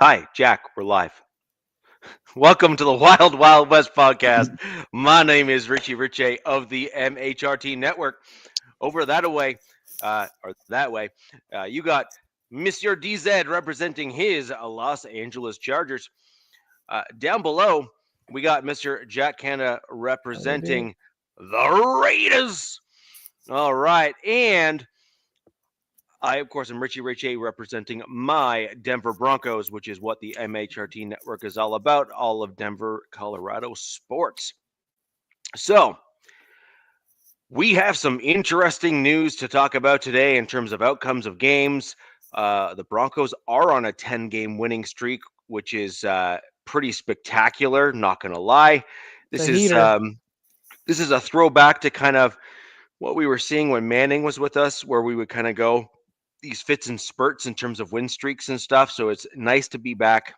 Hi, Jack. We're live. Welcome to the Wild Wild West podcast. My name is Richie Riche of the MHRT Network. Over that way, you got Mr. DZ representing his Los Angeles Chargers. Down below, we got Mr. Jack Canada representing the Raiders. All right, and I, of course, am Richie Riche representing my Denver Broncos, which is what the MHRT network is all about, all of Denver, Colorado sports. So, we have some interesting news to talk about today in terms of outcomes of games. The Broncos are on a 10-game winning streak, which is pretty spectacular, not going to lie. This is a throwback to kind of what we were seeing when Manning was with us, where we would kind of go these fits and spurts in terms of win streaks and stuff. So it's nice to be back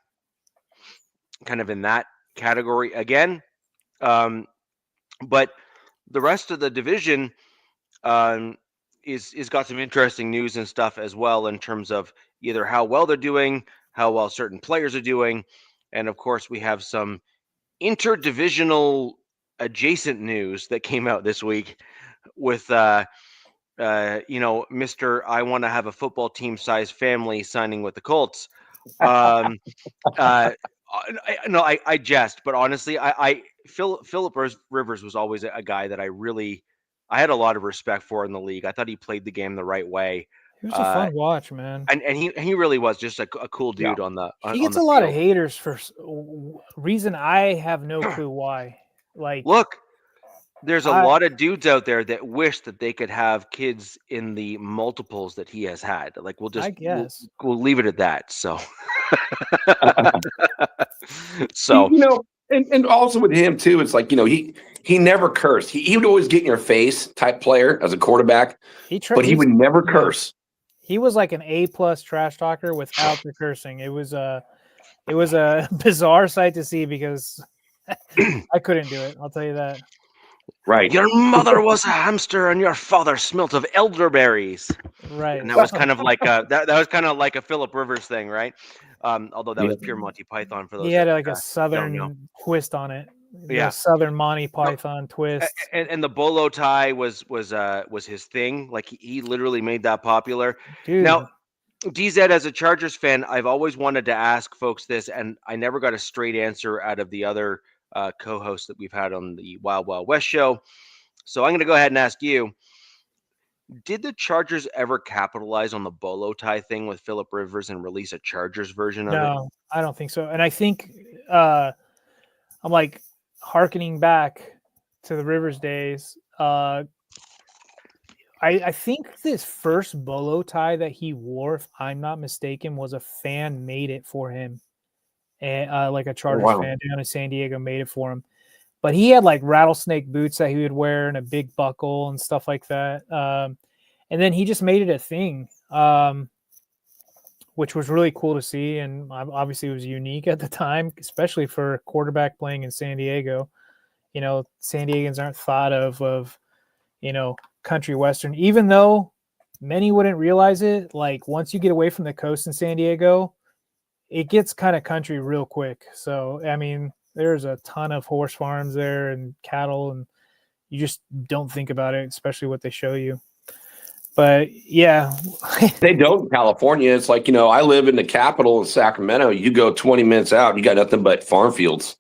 kind of in that category again. But the rest of the division is got some interesting news and stuff as well in terms of either how well they're doing, how well certain players are doing. And of course, we have some interdivisional adjacent news that came out this week with Mr. I want to have a football team size family signing with the Colts. I jest, but honestly, Philip Rivers was always a guy that I had a lot of respect for in the league. I thought he played the game the right way. He was a fun watch, man. And he really was just a cool dude on the He gets on the a lot field. of haters for reason I have no clue why. Like, look, there's a lot of dudes out there that wish that they could have kids in the multiples that he has had. Like, we'll leave it at that. So, and also with him too, it's like, he never cursed. He would always get in your face type player as a quarterback, but he would never curse. He was like an A+ trash talker without the cursing. It was a bizarre sight to see because I couldn't do it. I'll tell you that. Right. Your mother was a hamster and your father smelt of elderberries. Right. And that was kind of like that was kind of like a Philip Rivers thing, right? Although that was pure Monty Python for those. He had like a southern twist on it. Yeah, southern Monty Python twist. And the bolo tie was his thing. Like he literally made that popular. Dude. Now, DZ, as a Chargers fan, I've always wanted to ask folks this, and I never got a straight answer out of the other co-hosts that we've had on the Wild Wild West show. So I'm going to go ahead and ask you: did the Chargers ever capitalize on the bolo tie thing with Philip Rivers and release a Chargers version of it? No, I don't think so. And I think I'm like hearkening back to the Rivers days. I think this first bolo tie that he wore, if I'm not mistaken, was a fan made it for him. And like a Chargers fan down in San Diego made it for him. But he had like rattlesnake boots that he would wear and a big buckle and stuff like that. And then he just made it a thing, which was really cool to see. And obviously it was unique at the time, especially for a quarterback playing in San Diego. San Diegans aren't thought of country western, even though many wouldn't realize it. Like once you get away from the coast in San Diego, it gets kind of country real quick. So, I mean, there's a ton of horse farms there and cattle, and you just don't think about it, especially what they show you. But yeah, they don't in California. It's like, I live in the capital in Sacramento. You go 20 minutes out, you got nothing but farm fields.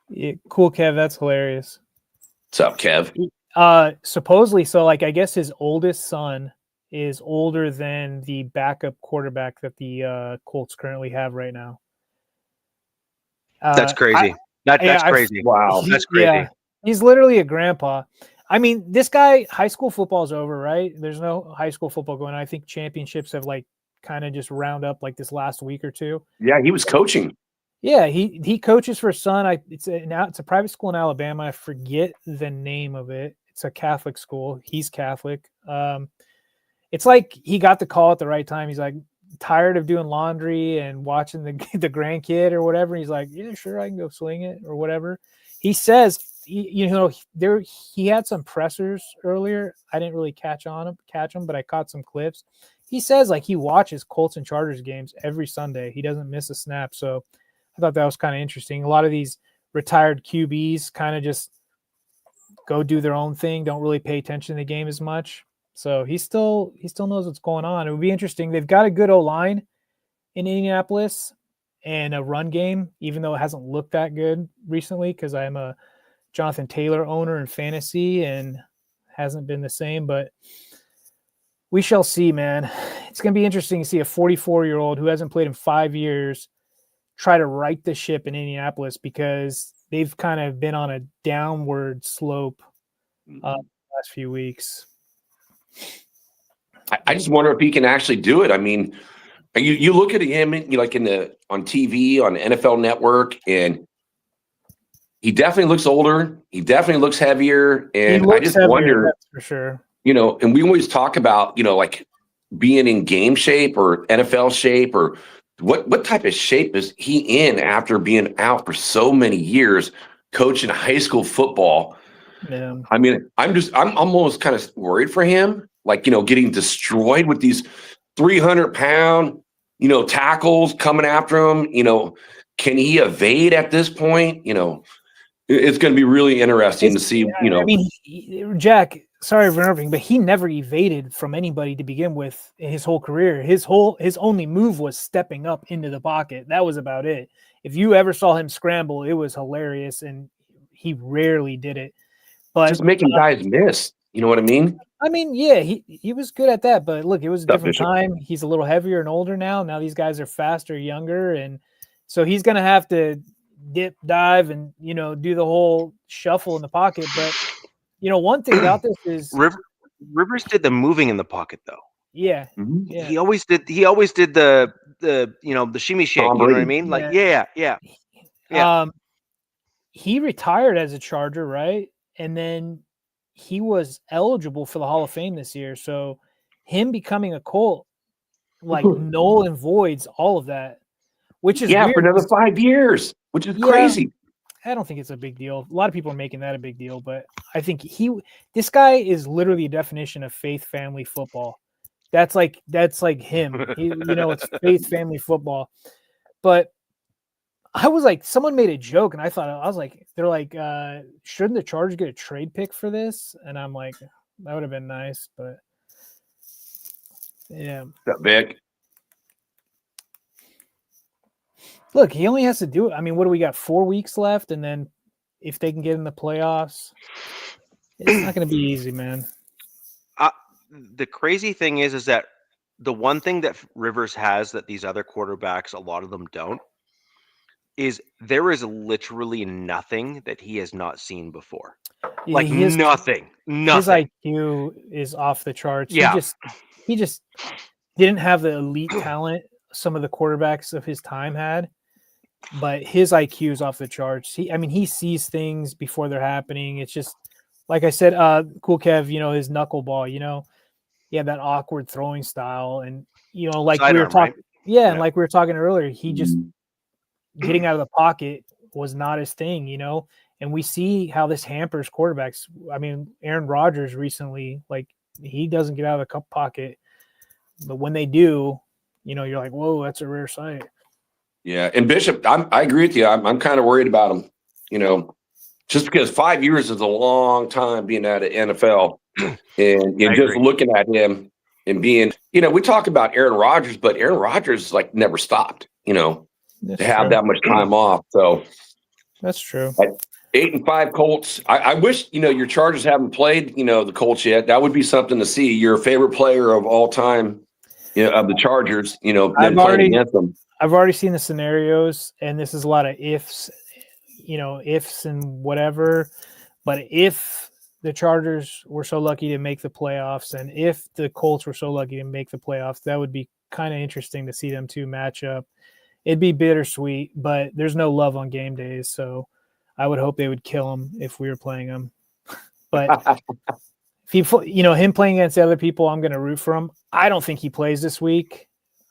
Yeah, cool, Kev. That's hilarious. What's up, Kev? Supposedly, so like I guess his oldest son is older than the backup quarterback that the Colts currently have right now. That's crazy. That's crazy. Wow. That's crazy. Yeah, he's literally a grandpa. I mean, this guy, high school football is over, right? There's no high school football going on. I think championships have like kind of just round up like this last week or two. Yeah, he was coaching. Yeah, he coaches for his son. It's a private school in Alabama. I forget the name of it. It's a Catholic school. He's Catholic. It's like he got the call at the right time. He's like tired of doing laundry and watching the grandkid or whatever. He's like, yeah, sure, I can go swing it or whatever. He says, he had some pressers earlier. I didn't really catch them, but I caught some clips. he says like he watches Colts and Chargers games every Sunday. He doesn't miss a snap. So I thought that was kind of interesting. A lot of these retired QBs kind of just go do their own thing, don't really pay attention to the game as much. So he still knows what's going on. It would be interesting. They've got a good O-line in Indianapolis and a run game, even though it hasn't looked that good recently because I'm a Jonathan Taylor owner in fantasy and hasn't been the same, but we shall see, man. It's going to be interesting to see a 44-year-old who hasn't played in 5 years try to right the ship in Indianapolis because they've kind of been on a downward slope the last few weeks. I just wonder if he can actually do it. I mean, you look at him like on TV on NFL Network, and he definitely looks older. He definitely looks heavier, and I just wonder, that's for sure. And we always talk about like being in game shape or NFL shape, or what type of shape is he in after being out for so many years coaching high school football? Yeah. I mean, I'm almost kind of worried for him, like, getting destroyed with these 300-pound, tackles coming after him. Can he evade at this point? It's going to be really interesting to see, I mean, Jack, sorry for interrupting, but he never evaded from anybody to begin with in his whole career. His only move was stepping up into the pocket. That was about it. If you ever saw him scramble, it was hilarious, and he rarely did it. But just making guys miss. You know what I mean? I mean, yeah, he was good at that. But look, it was a different time. He's a little heavier and older now. Now these guys are faster, younger, and so he's going to have to dip, dive, and do the whole shuffle in the pocket. But one thing about this is Rivers did the moving in the pocket though. Yeah, mm-hmm. Yeah. He always did the the shimmy shake. You know what I mean? Like yeah. He retired as a Charger, right? And then he was eligible for the Hall of Fame this year. So him becoming a Colt, like null and voids all of that, which is weird. For another 5 years, which is crazy. I don't think it's a big deal. A lot of people are making that a big deal, but I think this guy is literally a definition of faith family football. That's like him. It's faith family football. But I was like, someone made a joke, and I was like, they're like, shouldn't the Chargers get a trade pick for this? And I'm like, that would have been nice, but yeah. That big. Look, he only has to do it. I mean, what do we got? 4 weeks left, and then if they can get in the playoffs, it's not going to be easy, man. The crazy thing is that the one thing that Rivers has that these other quarterbacks, a lot of them don't, is there is literally nothing that he has not seen before. Like nothing. His IQ is off the charts. Yeah. He just didn't have the elite talent some of the quarterbacks of his time had, but his IQ is off the charts. He sees things before they're happening. It's just, like I said, Cool Kev, his knuckleball, he had that awkward throwing style, and like we were talking, right? And like we were talking earlier, he just getting out of the pocket was not his thing, and we see how this hampers quarterbacks. I mean, Aaron Rodgers recently, like, he doesn't get out of the pocket, but when they do, you're like, whoa, that's a rare sight. Yeah, and Bishop, I agree with you. I'm kind of worried about him, just because 5 years is a long time being out of NFL, and just looking at him and being, we talk about Aaron Rodgers, but Aaron Rodgers like never stopped, That's to have true. that much time off. So that's true. 8-5 Colts. I wish, your Chargers haven't played, the Colts yet. That would be something to see. Your favorite player of all time, of the Chargers, them playing against them. I've already seen the scenarios, and this is a lot of ifs, ifs and whatever. But if the Chargers were so lucky to make the playoffs, and if the Colts were so lucky to make the playoffs, that would be kind of interesting to see them two match up. It'd be bittersweet, but there's no love on game days, so I would hope they would kill him if we were playing him. But if him playing against other people, I'm going to root for him. I don't think he plays this week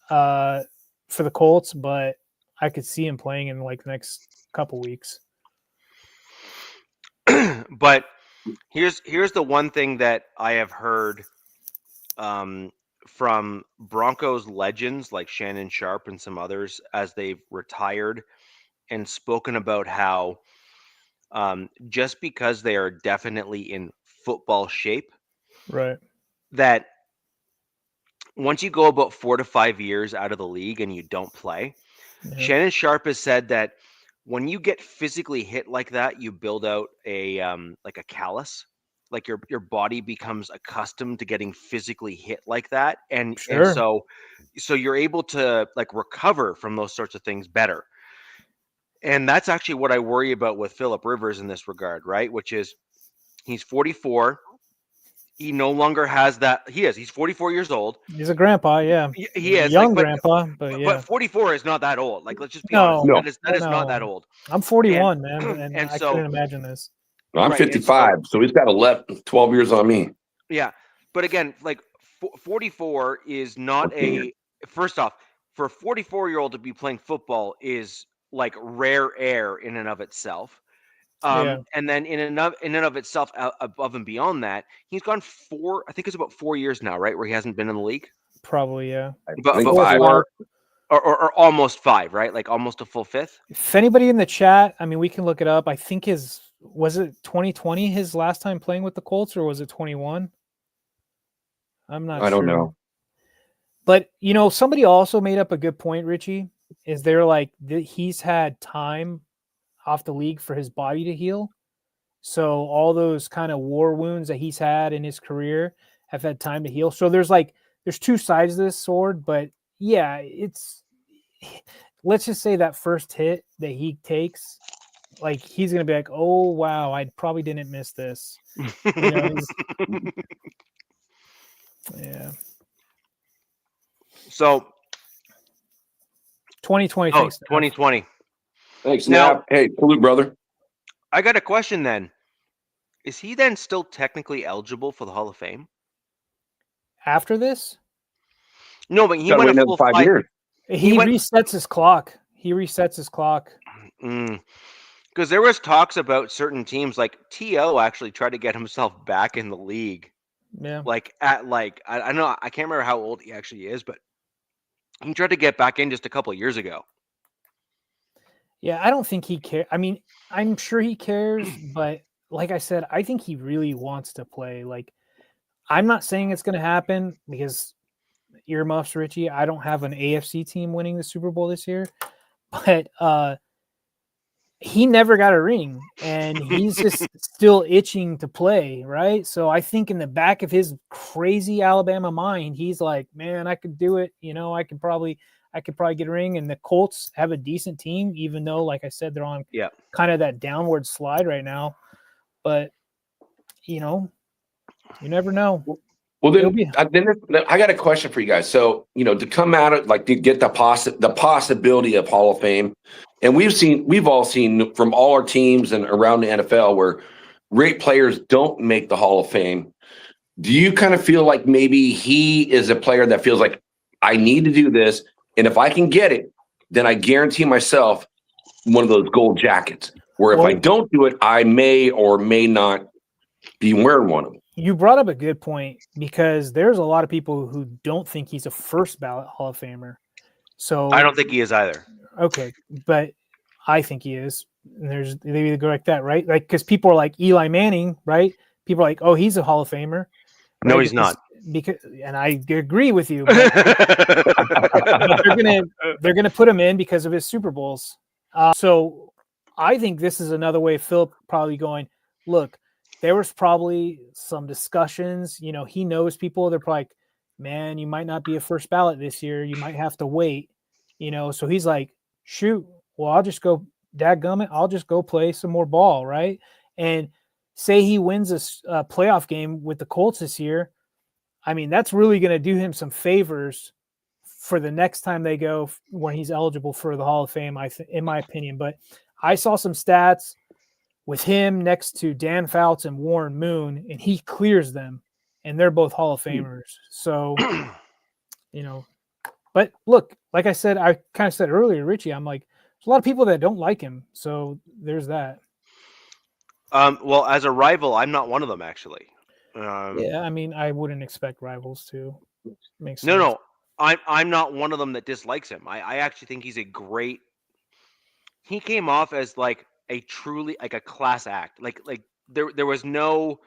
for the Colts, but I could see him playing in like the next couple weeks. But here's the one thing that I have heard from Broncos legends like Shannon Sharpe and some others as they've retired and spoken about how just because they are definitely in football shape, Right. that once you go about 4 to 5 years out of the league and you don't play, Yeah. Shannon Sharpe has said that when you get physically hit like that, you build out a like a callus, like your body becomes accustomed to getting physically hit like that, and Sure. so you're able to like recover from those sorts of things better. And that's actually what I worry about with Philip Rivers in this regard, right? Which is he's 44. He no longer has that. He's 44 years old. He's a grandpa, yeah. He is Young like, grandpa, but yeah. but 44 is not that old. Like, let's just be No, honest. No. That is not no. that old. I'm 41, man, and and I so- couldn't imagine this. I'm Right, and 55, so he's got 12 years on me. Yeah, but again, like 44 is not a. First off, for a 44-year-old to be playing football is like rare air in and of itself. Yeah. And then in and of itself, above and beyond that, he's gone I think it's about 4 years now, right, where he hasn't been in the league. Probably, yeah. But I think 4 5. or almost 5, right? Like almost a full fifth. If anybody in the chat, I mean, we can look it up. I think was it 2020 his last time playing with the Colts, or was it 21? I'm not sure. I don't know. But somebody also made up a good point, Richie. Is they're like he's had time off the league for his body to heal. So all those kind of war wounds that he's had in his career have had time to heal. So there's two sides to this sword, but yeah, let's just say that first hit that he takes, like he's gonna be like, oh wow, I probably didn't miss this. Yeah. So 2020. Oh, 2020. Thanks, Now- Snap. Hey, salute, brother. I got a question then. Is he then still technically eligible for the Hall of Fame? After this, No, but he Gotta went wait a another full 5 years. he went- resets his clock. Because there was talks about certain teams, like T.O. actually tried to get himself back in the league. Yeah. Like I know I can't remember how old he actually is, but he tried to get back in just a couple of years ago. Yeah, I don't think he cares. I mean, I'm sure he cares, but like I said, I think he really wants to play. Like, I'm not saying it's going to happen because earmuffs, Richie. I don't have an AFC team winning the Super Bowl this year, but he never got a ring, and he's just still itching to play, right? So I think in the back of his crazy Alabama mind, he's like, man, I could do it. I could probably get a ring. And the Colts have a decent team, even though, like I said, they're on kind of that downward slide right now. But you never know. Well, then I got a question for you guys. So, to come out of to get the possibility of Hall of Fame, and we've all seen from all our teams and around the NFL where great players don't make the Hall of Fame. Do you kind of feel like maybe he is a player that feels like I need to do this, and if I can get it, then I guarantee myself one of those gold jackets? Where if I don't do it, I may or may not be wearing one of them. You brought up a good point, because there's a lot of people who don't think he's a first ballot Hall of Famer. So I don't think he is either. Okay, but I think he is. And they either go like that, right? Like, because people are like Eli Manning, right? People are like, oh, he's a Hall of Famer. Right? No, he's not. And I agree with you. But, but they're gonna put him in because of his Super Bowls. So I think this is another way of Philip probably going, look, there was probably some discussions. He knows people. They're probably like, man, you might not be a first ballot this year. You might have to wait. So he's like, shoot, well, I'll just go, dadgummit, I'll just go play some more ball, right? And say he wins a playoff game with the Colts this year. I mean, that's really going to do him some favors for the next time they go when he's eligible for the Hall of Fame, in my opinion. But I saw some stats with him next to Dan Fouts and Warren Moon, and he clears them, and they're both Hall of Famers. So, but look, like I said, I kind of said earlier, Richie, I'm like, there's a lot of people that don't like him. So there's that. Well, as a rival, I'm not one of them, actually. Yeah, I mean, I wouldn't expect rivals to. Makes No, sense. no, I'm not one of them that dislikes him. I actually think he's a great. He came off as like a truly like a class act. Like there was no.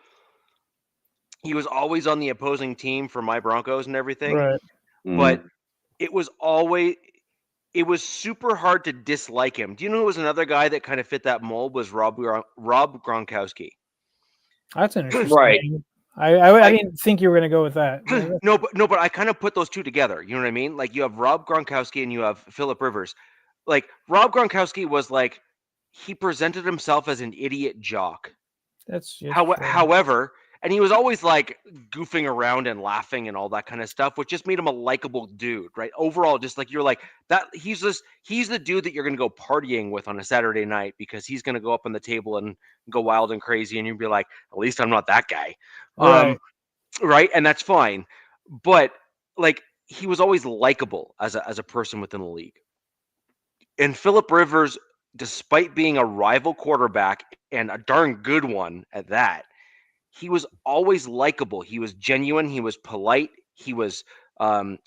He was always on the opposing team for my Broncos and everything, Right. but it was always. It was super hard to dislike him. Do you know who was another guy that kind of fit that mold? Was Rob Gronkowski. That's an interesting Right. name. I didn't think you were going to go with that. No, but I kind of put those two together. You know what I mean? Like you have Rob Gronkowski and you have Philip Rivers. Like Rob Gronkowski was like he presented himself as an idiot jock. That's However, and he was always like goofing around and laughing and all that kind of stuff, which just made him a likable dude, right? Overall, just like you're like that. He's the dude that you're gonna go partying with on a Saturday night because he's gonna go up on the table and go wild and crazy, and you'd be like, at least I'm not that guy. right. Right, and that's fine, but like he was always likable as a person within the league. And Philip Rivers, despite being a rival quarterback and a darn good one at that, he was always likable. He was genuine. He was polite. He was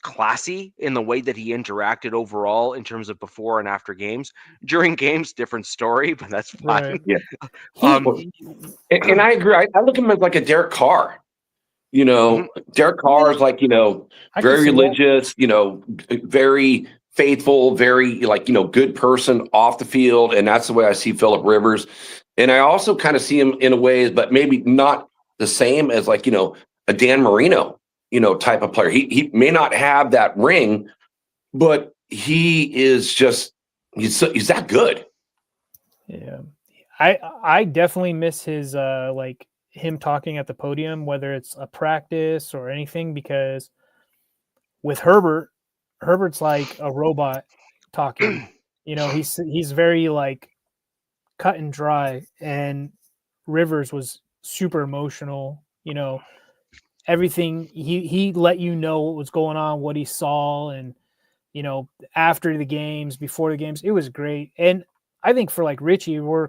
classy in the way that he interacted overall in terms of before and after games. During games, different story, but that's fine. Right. Yeah. And I agree. I look at him as like a Derek Carr. Derek Carr is like, very religious, very faithful, very good person off the field. And that's the way I see Philip Rivers. And I also kind of see him in a way, but maybe not the same as like, a Dan Marino, type of player. He may not have that ring, but he is just, he's that good. Yeah. I definitely miss his like him talking at the podium, whether it's a practice or anything, because with Herbert's like a robot talking. He's very like cut and dry, and Rivers was super emotional. Everything he let you know what was going on, what he saw, and after the games, before the games, it was great. And I think for like Richie, we're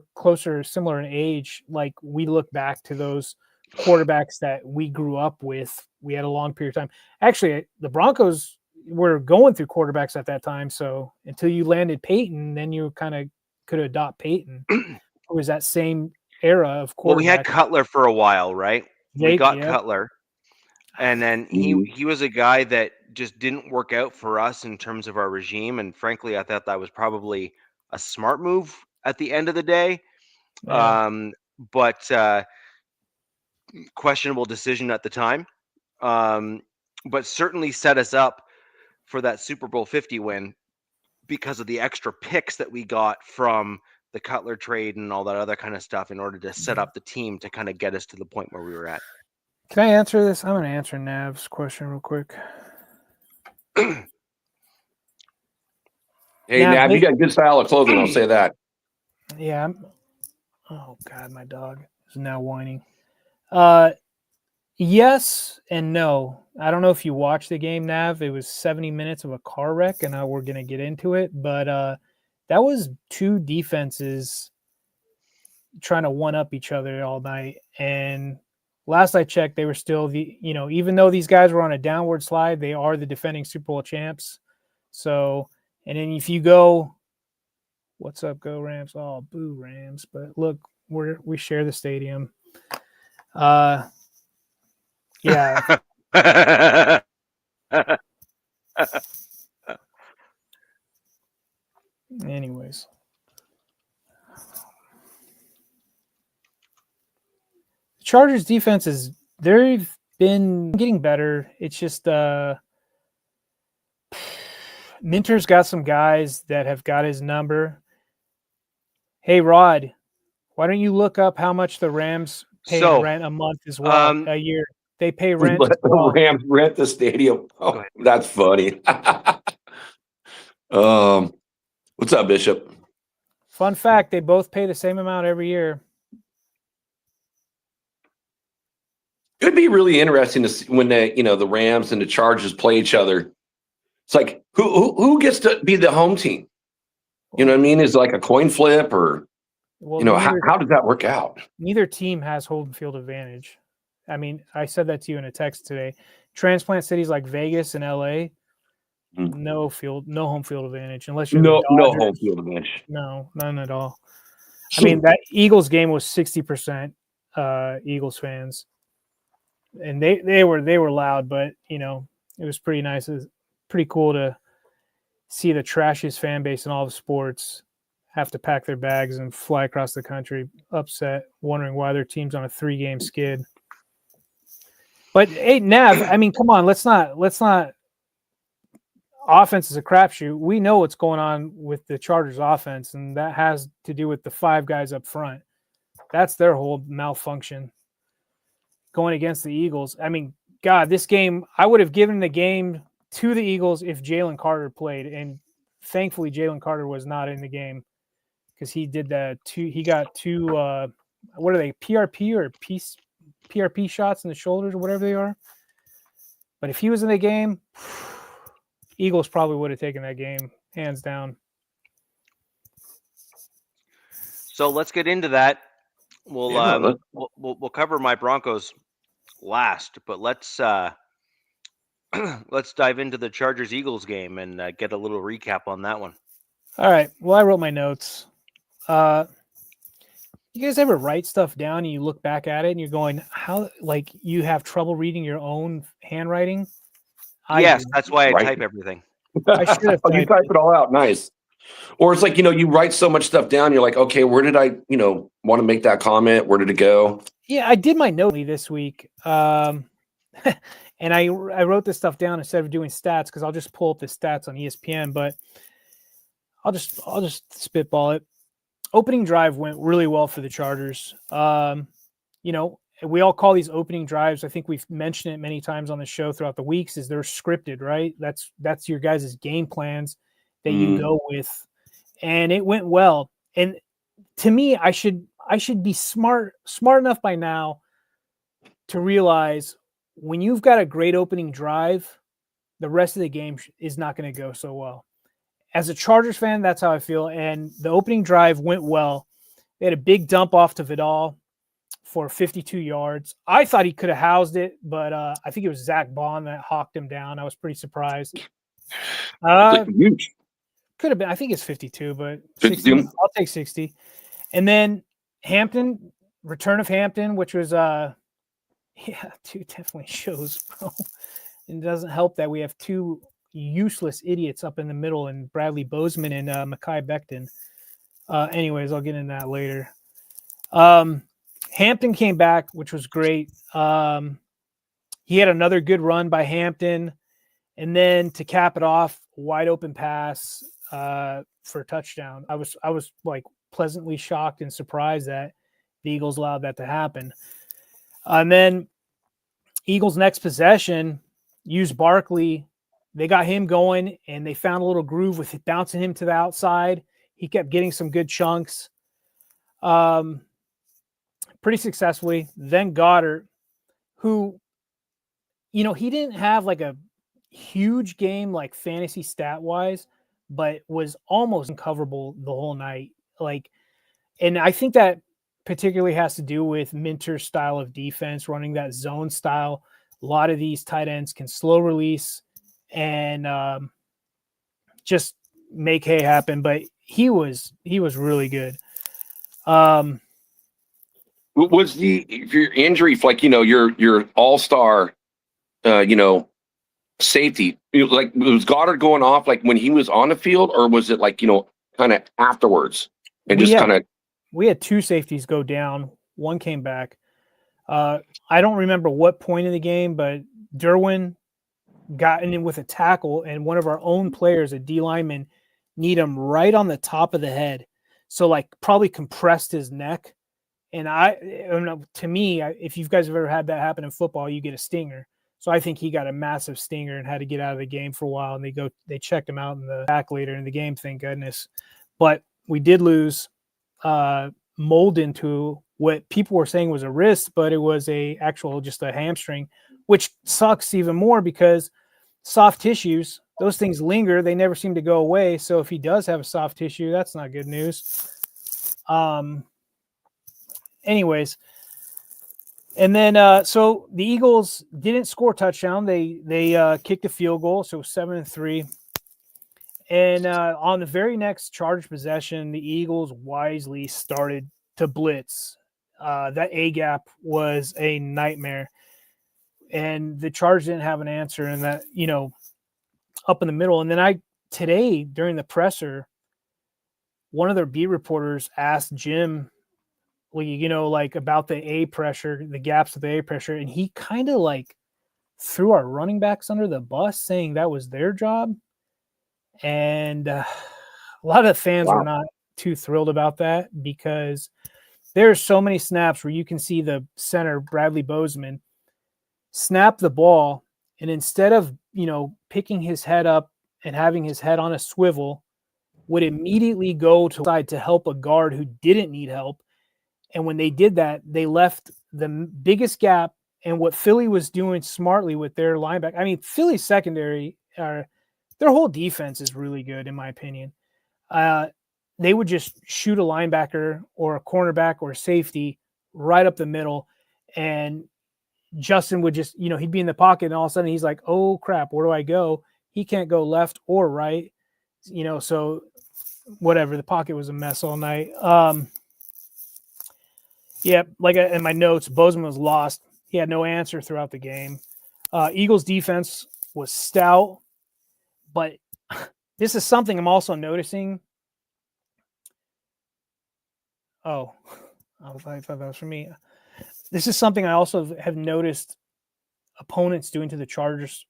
similar in age. Like we look back to those quarterbacks that we grew up with. We had a long period of time. Actually, the Broncos were going through quarterbacks at that time. So until you landed Peyton, then you kind of could adopt Peyton. It was that same era of quarterback. Well, we had Cutler for a while, right? We got Cutler. And then he was a guy that just didn't work out for us in terms of our regime. And frankly, I thought that was probably a smart move at the end of the day. Yeah. But questionable decision at the time. But certainly set us up for that Super Bowl 50 win because of the extra picks that we got from the Cutler trade and all that other kind of stuff in order to set up the team to kind of get us to the point where we were at. Can I answer this? I'm going to answer Nav's question real quick. Hey, Nav, you got good style of clothing. I'll say that. Yeah. Oh, God, my dog is now whining. Yes and no. I don't know if you watched the game, Nav. It was 70 minutes of a car wreck, and we're going to get into it. But that was two defenses trying to one-up each other all night. And last I checked, they were still even though these guys were on a downward slide, they are the defending Super Bowl champs. So, and then if you go, what's up, go Rams? Oh, boo Rams. But look, we share the stadium. Yeah. Anyways. Chargers defense they've been getting better. It's just Minter's got some guys that have got his number. Hey Rod, why don't you look up how much the Rams pay rent a month as well, a year? They pay rent. The Rams rent the stadium. Oh, that's funny. What's up, Bishop? Fun fact: they both pay the same amount every year. It'd be really interesting to see when the Rams and the Chargers play each other. It's like who gets to be the home team? You know what I mean? Is it like a coin flip or how does that work out? Neither team has home field advantage. I mean, I said that to you in a text today. Transplant cities like Vegas and LA, no home field advantage unless you're the no Dodgers. home field advantage. No, none at all. I mean, that Eagles game was 60% Eagles fans, and they were loud, but you know, it was pretty nice. It was pretty cool to see the trashiest fan base in all of sports have to pack their bags and fly across the country, upset, wondering why their team's on a 3-game skid. But hey, Nav, I mean, come on, let's not. Offense is a crapshoot. We know what's going on with the Chargers offense, and that has to do with the 5 guys up front. That's their whole malfunction going against the Eagles. I mean, God, this game, I would have given the game to the Eagles if Jalen Carter played, and thankfully Jalen Carter was not in the game because he did that too. He got 2, what are they, PRP or PRP shots in the shoulders or whatever they are. But if he was in the game, Eagles probably would have taken that game, hands down. So let's get into that. We'll cover my Broncos last, but let's let's dive into the Chargers Eagles game and get a little recap on that one. All right. Well, I wrote my notes. You guys ever write stuff down and you look back at it and you're going, how, like, you have trouble reading your own handwriting? Yes, that's why I type everything. I should have you type it all out. Nice. Or it's like, you know, you write so much stuff down. You're like, okay, where did I, you know, want to make that comment? Where did it go? Yeah, I did my note this week. And I wrote this stuff down instead of doing stats because I'll just pull up the stats on ESPN, but I'll just spitball it. Opening drive went really well for the Chargers. You know, we all call these opening drives. I think we've mentioned it many times on the show throughout the weeks. Is they're scripted, right? That's your guys' game plans that you go with, and it went well. And to me, I should be smart enough by now to realize when you've got a great opening drive, the rest of the game is not going to go so well. As a Chargers fan, that's how I feel. And the opening drive went well. They had a big dump off to Vidal for 52 yards. I thought he could have housed it, but I think it was Zach Bond that hawked him down. I was pretty surprised. Could have been. I think it's 52, but 60, I'll take 60. And then Hampton, return of Hampton, which was dude, definitely shows, bro. It doesn't help that we have 2 useless idiots up in the middle, and Bradley Bozeman and Mekhi Becton. Anyways, I'll get into that later. Hampton came back, which was great. He had another good run by Hampton, and then to cap it off, wide open pass for a touchdown. I was like pleasantly shocked and surprised that the Eagles allowed that to happen. And then Eagles' next possession used Barkley. They got him going, and they found a little groove with it, bouncing him to the outside. He kept getting some good chunks pretty successfully. Then Goddard, who, you know, he didn't have like a huge game like fantasy stat-wise, but was almost uncoverable the whole night. Like, and I think that particularly has to do with Minter's style of defense, running that zone style. A lot of these tight ends can slow release and just make hay happen. But he was really good. Was your injury, like, you know, your all-star, you know, safety, like, was Goddard going off like when he was on the field, or was it like, you know, kind of afterwards and just kind of? We had 2 safeties go down. One came back. I don't remember what point in the game, but Derwin got in with a tackle, and one of our own players, a D lineman, kneed him right on the top of the head. So like probably compressed his neck. And to me, if you guys have ever had that happen in football, you get a stinger. So I think he got a massive stinger and had to get out of the game for a while. And they checked him out in the back later in the game, thank goodness. But we did lose Molden to what people were saying was a wrist, but it was just a hamstring, which sucks even more because soft tissues, those things linger. They never seem to go away. So if he does have a soft tissue, that's not good news. Anyways, And then, so the Eagles didn't score a touchdown. They kicked a field goal, so 7-3. And on the very next Chargers possession, the Eagles wisely started to blitz. That A gap was a nightmare, and the Chargers didn't have an answer. And that, up in the middle. And then today during the presser, one of their beat reporters asked Jim, about the A pressure, the gaps of the A pressure, and he kind of threw our running backs under the bus, saying that was their job. And a lot of fans were not too thrilled about that, because there's so many snaps where you can see the center, Bradley Bozeman, snap the ball, and instead of, picking his head up and having his head on a swivel, would immediately go to the side to help a guard who didn't need help. And when they did that, they left the biggest gap. And what Philly was doing smartly with their linebacker, I mean, Philly's secondary, their whole defense is really good, in my opinion. They would just shoot a linebacker or a cornerback or a safety right up the middle. And Justin would just, he'd be in the pocket, and all of a sudden he's like, oh, crap, where do I go? He can't go left or right, so whatever. The pocket was a mess all night. Yeah, in my notes, Bozeman was lost. He had no answer throughout the game. Eagles defense was stout, but this is something I'm also noticing. Oh, I thought that was for me. This is something I also have noticed opponents doing to the Chargers.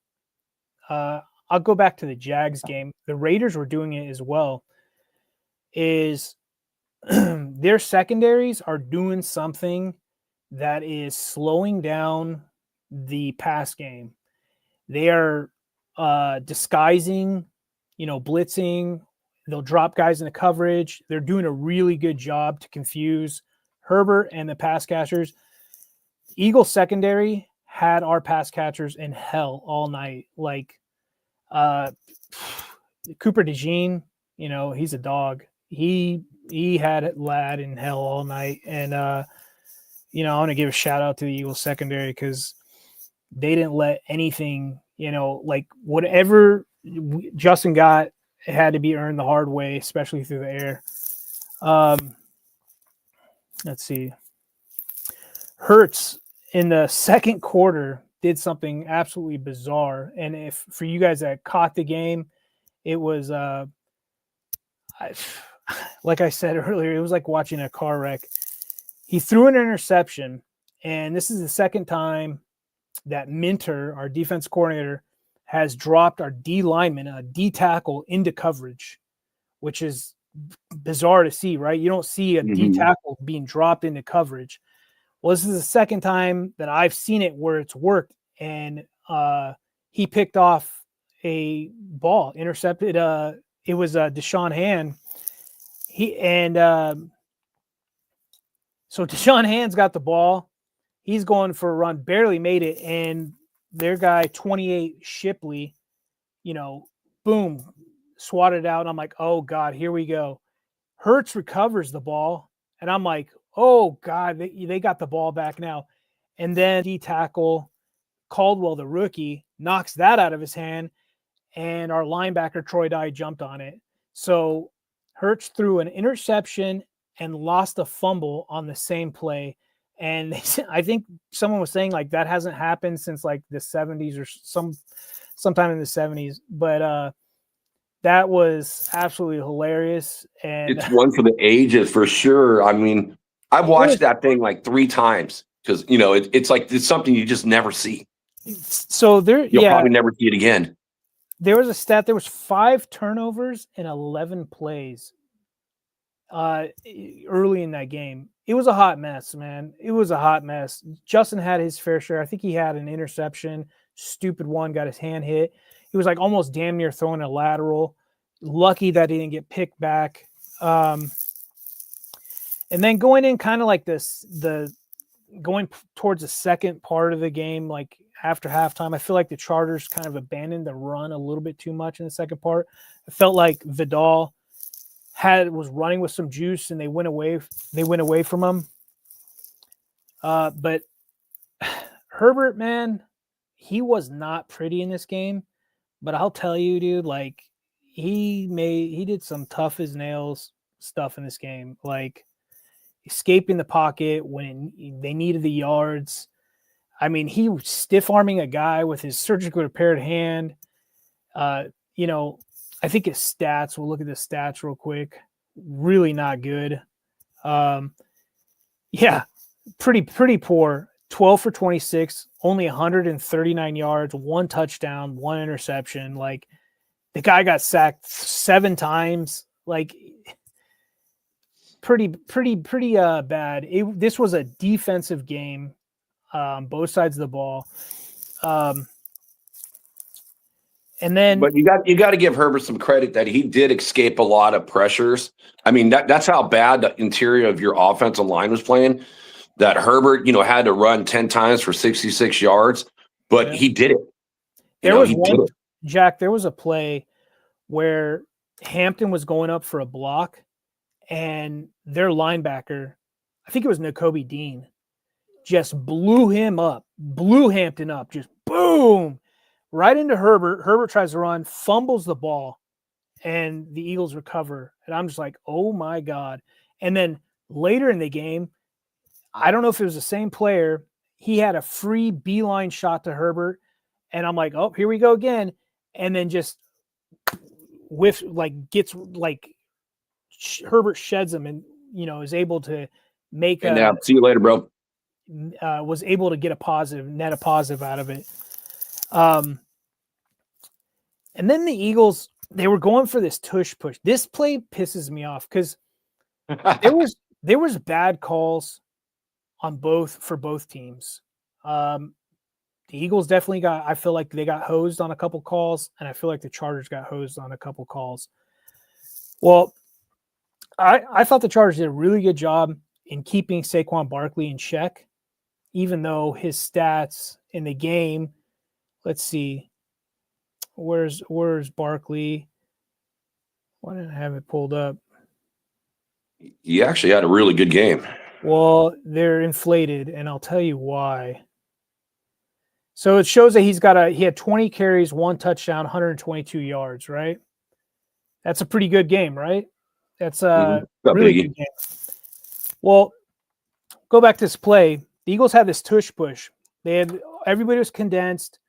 I'll go back to the Jags game. The Raiders were doing it as well. Is their secondaries are doing something that is slowing down the pass game. They are disguising, blitzing. They'll drop guys into coverage. They're doing a really good job to confuse Herbert and the pass catchers. Eagle secondary had our pass catchers in hell all night. Cooper DeJean, he's a dog. He had Lad in hell all night. And, I want to give a shout out to the Eagles secondary, because they didn't let anything, whatever Justin got, it had to be earned the hard way, especially through the air. Let's see. Hurts in the second quarter did something absolutely bizarre. And if for you guys that caught the game, it was, like I said earlier, it was like watching a car wreck. He threw an interception, and this is the second time that Minter, our defense coordinator, has dropped our D lineman, a D tackle, into coverage, which is bizarre to see, right? You don't see a D tackle being dropped into coverage. Well, this is the second time that I've seen it where it's worked, and he picked off a ball, intercepted. It was Deshaun Hand. So Deshaun Hand's got the ball. He's going for a run, barely made it, and their guy 28 Shipley, boom, swatted out. And I'm like, oh God, here we go. Hurts recovers the ball, and I'm like, oh God, they got the ball back now. And then D tackle Caldwell, the rookie, knocks that out of his hand, and our linebacker Troy Dye jumped on it. So Hurts threw an interception and lost a fumble on the same play. And I think someone was saying that hasn't happened since the 70s or sometime in the 70s. But that was absolutely hilarious. And it's one for the ages for sure. I mean, I've watched that thing 3 times because, it's something you just never see. So you'll probably never see it again. There was a stat. There was 5 turnovers in 11 plays early in that game. It was a hot mess, man. It was a hot mess. Justin had his fair share. I think he had an interception, stupid one, got his hand hit. He was almost damn near throwing a lateral. Lucky that he didn't get picked back. And then going in kind of going towards the second part of the game, after halftime, I feel like the Chargers kind of abandoned the run a little bit too much in the second part. I felt like Vidal was running with some juice, and they went away from him. But Herbert, man, he was not pretty in this game, but I'll tell you, dude, like he did some tough as nails stuff in this game, like escaping the pocket when they needed the yards. I mean, he was stiff arming a guy with his surgically repaired hand. You know, I think his stats, we'll look at the stats real quick. Really not good. Yeah, pretty poor. 12 for 26, only 139 yards, 1 touchdown, 1 interception. Like the guy got sacked 7 times. Like pretty bad. This was a defensive game, both sides of the ball. And then, but you got to give Herbert some credit that he did escape a lot of pressures. I mean, that's how bad the interior of your offensive line was playing. That Herbert, had to run 10 times for 66 yards, but he did it. There was a play where Hampton was going up for a block, and their linebacker, I think it was Nakobe Dean, just blew Hampton up, just boom, right into Herbert. Herbert tries to run, fumbles the ball, and the Eagles recover. And I'm just like, oh my God. And then later in the game, I don't know if it was the same player. He had a free beeline shot to Herbert, and I'm like, oh, here we go again. And then just Herbert sheds him and, is able to make and now, see you later, bro. Was able to get a positive out of it. And then the Eagles, they were going for this tush push. This play pisses me off because there was bad calls for both teams. The Eagles definitely I feel like they got hosed on a couple calls, and I feel like the Chargers got hosed on a couple calls. Well, I thought the Chargers did a really good job in keeping Saquon Barkley in check, even though his stats in the game, let's see, where's Barkley? Why didn't I have it pulled up? He actually had a really good game. Well, they're inflated, and I'll tell you why. So it shows that he had 20 carries, 1 touchdown, 122 yards, right? That's a pretty good game, right? That's a really good game. Well, go back to this play. The Eagles had this tush push. Everybody was condensed.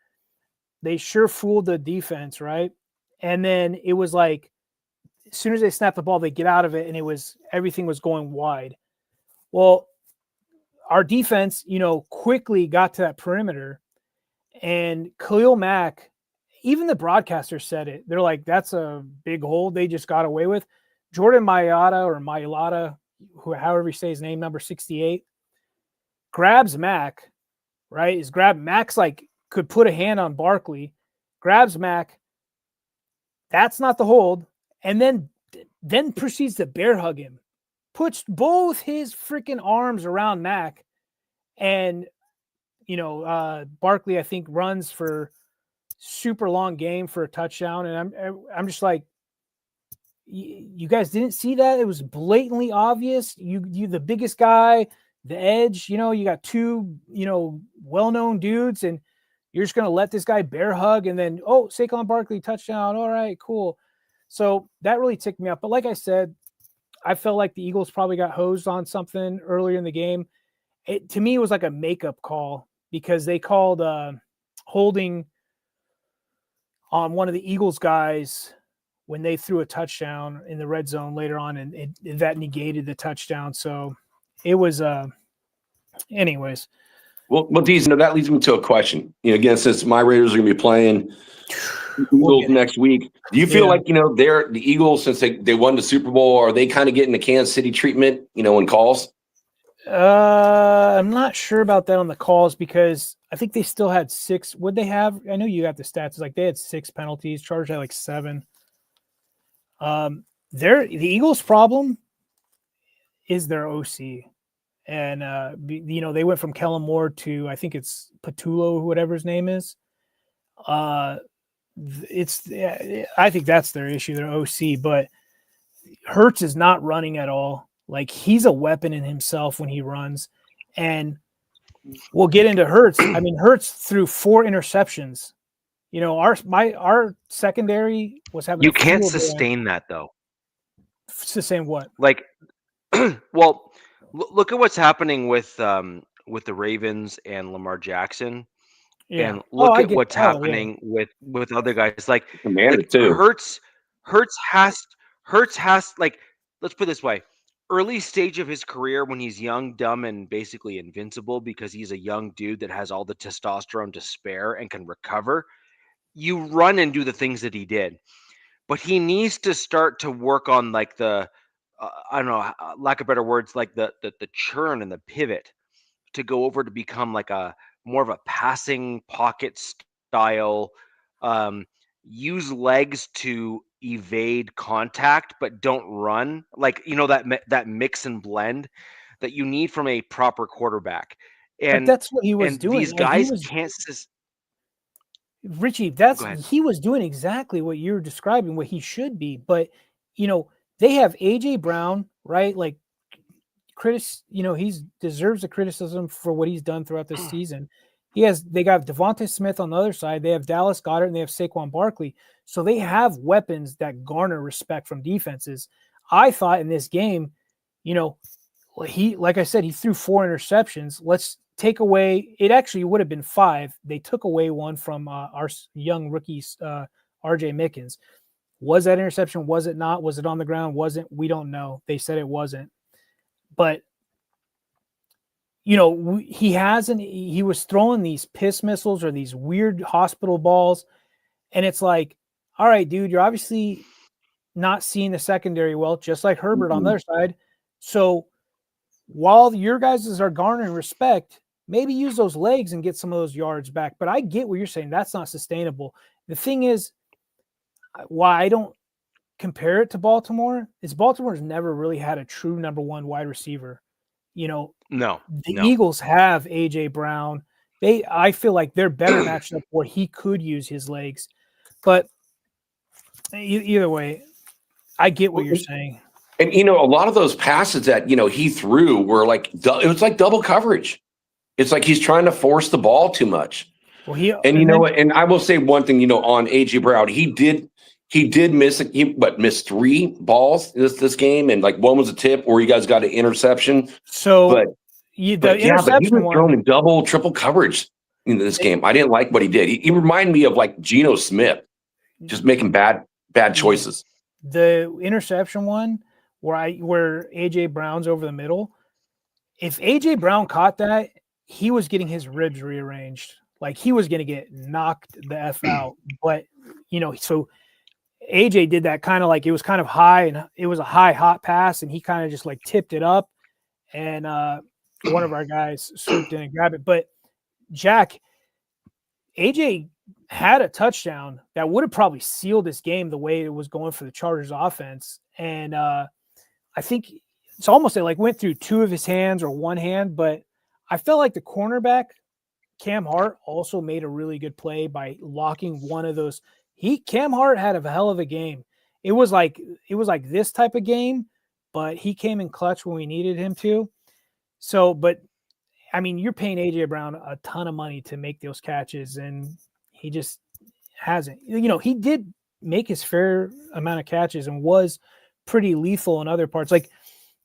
They sure fooled the defense, right? And then it was like, as soon as they snapped the ball, they get out of it, and everything was going wide. Well, our defense, quickly got to that perimeter, and Khalil Mack, even the broadcasters said it. They're like, that's a big hole they just got away with. Jordan Mailata, however you say his name, number 68, grabs Mack, right? Mack's like, could put a hand on Barkley, grabs Mack. That's not the hold. And then proceeds to bear hug him. Puts both his freaking arms around Mack, and Barkley, I think, runs for super long game for a touchdown, and I'm just like, you guys didn't see that? It was blatantly obvious. You the biggest guy, the edge. You got 2 well-known dudes, and you're just gonna let this guy bear hug, and then Saquon Barkley touchdown. All right, cool. So that really ticked me up. But like I said, I felt like the Eagles probably got hosed on something earlier in the game. To me, it was like a makeup call because they called holding on one of the Eagles guys when they threw a touchdown in the red zone later on, and that negated the touchdown. So it was, anyways. Well, Deez, that leads me to a question. Again, since my Raiders are going to be playing Eagles next week, do you feel like they're the Eagles, since they won the Super Bowl, are they kind of getting the Kansas City treatment in calls? I'm not sure about that on the calls, because I think they still had 6. Would they have? I know you got the stats. It's like they had 6 penalties. Chargers had like 7. The Eagles' problem is their OC, and they went from Kellen Moore to, I think it's Patullo, whatever his name is. I think that's their issue, their OC. But Hurts is not running at all. Like, he's a weapon in himself when he runs, and we'll get into Hurts. I mean, Hurts threw 4 interceptions. You know, our secondary was having. You can't sustain that though. Sustain what? Like, well, look at what's happening with the Ravens and Lamar Jackson, and look at what's happening with other guys. Like too. Hurts has like, let's put it this way. Early stage of his career when he's young, dumb, and basically invincible because he's a young dude that has all the testosterone to spare and can recover. You run and do the things that he did, but he needs to start to work on like the I don't know, lack of better words, like the churn and the pivot to go over to become like a more of a passing pocket style. Use legs to evade contact, but don't run. Like, you know, that mix and blend that you need from a proper quarterback. And but that's what he was doing. These guys can't. Richie, he was doing exactly what you're describing, what he should be. But, you know, they have AJ Brown, right? Like, you know, he deserves the criticism for what he's done throughout this season. They got Devontae Smith on the other side. They have Dallas Goedert and they have Saquon Barkley. So they have weapons that garner respect from defenses. I thought in this game, you know, like I said, he threw 4 interceptions. Let's take away, it actually would have been 5. They took away one from our young rookies, RJ Mickens. Was that interception? Was it not? Was it on the ground? Wasn't? We don't know. They said it wasn't. But, you know, he was throwing these piss missiles or these weird hospital balls. And it's like, all right, dude, you're obviously not seeing the secondary well, just like Herbert on the other side. So while your guys are garnering respect, maybe use those legs and get some of those yards back. But I get what you're saying. That's not sustainable. The thing is, why I don't compare it to Baltimore is Baltimore's never really had a true number 1 wide receiver. You know, the Eagles have AJ Brown. I feel like they're better matched up where he could use his legs. But either way, I get what you're saying. And, you know, a lot of those passes that, you know, he threw were like, it was like double coverage. It's like he's trying to force the ball too much. Well, and I will say one thing, you know, on AJ Brown, he did miss miss 3 balls this game, and like one was a tip or you guys got an interception. So he was thrown in double, triple coverage in this game. I didn't like what he did. He reminded me of like Geno Smith, just making bad choices. The interception one where AJ Brown's over the middle. If AJ Brown caught that, he was getting his ribs rearranged. Like he was going to get knocked the F out. But, you know, so AJ did that kind of like it was kind of high and it was a high hot pass and he kind of just like tipped it up and one of our guys swooped in and grabbed it. But Jack, AJ had a touchdown that would have probably sealed this game the way it was going for the Chargers offense. And I think it's almost like went through 2 of his hands or 1 hand, but I felt like the cornerback, Cam Hart, also made a really good play by locking one of those. Cam Hart had a hell of a game. It was like this type of game, but he came in clutch when we needed him to. So, but I mean, you're paying AJ Brown a ton of money to make those catches, and he just hasn't. You know, he did make his fair amount of catches and was pretty lethal in other parts. Like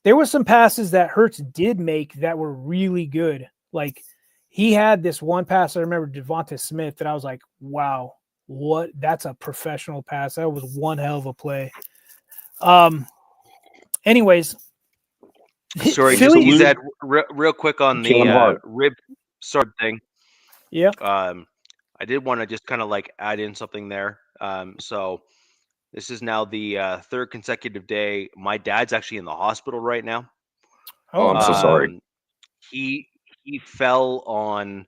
there were some passes that Hurts did make that were really good. Like he had this one pass, I remember Devontae Smith, that I was like, wow, that's a professional pass. That was one hell of a play. Anyways. Sorry, just use that real quick on the rib sword thing. Yeah. I did want to just kind of like add in something there. So this is now the 3rd consecutive day. My dad's actually in the hospital right now. Oh, I'm so sorry. He fell on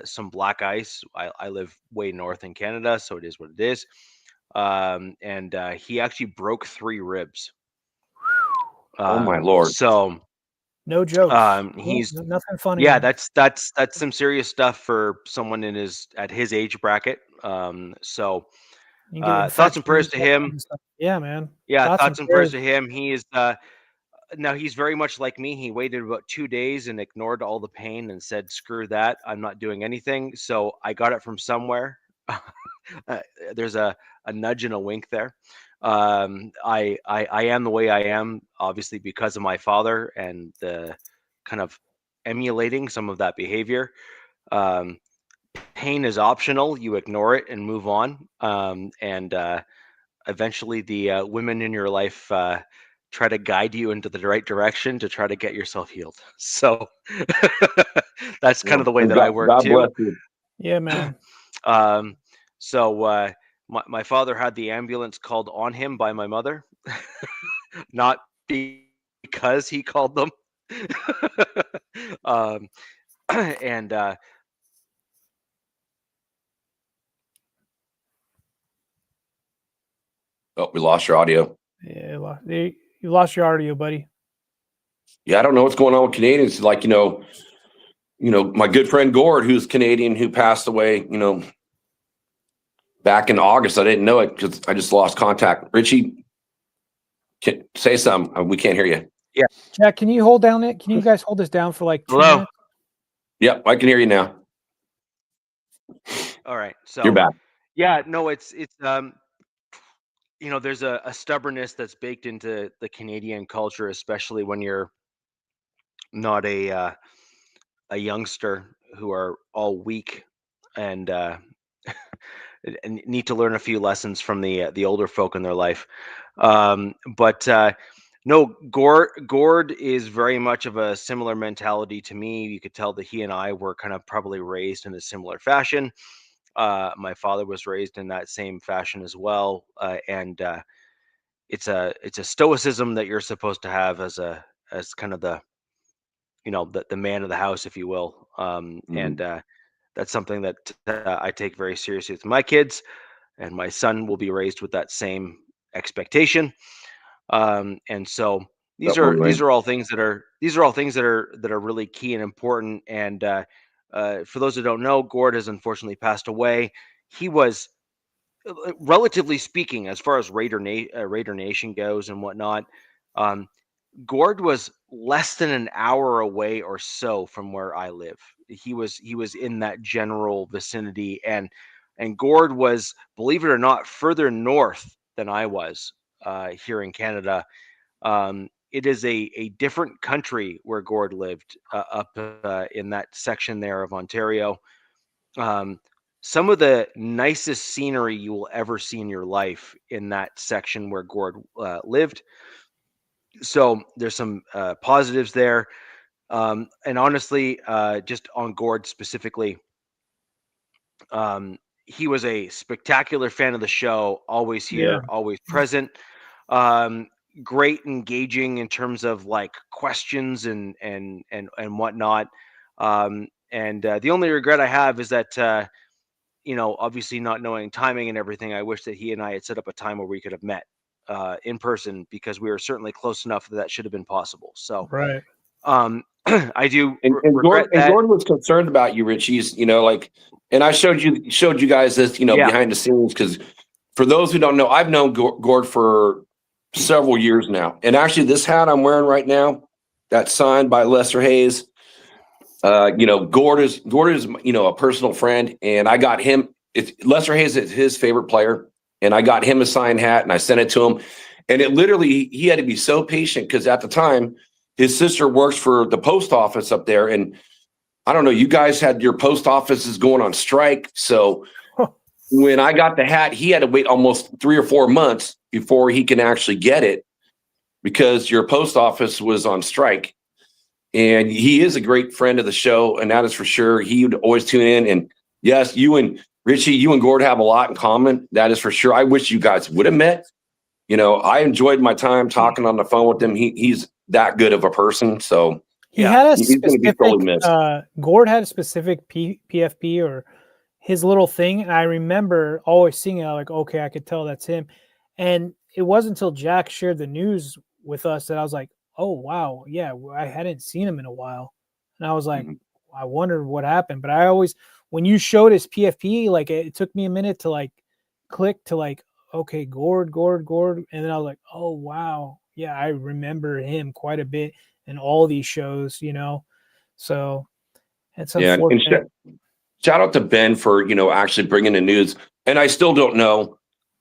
some black ice. I live way north in Canada, so it is what it is. And he actually broke 3 ribs. Oh my Lord! So no joke. He's nothing funny. Yeah, that's some serious stuff for someone at his age bracket. So thoughts and prayers to him. Yeah, man. Yeah, thoughts and prayers to him. He is now he's very much like me. He waited about 2 days and ignored all the pain and said, "Screw that! I'm not doing anything." So I got it from somewhere. There's a nudge and a wink there. I am the way I am, obviously because of my father and the kind of emulating some of that behavior. Pain is optional. You ignore it and move on. And eventually, the women in your life try to guide you into the right direction to try to get yourself healed. So that's kind of the way that I work God too. bless you. Yeah, man. So my father had the ambulance called on him by my mother, not because he called them. um, and Oh, we lost your audio. Yeah, you lost your audio, buddy. Yeah, I don't know what's going on with Canadians. Like, my good friend Gord, who's Canadian, who passed away, back in August. I didn't know it because I just lost contact. Richie, say something. We can't hear you. Yeah, Jack, can you hold down it? Can you guys hold this down for like 2 hello. minutes? Yep, I can hear you now. All right, so You're back. yeah, no, it's there's a stubbornness that's baked into the Canadian culture, especially when you're not a youngster who are all weak and and need to learn a few lessons from the older folk in their life. But no, Gord is very much of a similar mentality to me. You could tell that he and I were kind of probably raised in a similar fashion. My father was raised in that same fashion as well, and it's a stoicism that you're supposed to have as kind of the the man of the house, if you will. And that's something that I take very seriously with my kids, and my son will be raised with that same expectation. And so these are all things that are really key and important. And for those who don't know, Gord has unfortunately passed away. He was, relatively speaking, as far as Raider Nation goes and whatnot. Um, Gord was less than an hour away or so from where I live. He was in that general vicinity, and Gord was, believe it or not, further north than I was here in Canada. It is a different country where Gord lived, up in that section there of Ontario. Some of the nicest scenery you will ever see in your life in that section where Gord lived. So there's some positives there. And honestly, just on Gord specifically, he was a spectacular fan of the show, always here, Yeah. always present. Um, Great engaging in terms of like questions and whatnot. And the only regret I have is that obviously not knowing timing and everything, I wish that he and I had set up a time where we could have met in person, because we were certainly close enough that should have been possible. So, Right. I do And regret that. Gordon was concerned about you, Richie's, and I showed you guys this, Yeah. behind the scenes, because for those who don't know, I've known Gord for several years now. And actually this hat I'm wearing right now, that's signed by Lester Hayes. Gord is, a personal friend, and I got him. Lester Hayes is his favorite player, and I got him a signed hat and I sent it to him. And it literally, he had to be so patient because at the time his sister works for the post office up there. And I don't know, you guys had your post offices going on strike. So when I got the hat, he had to wait almost 3 or 4 months before he can actually get it because your post office was on strike. And he is a great friend of the show, and that is for sure. He would always tune in. And yes, you and Richie, you and Gord have a lot in common. That is for sure. I wish you guys would have met. I enjoyed my time talking on the phone with him. He's that good of a person. So he had a he's going to be totally specific, missed. Gord had a specific PFP or his little thing. And I remember always seeing it, like, okay, I could tell that's him. And it wasn't until Jack shared the news with us that I was like, oh, wow. Yeah. I hadn't seen him in a while. And I was like, I wondered what happened. But I always, when you showed his PFP, like it took me a minute to like click to like, okay, Gord. And then I was like, oh, wow. yeah, I remember him quite a bit in all these shows, So it's unfortunate. Shout out to Ben for, actually bringing the news. And I still don't know,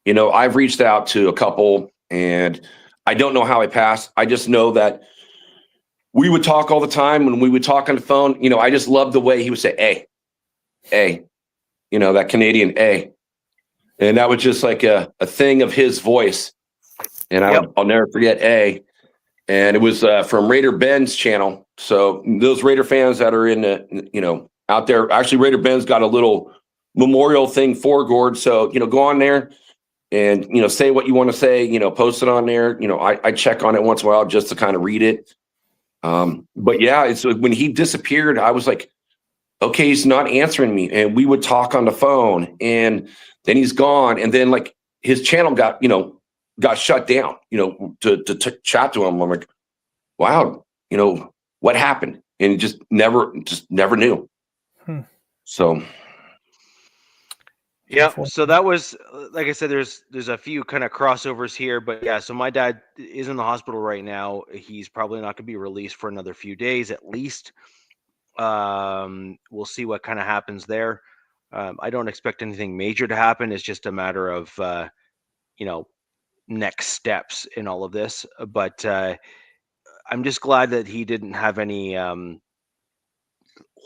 I've reached out to a couple and I don't know how he passed. I just know that we would talk all the time when we would talk on the phone. I just loved the way he would say, A, that Canadian A. And that was just like a thing of his voice. And I'll never forget A. And it was from Raider Ben's channel. So those Raider fans that are in the, out there, actually Raider Ben's got a little memorial thing for Gord. So, go on there and, say what you want to say, post it on there. I check on it once in a while just to kind of read it. But yeah, it's when he disappeared, I was like, okay, he's not answering me. And we would talk on the phone and then he's gone. And then like his channel got shut down, to chat to him. I'm like, wow, what happened? And he just never knew. So. Yeah. So that was, like I said, there's a few kind of crossovers here, but yeah. So my dad is in the hospital right now. He's probably not going to be released for another few days at least. We'll see what kind of happens there. I don't expect anything major to happen. It's just a matter of, next steps in all of this. But I'm just glad that he didn't have any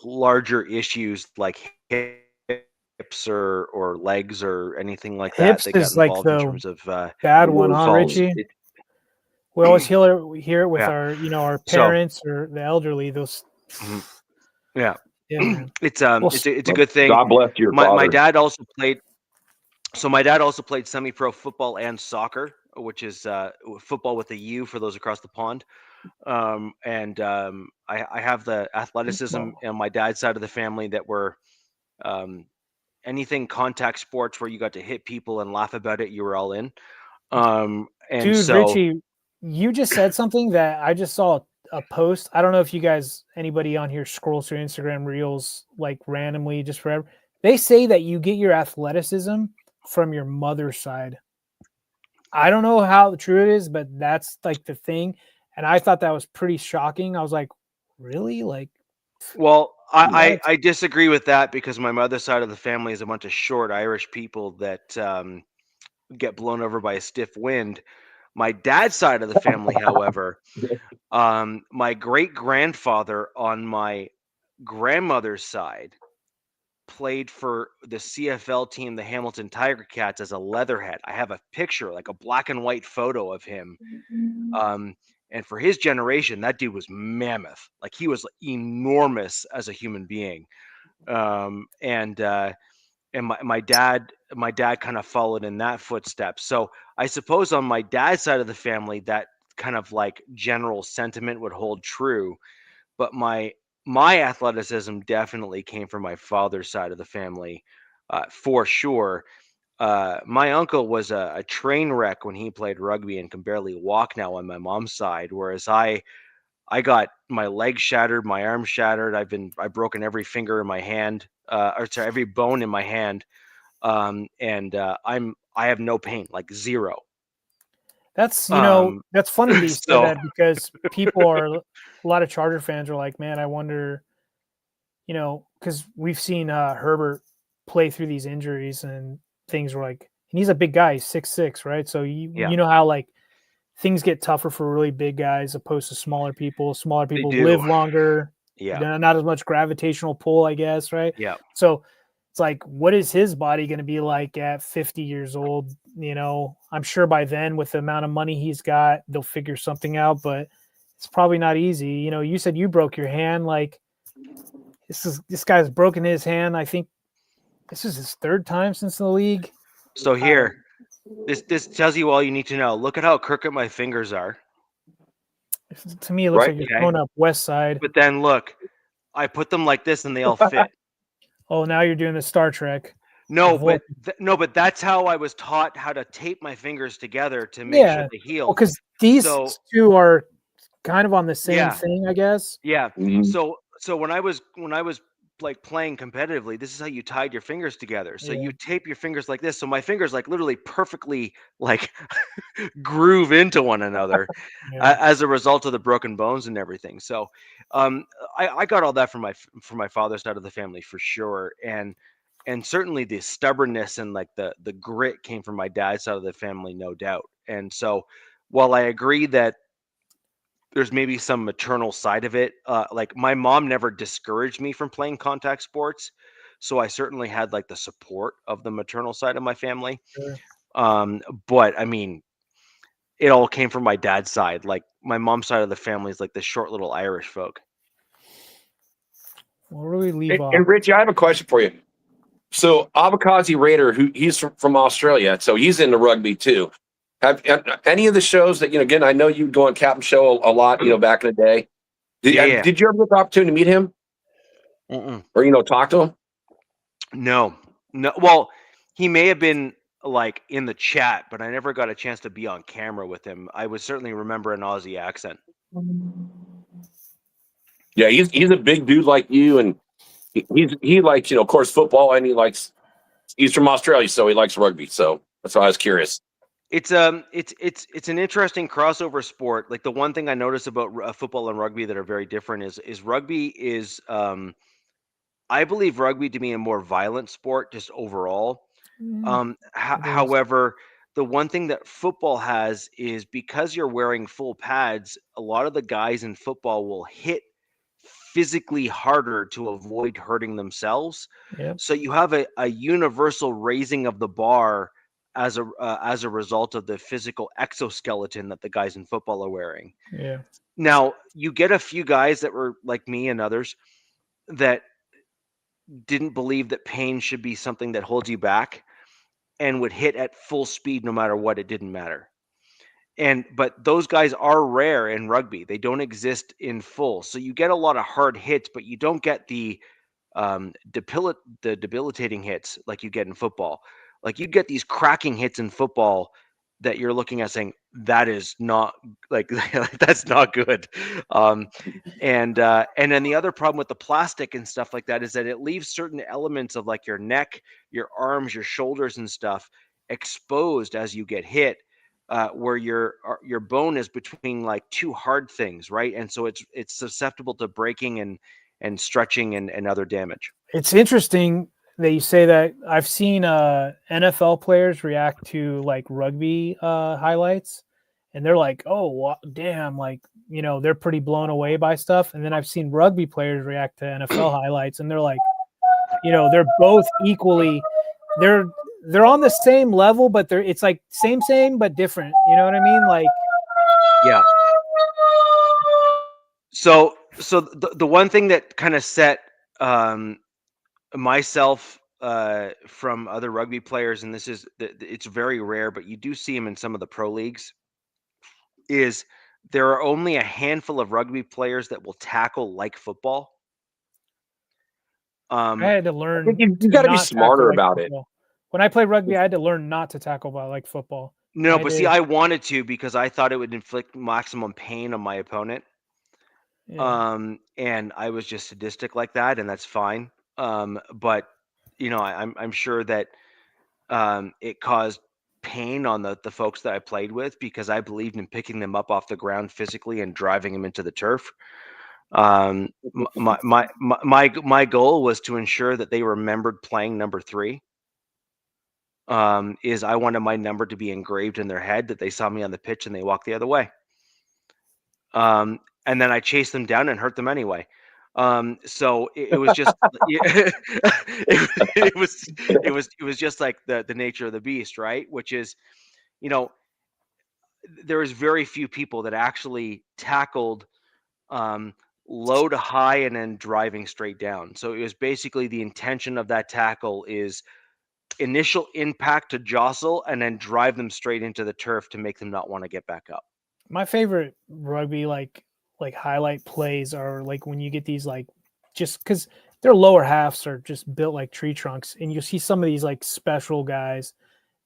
larger issues like hips or legs or anything like that. Hips They got is like involved in the terms of bad one, huh, falls. Richie? We always hear it with our parents or the elderly. Those, yeah, man. it's a good thing. God bless your father. My dad also played. So my dad also played semi-pro football and soccer, which is football with a U for those across the pond. I have the athleticism on my dad's side of the family that were anything contact sports where you got to hit people and laugh about it, you were all in. Dude, Richie, you just said something that I just saw a post. I don't know if you guys, anybody on here scrolls through Instagram reels like randomly just forever. They say that you get your athleticism from your mother's side. I don't know how true it is, but that's like the thing. And I thought that was pretty shocking. I was like, really? Like, well, I disagree with that because my mother's side of the family is a bunch of short Irish people that get blown over by a stiff wind. My dad's side of the family, however, my great grandfather on my grandmother's side played for the CFL team, the Hamilton Tiger Cats, as a leatherhead. I have a picture, like a black and white photo of him. And for his generation, that dude was mammoth. Like he was enormous as a human being. And my dad kind of followed in that footsteps. So I suppose on my dad's side of the family, that kind of like general sentiment would hold true. But my athleticism definitely came from my father's side of the family, for sure. My uncle was a train wreck when he played rugby and can barely walk now on my mom's side, whereas I got my leg shattered, my arm shattered. I've broken every finger in my hand, every bone in my hand, I have no pain, like zero. That's that's funny that you said that because people are a lot of Charger fans are like, man, I wonder, because we've seen Herbert play through these injuries and things were like, and he's a big guy, he's 6'6", right? So you know how like things get tougher for really big guys opposed to smaller people. Smaller people live longer. Yeah. Not as much gravitational pull, I guess, right? Yeah. So it's like, what is his body going to be like at 50 years old? I'm sure by then with the amount of money he's got, they'll figure something out, but it's probably not easy. You said you broke your hand. Like this guy's broken his hand. I think this is his third time since the league. So here, this tells you all you need to know. Look at how crooked my fingers are. To me, it looks like you're going up west side. But then look, I put them like this and they all fit. Oh, now you're doing the Star Trek. No, but that's how I was taught how to tape my fingers together to make sure they heal. Well, because these two are kind of on the same thing, I guess. Yeah. Mm-hmm. So when I was like playing competitively, this is how you tied your fingers together. So Yeah. you tape your fingers like this. So my fingers like literally perfectly like groove into one another Yeah. as a result of the broken bones and everything. So I got all that from my father's side of the family for sure. And certainly the stubbornness and like the grit came from my dad's side of the family, no doubt. And so while I agree that there's maybe some maternal side of it, like my mom never discouraged me from playing contact sports. So I certainly had like the support of the maternal side of my family. Sure. But I mean, it all came from my dad's side. Like my mom's side of the family is like this short little Irish folk. Where do we leave off? And Richie, I have a question for you. So Abakazi Raider, he's from Australia, so he's into rugby too. Have any of the shows that, again, I know you go on Captain Show a lot, back in the day. Did you ever get the opportunity to meet him? Mm-mm. Or, talk to him? No. Well, he may have been like in the chat, but I never got a chance to be on camera with him. I would certainly remember an Aussie accent. Yeah, he's a big dude like you, and he likes, of course, football, and he's from Australia, so he likes rugby. So that's why I was curious. It's an interesting crossover sport. Like the one thing I notice about football and rugby that are very different is rugby is I believe rugby to be a more violent sport just overall. However, the one thing that football has is because you're wearing full pads, a lot of the guys in football will hit physically harder to avoid hurting themselves. Yep. So you have a universal raising of the bar as a result of the physical exoskeleton that the guys in football are wearing. Yeah. Now, you get a few guys that were like me and others that didn't believe that pain should be something that holds you back and would hit at full speed no matter what. It didn't matter. But those guys are rare in rugby. They don't exist in full. So you get a lot of hard hits, but you don't get the debilitating hits like you get in football. Like you get these cracking hits in football that you're looking at saying that is not like that's not good. And then the other problem with the plastic and stuff like that is that it leaves certain elements of like your neck, your arms, your shoulders and stuff exposed as you get hit. Where your bone is between like two hard things, right? And so it's susceptible to breaking and stretching and other damage. It's interesting that you say that. I've seen NFL players react to like rugby highlights, and they're like, "Oh, damn!" Like they're pretty blown away by stuff. And then I've seen rugby players react to NFL highlights, and they're like, they're both equally. They're on the same level, but it's like same but different. You know what I mean? Like, yeah. So the one thing that kind of set myself from other rugby players, and it's very rare, but you do see them in some of the pro leagues, is there are only a handful of rugby players that will tackle like football. I had to learn. You got to be smarter about it. When I played rugby, I had to learn not to tackle like football. No, but see, I wanted to because I thought it would inflict maximum pain on my opponent. Yeah. And I was just sadistic like that, and that's fine. But I'm sure that it caused pain on the folks that I played with because I believed in picking them up off the ground physically and driving them into the turf. My goal was to ensure that they remembered playing number 3. Is I wanted my number to be engraved in their head that they saw me on the pitch and they walked the other way. And then I chased them down and hurt them anyway. So it was just it was just like the nature of the beast, right? Which is, there is very few people that actually tackled low to high and then driving straight down. So it was basically the intention of that tackle is initial impact to jostle and then drive them straight into the turf to make them not want to get back up. My favorite rugby like highlight plays are like when you get these like just because their lower halves are just built like tree trunks, and you'll see some of these like special guys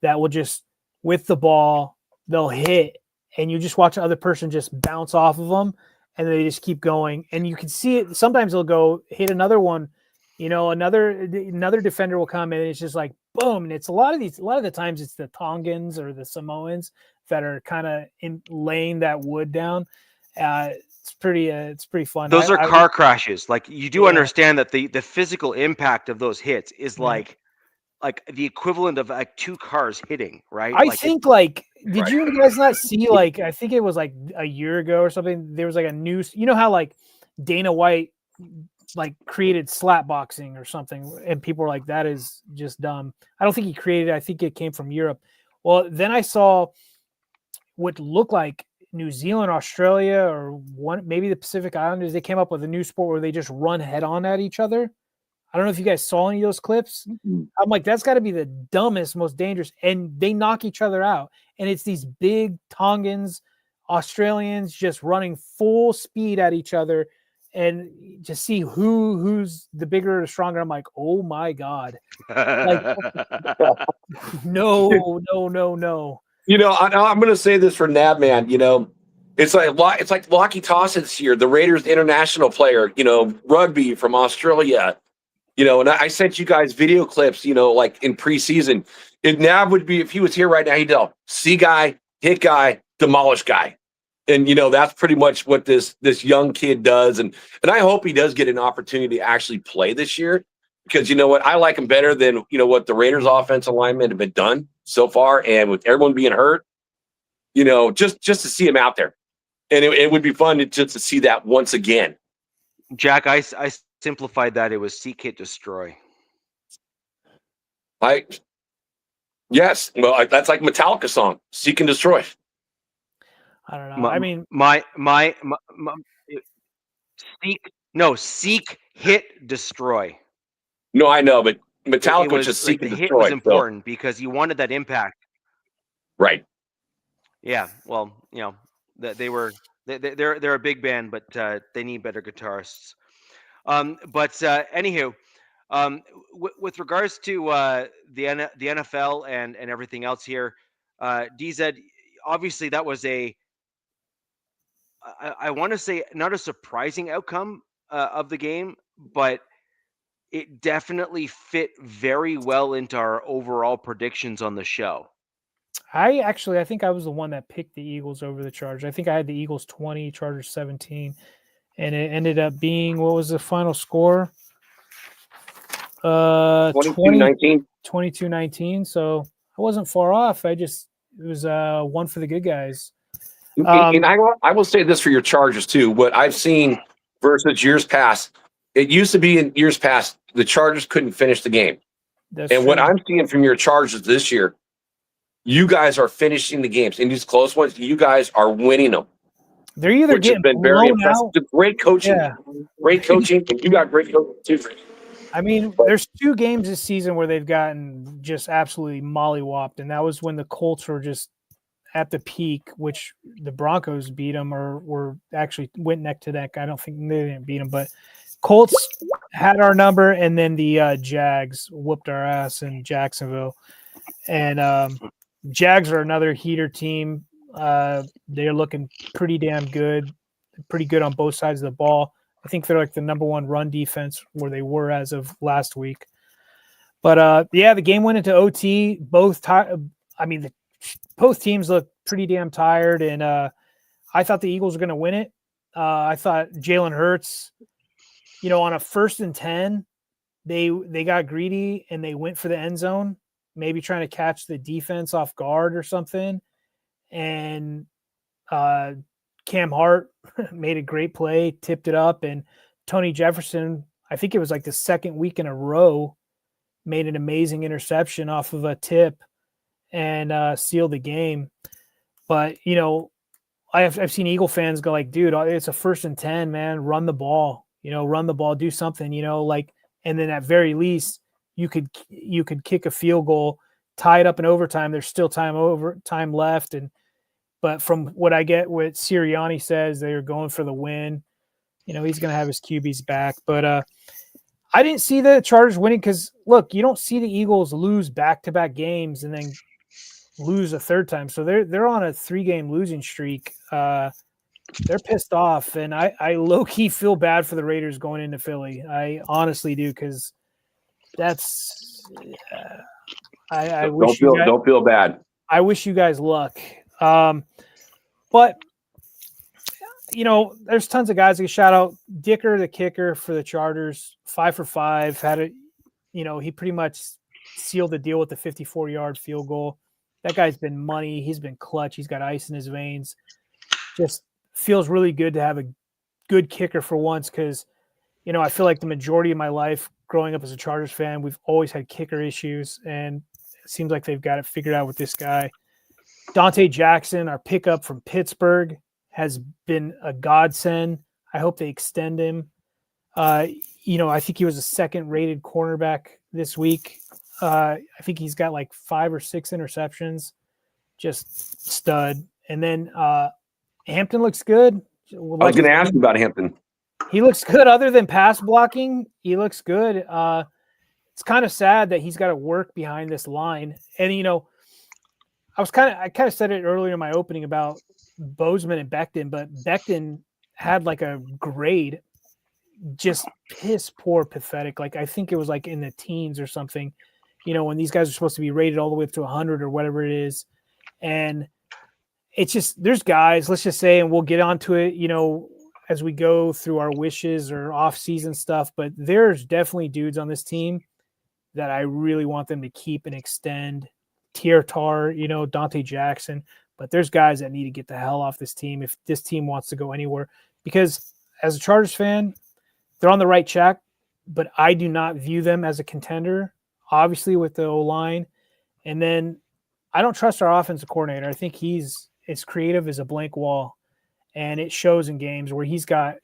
that will just with the ball they'll hit, and you just watch the other person just bounce off of them, and they just keep going, and you can see it. Sometimes they'll go hit another one, another defender will come and it's just like boom, and it's a lot of the times it's the Tongans or the Samoans that are kind of laying that wood down. It's pretty fun. Those are car crashes. Like, you do understand that the physical impact of those hits is like the equivalent of like 2 cars hitting, right? I think did you guys not see, like, I think it was like a year ago or something, there was like a news, how like Dana White like created slap boxing or something, and people were like, that is just dumb. I don't think he created it. I think it came from Europe. Well, then I saw what looked like New Zealand, Australia, or maybe the Pacific Islanders. They came up with a new sport where they just run head on at each other. I don't know if you guys saw any of those clips. I'm like, that's got to be the dumbest, most dangerous. And they knock each other out. And it's these big Tongans, Australians just running full speed at each other, and just see who's the bigger or stronger. I'm like, oh my God. Like, no. I'm going to say this for Nabman. It's like Lockie Toss this year, the Raiders international player, rugby from Australia. And I sent you guys video clips, like in preseason. If Nav would be, if he was here right now, he'd go, see guy, hit guy, demolish guy. And, that's pretty much what this young kid does. And I hope he does get an opportunity to actually play this year, because you know what? I like him better than, what the Raiders offensive linemen have been done so far. And with everyone being hurt, just to see him out there. And it would be fun to see that once again. Jack, I simplified that. It was seek, hit, destroy. Yes. Well, that's like Metallica song, seek and destroy. I don't know. I mean, seek, hit, destroy. No, I know, but Metallica was just seek like, and the destroy. Hit was important because you wanted that impact. Right. Yeah. Well, they're a big band, but they need better guitarists. Anywho, with regards to the NFL and everything else here, DZ, obviously that was I want to say not a surprising outcome of the game, but it definitely fit very well into our overall predictions on the show. I think I was the one that picked the Eagles over the Chargers. I think I had the Eagles 20, Chargers 17, and it ended up being, what was the final score? 22-19. So I wasn't far off. It was one for the good guys. And I will say this for your Chargers too. What I've seen versus years past, it used to be in years past the Chargers couldn't finish the game. That's true. What I'm seeing from your Chargers this year, you guys are finishing the games. In these close ones, you guys are winning them. They're either getting been very impressive. Out. Great coaching. Yeah. Great coaching. And you got great coaching too. I mean, there's 2 games this season where they've gotten just absolutely mollywopped, and that was when the Colts were just at the peak, which the Broncos beat them or were actually went neck to neck. I don't think they didn't beat them, but Colts had our number, and then the Jags whooped our ass in Jacksonville. And Jags are another heater team. They're looking pretty damn good, pretty good on both sides of the ball. I think they're like the number 1 run defense where they were as of last week. But the game went into OT. Both teams look pretty damn tired, and I thought the Eagles were going to win it. I thought Jalen Hurts, on a 1st and 10, they got greedy and they went for the end zone, maybe trying to catch the defense off guard or something. And Cam Hart made a great play, tipped it up, and Tony Jefferson, I think it was like the 2nd week in a row, made an amazing interception off of a tip and sealed the game. But, I've seen Eagle fans go like, dude, it's a 1st and 10, man, run the ball, do something, and then at very least you could kick a field goal, tie it up in overtime. There's still time left. But from what I get, what Sirianni says, they're going for the win. He's going to have his QBs back. But I didn't see the Chargers winning because, look, you don't see the Eagles lose back-to-back games and then lose a 3rd time. So they're on a 3-game losing streak. they're pissed off, and I low-key feel bad for the Raiders going into Philly. I honestly do, because that's I wish you guys, don't feel bad. I wish you guys luck. But there's tons of guys that can shout out. Dicker, the kicker for the Chargers, 5 for 5. Had it, he pretty much sealed the deal with the 54-yard field goal. That guy's been money. He's been clutch. He's got ice in his veins. Just feels really good to have a good kicker for once, because, I feel like the majority of my life growing up as a Chargers fan, we've always had kicker issues, and it seems like they've got it figured out with this guy. Dante Jackson, our pickup from Pittsburgh, has been a godsend. I hope they extend him. I think he was a second-rated cornerback this week. I think he's got like 5 or 6 interceptions. Just stud. And then Hampton looks good. I was going to ask you about Hampton. He looks good. Other than pass blocking, he looks good. It's kind of sad that he's got to work behind this line. And, I kind of said it earlier in my opening about Bozeman and Becton, but Becton had like a grade, just piss poor, pathetic. Like, I think it was like in the teens or something, when these guys are supposed to be rated all the way up to 100 or whatever it is. And it's just, there's guys, let's just say, and we'll get onto it, as we go through our wishes or off-season stuff, but there's definitely dudes on this team that I really want them to keep and extend. Tiertar, Dante Jackson, but there's guys that need to get the hell off this team if this team wants to go anywhere, because as a Chargers fan, they're on the right track, but I do not view them as a contender, obviously, with the O-line. And then I don't trust our offensive coordinator. I think he's as creative as a blank wall, and it shows in games where he's got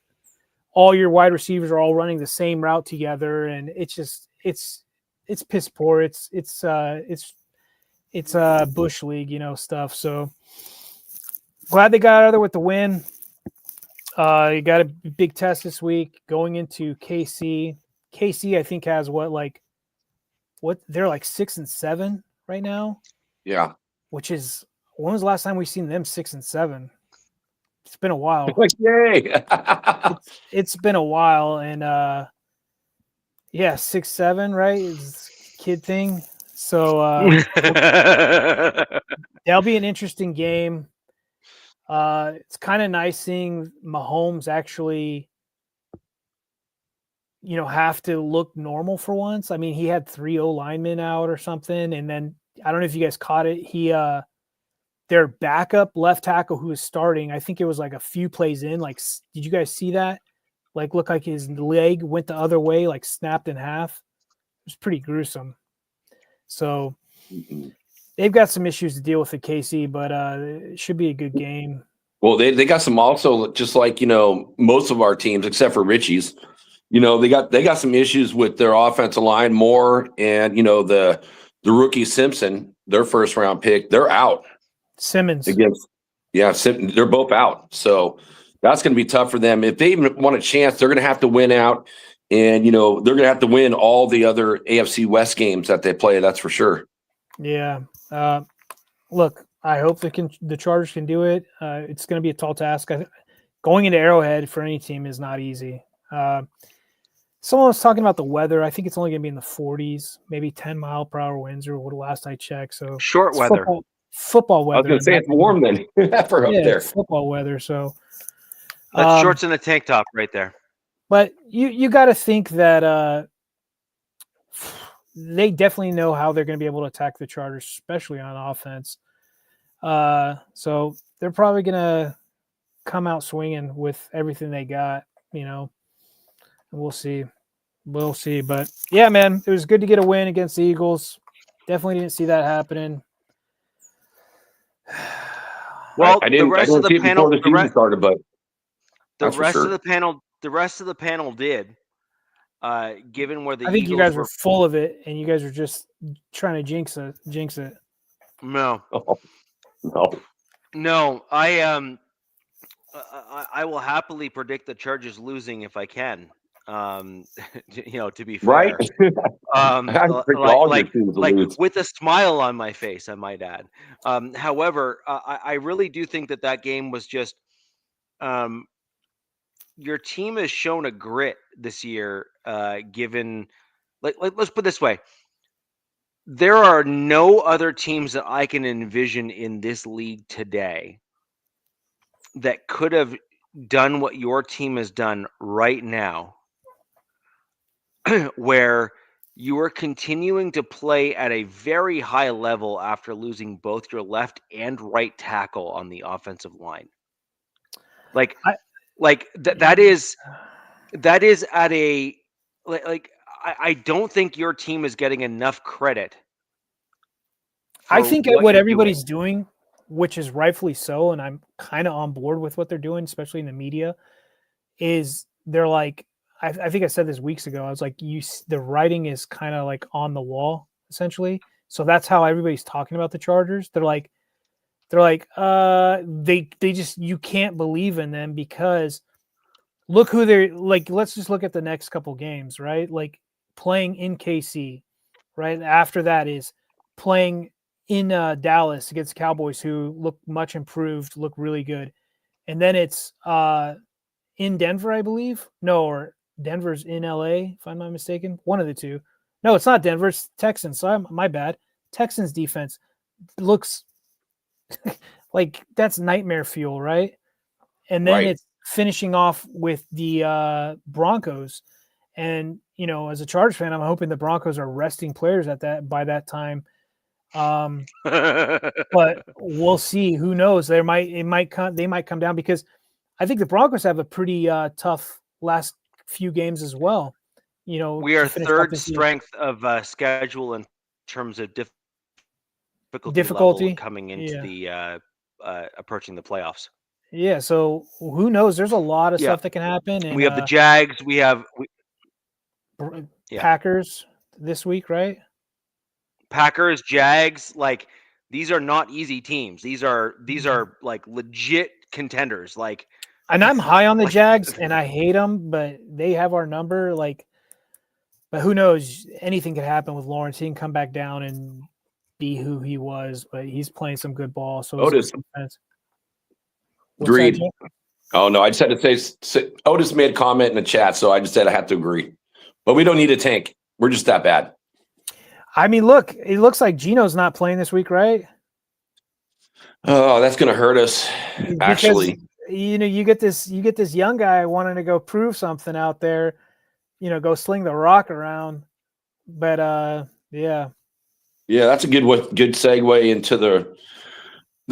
all your wide receivers are all running the same route together, and it's just it's piss poor. It's Bush League, stuff. So glad they got out of there with the win. You got a big test this week going into KC. KC, I think, has they're like 6-7 right now. Yeah. Which is, when was the last time we've seen them 6-7? It's been a while. Yay. It's been a while. And 6-7, right? It's a kid thing. So that'll be an interesting game. It's kind of nice seeing Mahomes actually, have to look normal for once. I mean, he had 3 O-linemen out or something, and then I don't know if you guys caught it. Their backup left tackle who was starting, I think it was like a few plays in. Like, did you guys see that? Like, looked like his leg went the other way, like snapped in half. It was pretty gruesome. So they've got some issues to deal with at KC, but it should be a good game. Well, they got some also, just like, most of our teams, except for Richie's, they got some issues with their offensive line more, and, the rookie Simpson, their first round pick, they're out. Simmons. They're both out. So that's going to be tough for them. If they even want a chance, they're going to have to win out. And, they're going to have to win all the other AFC West games that they play. That's for sure. Yeah. Look, I hope the Chargers can do it. It's going to be a tall task. Going into Arrowhead for any team is not easy. Someone was talking about the weather. I think it's only going to be in the 40s, maybe 10-mile-per-hour winds, or what last I checked. So short weather. Football weather. I was going to say it's warm then for up there. Football weather. So that's shorts and a tank top right there. But you got to think that they definitely know how they're going to be able to attack the Chargers, especially on offense. So they're probably going to come out swinging with everything they got, and we'll see. But yeah, man, it was good to get a win against the Eagles. Definitely didn't see that happening. Well, the rest of the panel started, but the rest of the panel did. Given where the I think Eagles you guys were full of it, and you guys were just trying to jinx it. No. I will happily predict the Chargers losing if I can. To be fair, right? Like with a smile on my face, I might add. However, I really do think that game was just your team has shown a grit this year, given let's put it this way. There are no other teams that I can envision in this league today that could have done what your team has done right now, where you are continuing to play at a very high level after losing both your left and right tackle on the offensive line. That is at a I don't think your team is getting enough credit. I think what everybody's doing, which is rightfully so, and I'm kind of on board with what they're doing, especially in the media, is they're like, I think I said this weeks ago. I was like, the writing is kind of like on the wall, essentially. So that's how everybody's talking about the Chargers. They're like, they just, you can't believe in them because look who they're like. Let's just look at the next couple games, right? Like playing in KC, right? After that is playing in Dallas against the Cowboys, who look much improved, look really good, and then it's in Denver, I believe. No, or Denver's in LA, if I'm not mistaken. One of the two. No, it's not Denver. It's Texans. So my bad. Texans defense looks like that's nightmare fuel, right? And then it's finishing off with the Broncos. And, you know, as a Chargers fan, I'm hoping the Broncos are resting players by that time. But we'll see. Who knows? They might come down because I think the Broncos have a pretty tough last few games as well. You know, we are third strength of schedule in terms of difficulty level coming into the approaching the playoffs. Yeah, so who knows? There's a lot of stuff that can happen. And we have the Jags. We have Packers this week, right? Packers, Jags, like these are not easy teams. These are like legit contenders. Like, and I'm high on the Jags, and I hate them, but they have our number. Like, but who knows? Anything could happen with Lawrence. He can come back down and be who he was, but he's playing some good ball. So Otis. Agreed. Oh no, I just had to say Otis made a comment in the chat, so I just said I have to agree. But we don't need a tank. We're just that bad. I mean, look, it looks like Gino's not playing this week, right? Oh, that's going to hurt us. Actually, you know, you get this young guy wanting to go prove something out there, you know, go sling the rock around. But yeah, that's a good segue into the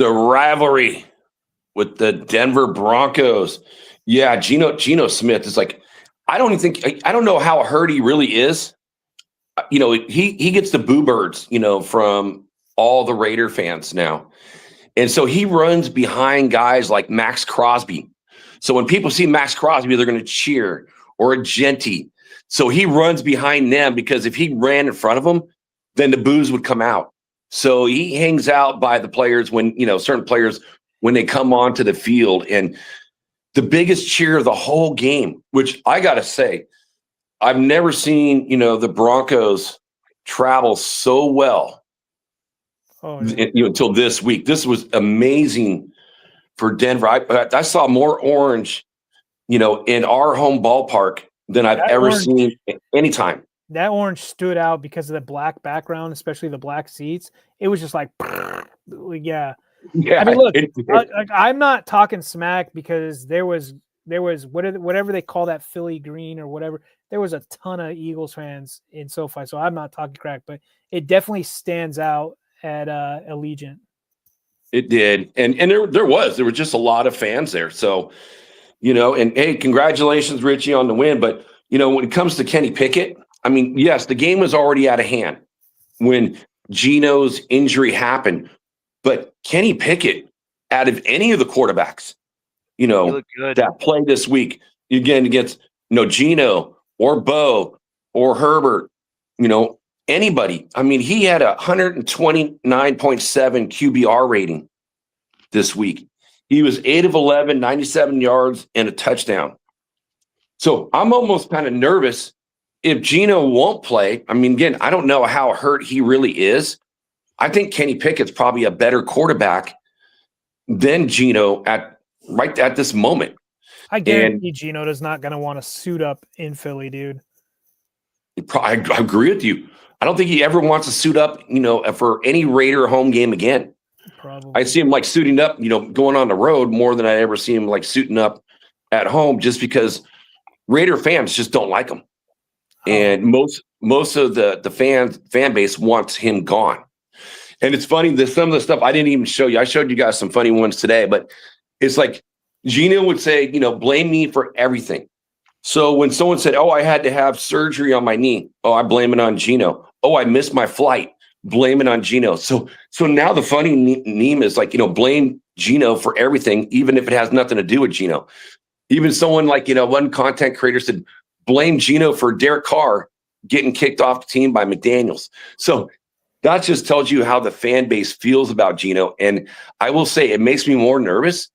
rivalry with the Denver Broncos. Yeah, Geno Smith is like, I don't know how hurt he really is. You know, he gets the boo birds, you know, from all the Raider fans now. And so he runs behind guys like Max Crosby. So when people see Max Crosby, they're going to cheer, or a Genty. So he runs behind them because if he ran in front of them, then the boos would come out. So he hangs out by the players when, you know, certain players, when they come onto the field. And the biggest cheer of the whole game, which I got to say, I've never seen, you know, the Broncos travel so well until this week. This was amazing for Denver. I saw more orange, you know, in our home ballpark than I've ever seen anytime. That orange stood out because of the black background, especially the black seats. It was just like, yeah. I mean, look, I'm not talking smack because there was whatever they call that Philly green or whatever. There was a ton of Eagles fans in SoFi, so I'm not talking crack, but it definitely stands out at Allegiant. It did, and there were just a lot of fans there. So, you know, and hey, congratulations, Richie, on the win. But you know, when it comes to Kenny Pickett, I mean, yes, the game was already out of hand when Geno's injury happened. But Kenny Pickett, out of any of the quarterbacks, you know, that played this week, again against Geno or Bo or Herbert, you know, anybody. I mean, he had a 129.7 QBR rating this week. He was 8 of 11, 97 yards, and a touchdown. So I'm almost kind of nervous if Geno won't play. I mean, again, I don't know how hurt he really is. I think Kenny Pickett's probably a better quarterback than Geno right at this moment. I guarantee Gino's not going to want to suit up in Philly, dude. I agree with you. I don't think he ever wants to suit up, for any Raider home game again. Probably. I see him like suiting up, going on the road more than I ever see him like suiting up at home, just because Raider fans just don't like him. And most of the fan base wants him gone. And it's funny that some of the stuff I didn't even show you. I showed you guys some funny ones today, but it's like Gino would say, blame me for everything. So when someone said, "Oh, I had to have surgery on my knee," "Oh, I blame it on Gino." "Oh, I missed my flight," blame it on Gino. So now the funny meme is like, blame Gino for everything, even if it has nothing to do with Gino. Even someone like, one content creator said, blame Gino for Derek Carr getting kicked off the team by McDaniels. So that just tells you how the fan base feels about Gino. And I will say it makes me more nervous.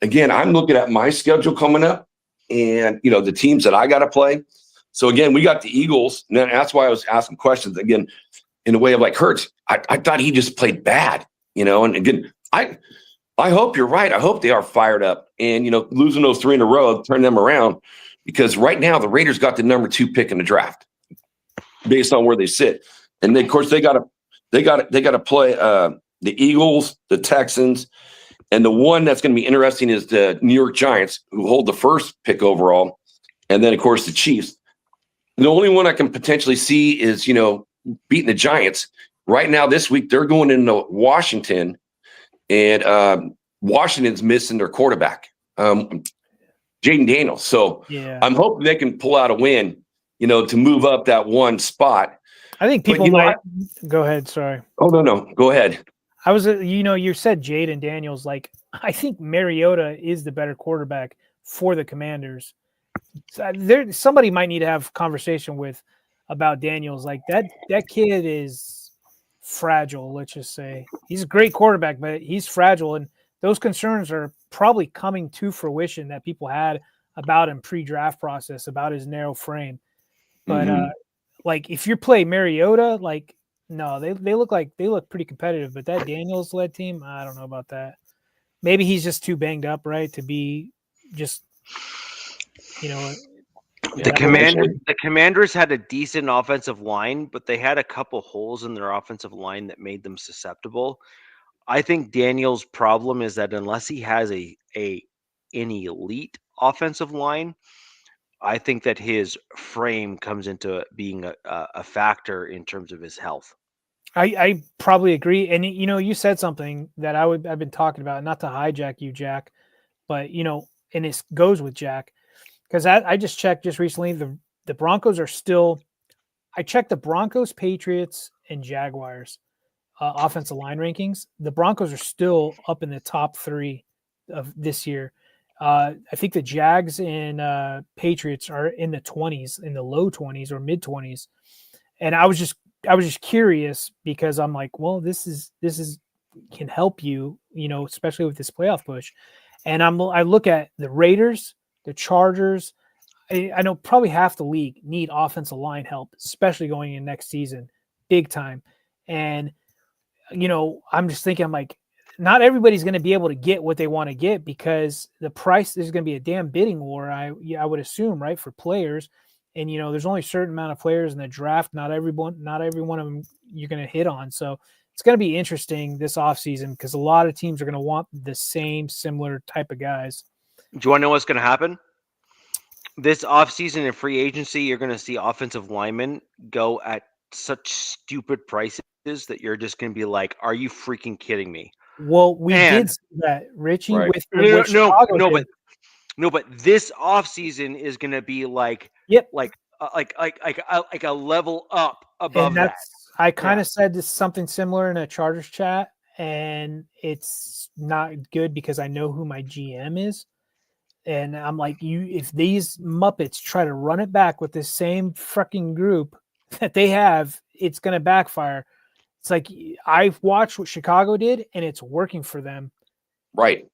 Again, I'm looking at my schedule coming up and, the teams that I got to play. So again, we got the Eagles. And that's why I was asking questions again, in the way of like Hurts. I thought he just played bad, and again, I hope you're right. I hope they are fired up and, losing those 3 in a row, turn them around, because right now the Raiders got the number 2 pick in the draft based on where they sit. And then, of course, they got to play the Eagles, the Texans, and the one that's going to be interesting is the New York Giants, who hold the first pick overall, and then, of course, the Chiefs. The only one I can potentially see is, beating the Giants. Right now, this week, they're going into Washington, and Washington's missing their quarterback, Jaden Daniels. So yeah. I'm hoping they can pull out a win, to move up that one spot. I think people might go ahead. Sorry. Oh, no. Go ahead. I was, you said Jaden Daniels. Like, I think Mariota is the better quarterback for the Commanders. So somebody might need to have a conversation about Daniels. Like that kid is fragile. Let's just say he's a great quarterback, but he's fragile, and those concerns are probably coming to fruition that people had about him pre-draft process, about his narrow frame. But like if you play Mariota, like no, they look pretty competitive. But that Daniels led team, I don't know about that. Maybe he's just too banged up, right, to be just The Commanders had a decent offensive line, but they had a couple holes in their offensive line that made them susceptible. I think Daniel's problem is that unless he has an elite offensive line, I think that his frame comes into being a factor in terms of his health. I probably agree. And, you said something that I've been talking about, not to hijack you, Jack, but, and this goes with Jack, because I just checked just recently, the Broncos are still – I checked the Broncos, Patriots, and Jaguars offensive line rankings. The Broncos are still up in the top 3 of this year. I think the Jags and Patriots are in the 20s, in the low 20s or mid 20s. And I was just curious because I'm like, well, this is can help you, especially with this playoff push. And I look at the Raiders, the Chargers. I know probably half the league need offensive line help, especially going in next season, big time. And I'm just thinking, I'm like, not everybody's going to be able to get what they want to get because the price, there's going to be a damn bidding war. I would assume, right, for players. And, there's only a certain amount of players in the draft. Not every one of them you're going to hit on. So it's going to be interesting this offseason because a lot of teams are going to want the same similar type of guys. Do you want to know what's going to happen? This offseason in free agency, you're going to see offensive linemen go at such stupid prices that you're just going to be like, are you freaking kidding me? Well, we did see that, Richie. Right. But this offseason is going to be like, yep, like a level up above and that. I kind of said this something similar in a Chargers chat, and it's not good because I know who my GM is, and I'm like, if these Muppets try to run it back with the same freaking group that they have, it's going to backfire. It's like I've watched what Chicago did, and it's working for them. Right.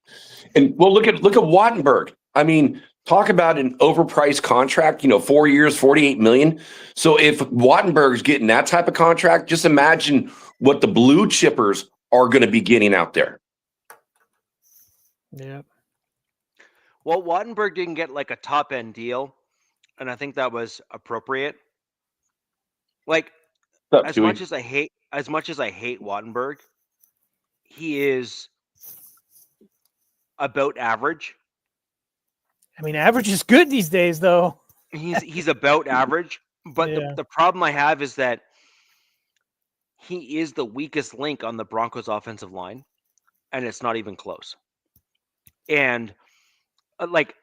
And well, look at Wattenberg. I mean, talk about an overpriced contract, 4 years, $48 million. So if Wattenberg's getting that type of contract, just imagine what the blue chippers are going to be getting out there. Yeah. Well, Wattenberg didn't get like a top end deal, and I think that was appropriate. Like What's up, as Chewy? much as I hate Wattenberg, he is about average. I mean, average is good these days, though. He's about average, but Yeah. the problem I have is that he is the weakest link on the Broncos offensive line, and it's not even close. And like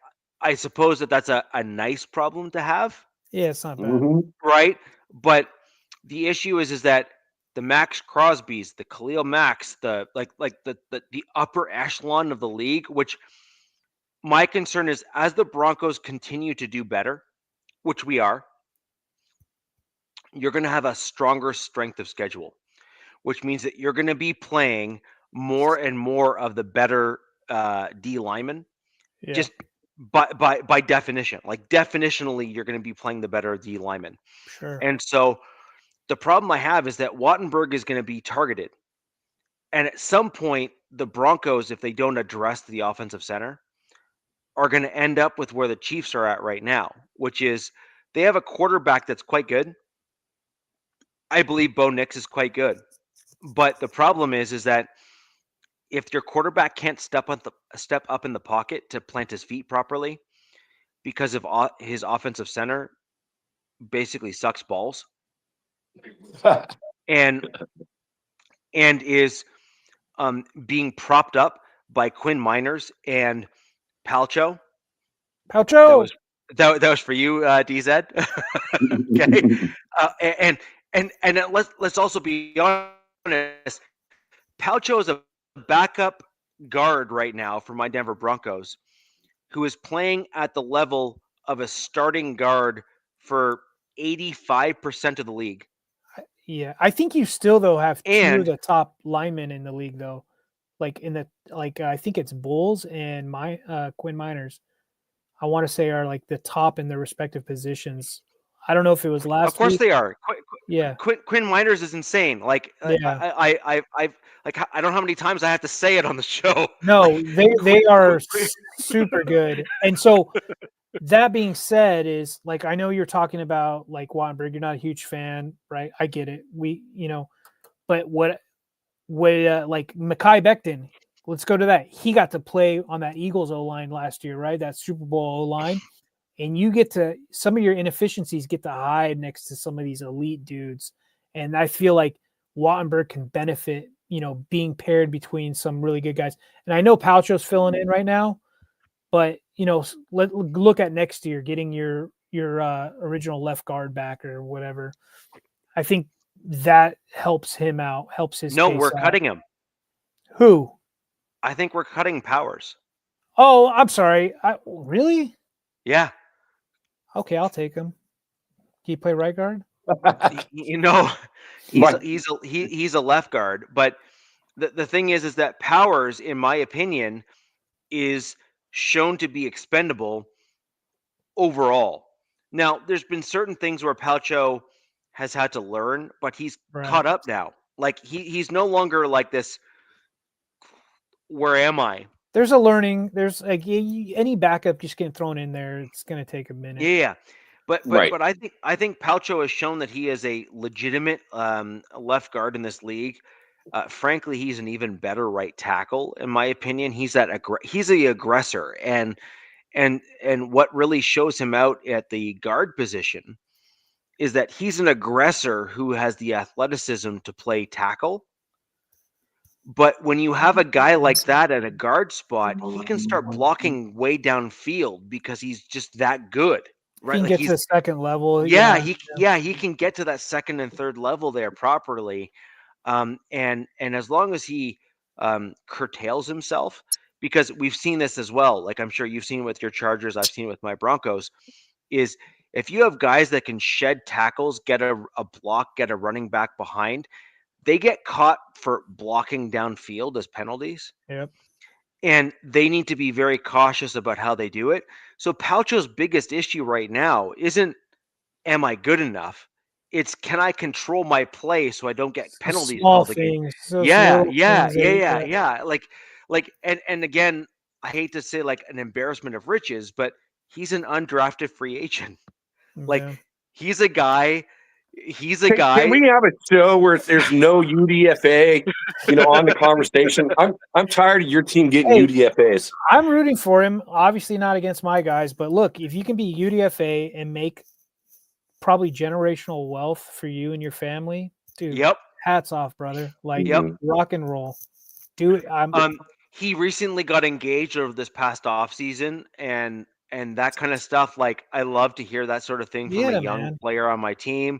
I suppose that's a nice problem to have, Yeah, it's not bad. Mhm. right? But the issue is that the Max Crosbys, the Khalil Max, the the upper echelon of the league, which my concern is as the Broncos continue to do better, which we are, you're going to have a stronger strength of schedule, which means that you're going to be playing more and more of the better D linemen. Yeah. Just by definition, like definitionally, you're going to be playing the better D linemen. Sure. And so the problem I have is that Wattenberg is going to be targeted. And at some point, the Broncos, if they don't address the offensive center, are going to end up with where the Chiefs are at right now, which is they have a quarterback that's quite good. I believe Bo Nix is quite good. But the problem is that if your quarterback can't step up in the pocket to plant his feet properly because of his offensive center basically sucks balls and is being propped up by Quinn Miners and Palcho. That Paucho. was that was for you, DZ. Okay, and let's also be honest. Palcho is a backup guard right now for my Denver Broncos, who is playing at the level of a starting guard for 85% of the league. Yeah, I think you still though have two And of the top linemen in the league though. Like in the I think it's Bulls and Quinn Miners. I want to say are like the top in their respective positions. I don't know if it was of last course week. they are. Yeah, Quinn Miners is insane. Like yeah. I don't know how many times I have to say it on the show. No, they Quinn, are Quinn, super good. And so that being said, is like I know you're talking about like Wattenberg. You're not a huge fan, right? I get it. But what like Mekhi Becton? Let's go to that. He got to play on that Eagles O line last year, right? That Super Bowl O line, and you get to some of your inefficiencies get to hide next to some of these elite dudes, and I feel like Wattenberg can benefit, being paired between some really good guys. And I know Paltro's filling in right now, but look at next year getting your original left guard back or whatever. I think that helps him out, helps his no, case we're out. cutting him. Who? I think we're cutting Powers. Oh, I'm sorry. Really? Yeah. Okay, I'll take him. Can you play right guard? He's a left guard, but the thing is that Powers, in my opinion, is shown to be expendable overall. Now, there's been certain things where Palcho has had to learn, but he's caught up now. Like he's no longer like this. Where am I? There's a learning. There's like any backup just getting thrown in there. It's going to take a minute. Yeah, but Right. but I think Palcho has shown that he is a legitimate left guard in this league. Frankly, he's an even better right tackle, in my opinion. He's the aggressor, and what really shows him out at the guard position is that he's an aggressor who has the athleticism to play tackle. But when you have a guy like that at a guard spot, he can start blocking way downfield because he's just that good, right? He can Like get to the second level. he can get to that second and third level there properly. And as long as he curtails himself, because we've seen this as well. Like I'm sure you've seen with your Chargers, I've seen with my Broncos, is if you have guys that can shed tackles, get a block, get a running back behind, they get caught for blocking downfield as penalties. Yep. And they need to be very cautious about how they do it. So Palcho's biggest issue right now isn't, am I good enough? It's, can I control my play so I don't get penalties Small called against? things. Yeah. Like, and again, I hate to say like an embarrassment of riches, but he's an undrafted free agent. Like Yeah. he's a guy. He's a Can guy. we have a show where there's no UDFA, on the conversation? I'm tired of your team getting UDFAs. I'm rooting for him. Obviously not against my guys, but look, if you can be UDFA and make probably generational wealth for you and your family, dude. Yep. Hats off, brother. Like Yep. rock and roll. Do it. He recently got engaged over this past off season and that kind of stuff. Like I love to hear that sort of thing from a young player on my team.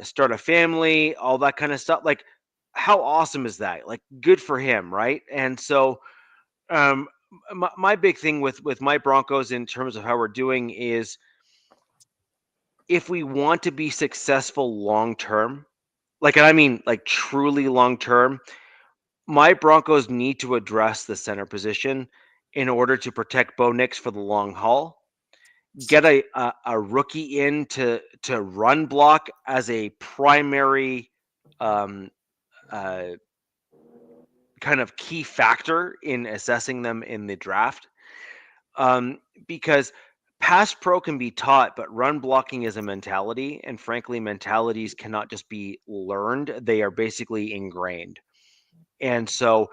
Start a family, all that kind of stuff. Like how awesome is that? Like good for him, right? And so my big thing with my Broncos in terms of how we're doing is if we want to be successful long term, like, and I mean like truly long term, my Broncos need to address the center position in order to protect Bo Nix for the long haul. Get a rookie in to run block as a primary kind of key factor in assessing them in the draft. Because pass pro can be taught, but run blocking is a mentality. And frankly, mentalities cannot just be learned. They are basically ingrained. And so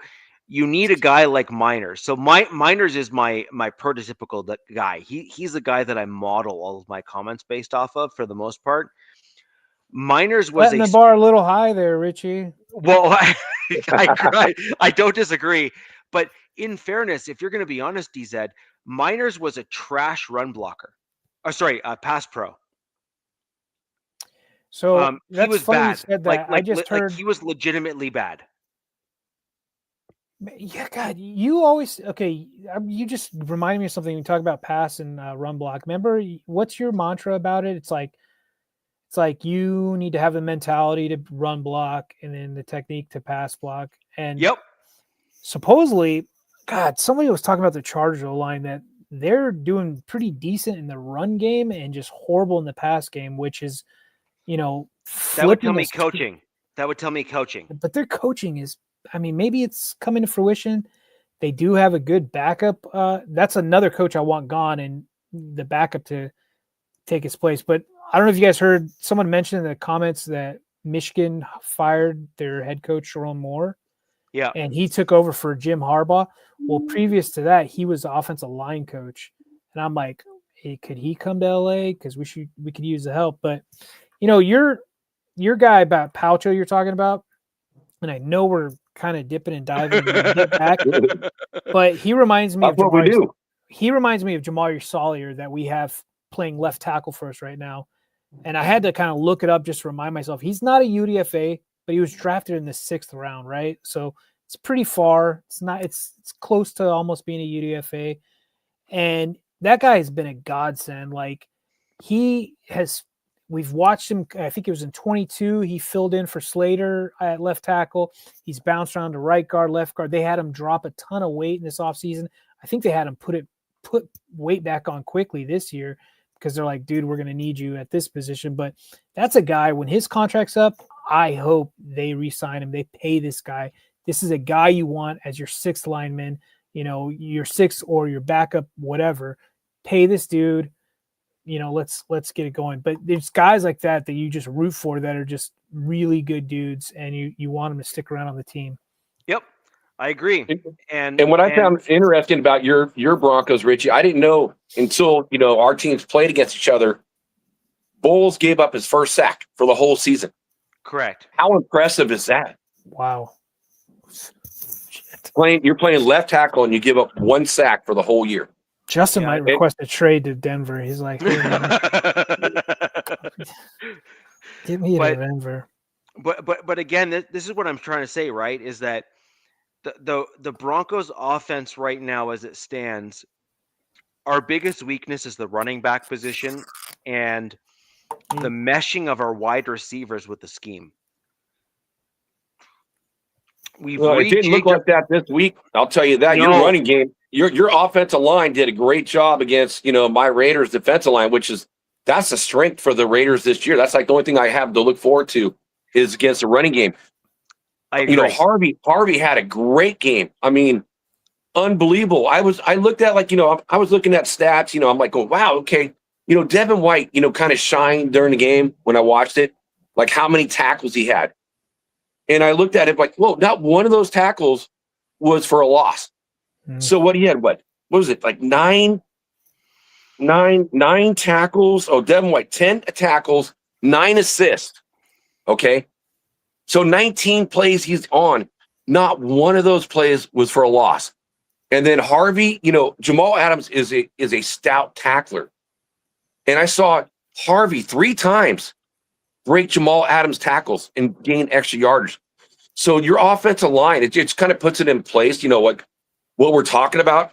you need a guy like Miners. So Miners is my prototypical guy. He's the guy that I model all of my comments based off of for the most part. Miners was setting the bar a little high there, Richie. Well, I don't disagree. But in fairness, if you're going to be honest, DZ, Miners was a trash run blocker. Oh, sorry, pass pro. So he was bad. You said that. I just heard he was legitimately bad. Yeah, God, you always you just reminded me of something. You talk about pass and run block. Remember, what's your mantra about it? It's like you need to have the mentality to run block and then the technique to pass block. And supposedly, God, somebody was talking about the Chargers line that they're doing pretty decent in the run game and just horrible in the pass game, which is, that would tell me coaching. That would tell me coaching. But their coaching is, I mean, maybe it's coming to fruition. They do have a good backup. That's another coach I want gone and the backup to take his place. But I don't know if you guys heard someone mention in the comments that Michigan fired their head coach, Sharon Moore. Yeah. And he took over for Jim Harbaugh. Well, previous to that, he was the offensive line coach. And I'm like, hey, could he come to LA? Because we could use the help. But, your guy about Palcho you're talking about, and I know we're kind of dipping and diving back, but he reminds me of what we do. He reminds me of Jamal Sawyer that we have playing left tackle for us right now. And I had to kind of look it up just to remind myself. He's not a UDFA, but he was drafted in the 6th round, right? So it's pretty far. It's close to almost being a UDFA. And that guy has been a godsend. Like we've watched him. I think it was in 22. He filled in for Slater at left tackle. He's bounced around to right guard, left guard. They had him drop a ton of weight in this offseason. I think they had him put weight back on quickly this year because they're like, dude, we're going to need you at this position. But that's a guy, when his contract's up, I hope they re-sign him. They pay this guy. This is a guy you want as your 6th lineman, your 6th or your backup, whatever. Pay this dude. Let's get it going. But there's guys like that you just root for that are just really good dudes, and you want them to stick around on the team. Yep, I agree. And what I found interesting about your Broncos, Richie, I didn't know until our teams played against each other. Bowles gave up his first sack for the whole season. Correct. How impressive is that? Wow. You're playing left tackle and you give up 1 sack for the whole year. Justin might request a trade to Denver. He's like, hey, get me to Denver. But again, this is what I'm trying to say, right? Is that the Broncos offense right now, as it stands, our biggest weakness is the running back position and the meshing of our wide receivers with the scheme. It didn't look like that this week. I'll tell you that. No. Your running game, your offensive line did a great job against, my Raiders defensive line, that's a strength for the Raiders this year. That's like the only thing I have to look forward to is against the running game. I agree. Harvey had a great game. I mean, unbelievable. I looked at I was looking at stats, I'm like, going, wow, okay. Devin White, kind of shined during the game when I watched it, like how many tackles he had. And I looked at it like, whoa, not one of those tackles was for a loss. So what he had, what was it? Like nine tackles. Oh, Devin White, 10 tackles, 9 assists. Okay. So 19 plays he's on. Not one of those plays was for a loss. And then Harvey, Jamal Adams is a stout tackler. And I saw Harvey 3 times break Jamal Adams tackles and gain extra yardage. So your offensive line, it just kind of puts it in place. What we're talking about.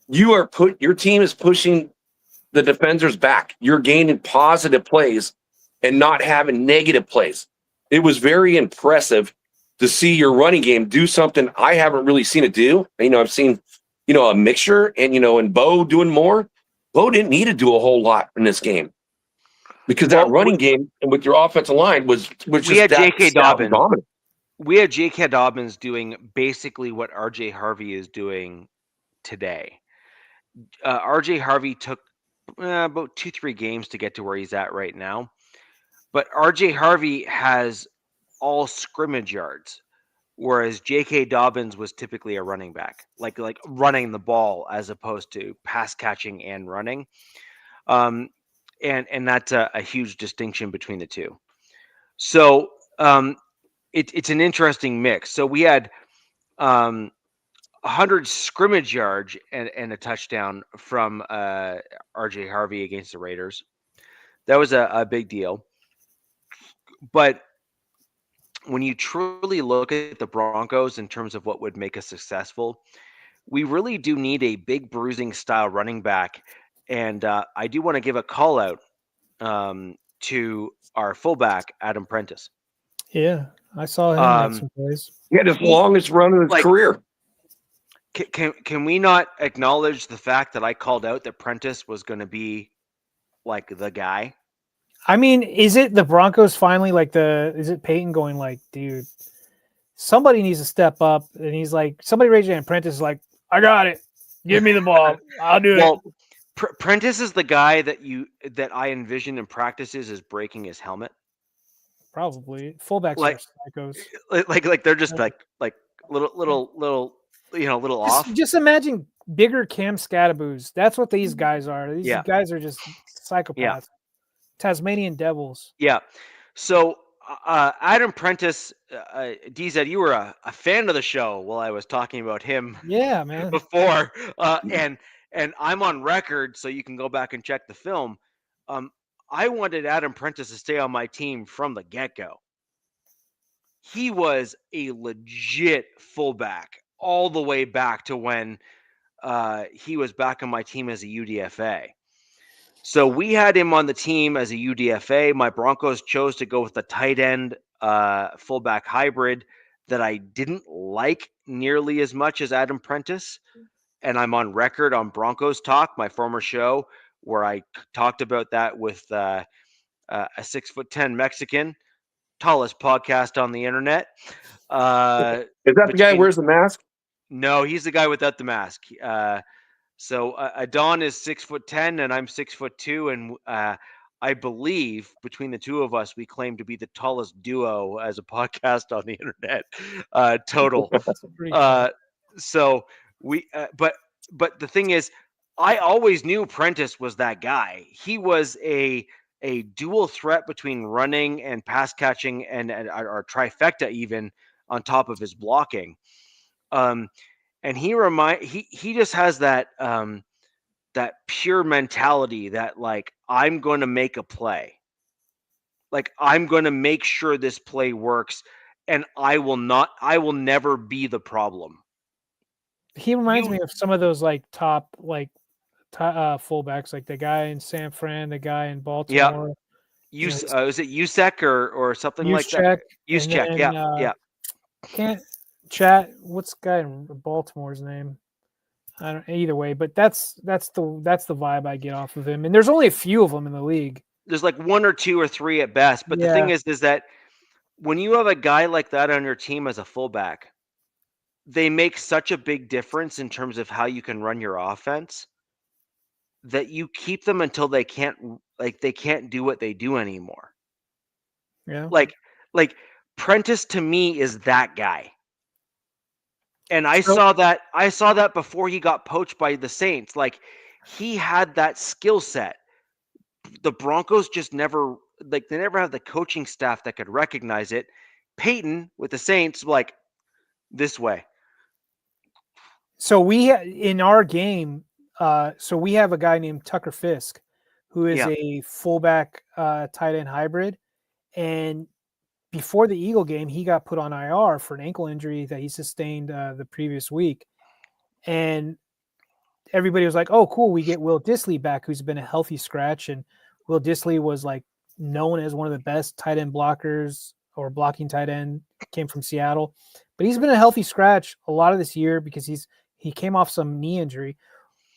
Your team is pushing the defenders back. You're gaining positive plays and not having negative plays. It was very impressive to see your running game do something I haven't really seen it do. I've seen, a mixture and Bo doing more. Bo didn't need to do a whole lot in this game because that running game and with your offensive line was just we had that J.K. Dobbins. dominant. We had J.K. Dobbins doing basically what R.J. Harvey is doing today. R.J. Harvey took about 2-3 games to get to where he's at right now. But R.J. Harvey has all scrimmage yards, whereas J.K. Dobbins was typically a running back, like running the ball as opposed to pass catching and running. And that's a huge distinction between the two. So it's an interesting mix. So we had 100 scrimmage yards and a touchdown from R.J. Harvey against the Raiders. That was a big deal. But when you truly look at the Broncos in terms of what would make us successful, we really do need a big bruising style running back. And I do want to give a call out to our fullback, Adam Prentice. Yeah, I saw him make some plays. He had his longest run of his career. Can we not acknowledge the fact that I called out that Prentice was going to be like the guy? I mean, is it the Broncos finally is it Peyton going like, dude, somebody needs to step up? And he's like, somebody raise your hand. Prentice is like, I got it. Give me the ball. I'll do it. Prentice is the guy that I envision in practices as breaking his helmet. Probably fullbacks are psychos. Like they're just like little off. Just imagine bigger Cam Scadaboos. That's what these guys are. These guys are just psychopaths. Yeah. Tasmanian devils. Yeah. So Adam Prentice, DZ, you were a fan of the show while I was talking about him. Yeah, man. Before, and I'm on record, so you can go back and check the film. I wanted Adam Prentice to stay on my team from the get-go. He was a legit fullback all the way back to when he was back on my team as a UDFA. So we had him on the team as a UDFA. My Broncos chose to go with the tight end fullback hybrid that I didn't like nearly as much as Adam Prentice. And I'm on record on Broncos Talk, my former show, where I talked about that with a 6'10" Mexican, tallest podcast on the internet. Is that the guy who wears the mask? No, he's the guy without the mask. So Adon is 6'10" and I'm 6'2", and I believe between the two of us, we claim to be the tallest duo as a podcast on the internet. Total. So we, but the thing is, I always knew Prentice was that guy. He was a dual threat between running and pass catching and or trifecta even on top of his blocking. And he just has that that pure mentality that like, I'm going to make a play. Like, I'm going to make sure this play works, and I will never be the problem. He reminds me of some of those top fullbacks, like the guy in San Fran, the guy in Baltimore. Yeah. Is it Usek or something like that? Juszczyk, yeah. Can't chat. What's the guy in Baltimore's name? I don't. Either way, but that's the vibe I get off of him. And there's only a few of them in the league. There's like 1 or 2 or 3 at best. But the thing is that when you have a guy like that on your team as a fullback, they make such a big difference in terms of how you can run your offense that you keep them until they can't do what they do anymore. Yeah. Like Prentice to me is that guy. And I So- saw that before he got poached by the Saints. Like, he had that skill set. The Broncos just never they never have the coaching staff that could recognize it. Peyton with the Saints, like, this way. So we in our game, so we have a guy named Tucker Fisk, who is a fullback tight end hybrid, and before the Eagle game, he got put on IR for an ankle injury that he sustained the previous week, and everybody was like, "Oh, cool, we get Will Dissly back, who's been a healthy scratch," and Will Dissly was like known as one of the best tight end blockers or blocking tight end, came from Seattle, but he's been a healthy scratch a lot of this year because he came off some knee injury.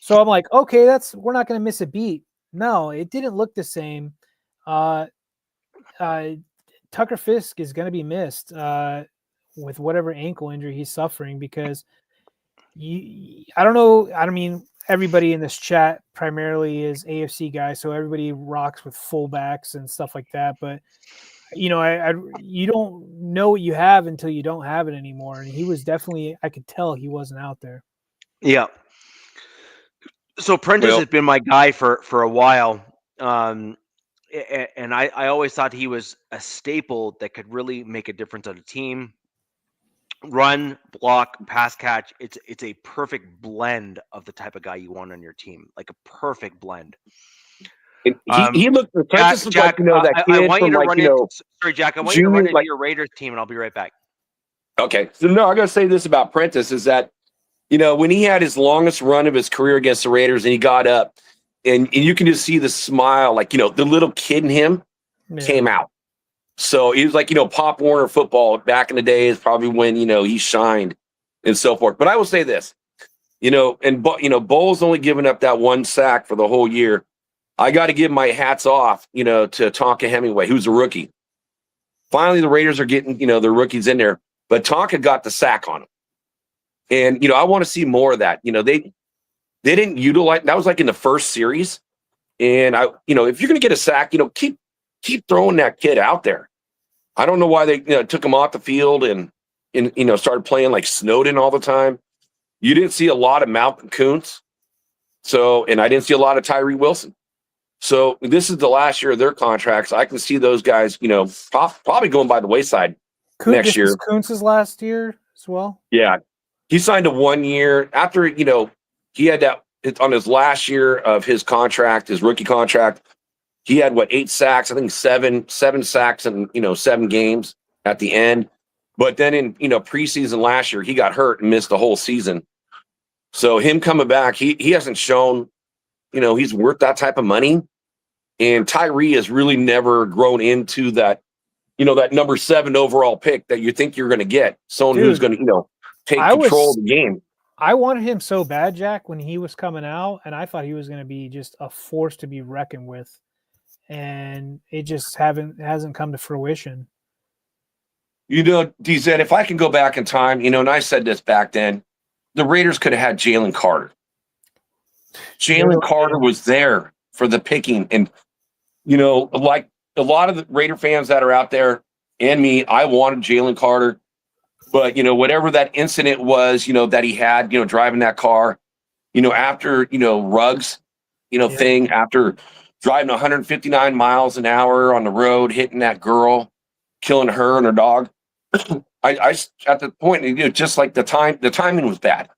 So I'm like, okay, we're not going to miss a beat. No, it didn't look the same. Tucker Fisk is going to be missed with whatever ankle injury he's suffering because I don't know. I mean, everybody in this chat primarily is AFC guys, so everybody rocks with fullbacks and stuff like that. But you don't know what you have until you don't have it anymore. And he was definitely, I could tell he wasn't out there. Yeah. So Prentice has been my guy for a while. And I always thought he was a staple that could really make a difference on a team. Run, block, pass catch. It's a perfect blend of the type of guy you want on your team. Like a perfect blend. He looked, Prentice looked Jack, like, that kid I want you to from, run sorry, Jack, I want you to run into your Raiders team, and I'll be right back. Okay. So, no, I got to say this about Prentice is that, when he had his longest run of his career against the Raiders and he got up and you can just see the smile, like, the little kid in him came out. So he was like, Pop Warner football back in the day is probably when, he shined and so forth. But I will say this, Bowles only giving up that one sack for the whole year. I got to give my hats off, to Tonka Hemingway, who's a rookie. Finally, the Raiders are getting, their rookies in there, but Tonka got the sack on him. And, I want to see more of that. They didn't utilize, that was like in the first series. And if you're going to get a sack, keep throwing that kid out there. I don't know why they took him off the field and started playing like Snowden all the time. You didn't see a lot of Malcolm Kuntz. And I didn't see a lot of Tyree Wilson. So this is the last year of their contracts. I can see those guys, probably going by the wayside next year. Kuntz's last year as well. Yeah. He signed a 1 year after, he had that on his last year of his contract, his rookie contract. He had 8 sacks, I think seven sacks in, 7 games at the end. But then in, preseason last year, he got hurt and missed the whole season. So him coming back, he hasn't shown, he's worth that type of money. And Tyree has really never grown into that, that number 7 overall pick that you think you're going to get. Someone who's going to, take control of the game. I wanted him so bad, Jack, when he was coming out, and I thought he was going to be just a force to be reckoned with. And it just hasn't come to fruition. DZ, if I can go back in time, and I said this back then, the Raiders could have had Jalen Carter. Jalen Carter was there for the picking. And, like a lot of the Raider fans that are out there and me, I wanted Jalen Carter. But, whatever that incident was, that he had, driving that car, after, Ruggs, thing, after driving 159 miles an hour on the road, hitting that girl, killing her and her dog. I at the point, just like the timing was bad.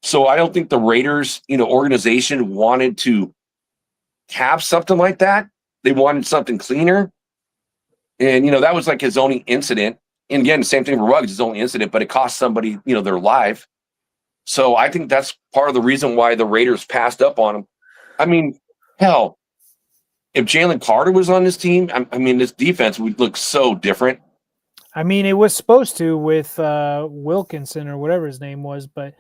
So I don't think the Raiders, organization wanted to have something like that. They wanted something cleaner. And, that was like his only incident. And again, same thing for Ruggs, his only incident, but it cost somebody, their life. So I think that's part of the reason why the Raiders passed up on him. I mean, hell, if Jalen Carter was on this team, this defense would look so different. I mean, it was supposed to with Wilkinson or whatever his name was, but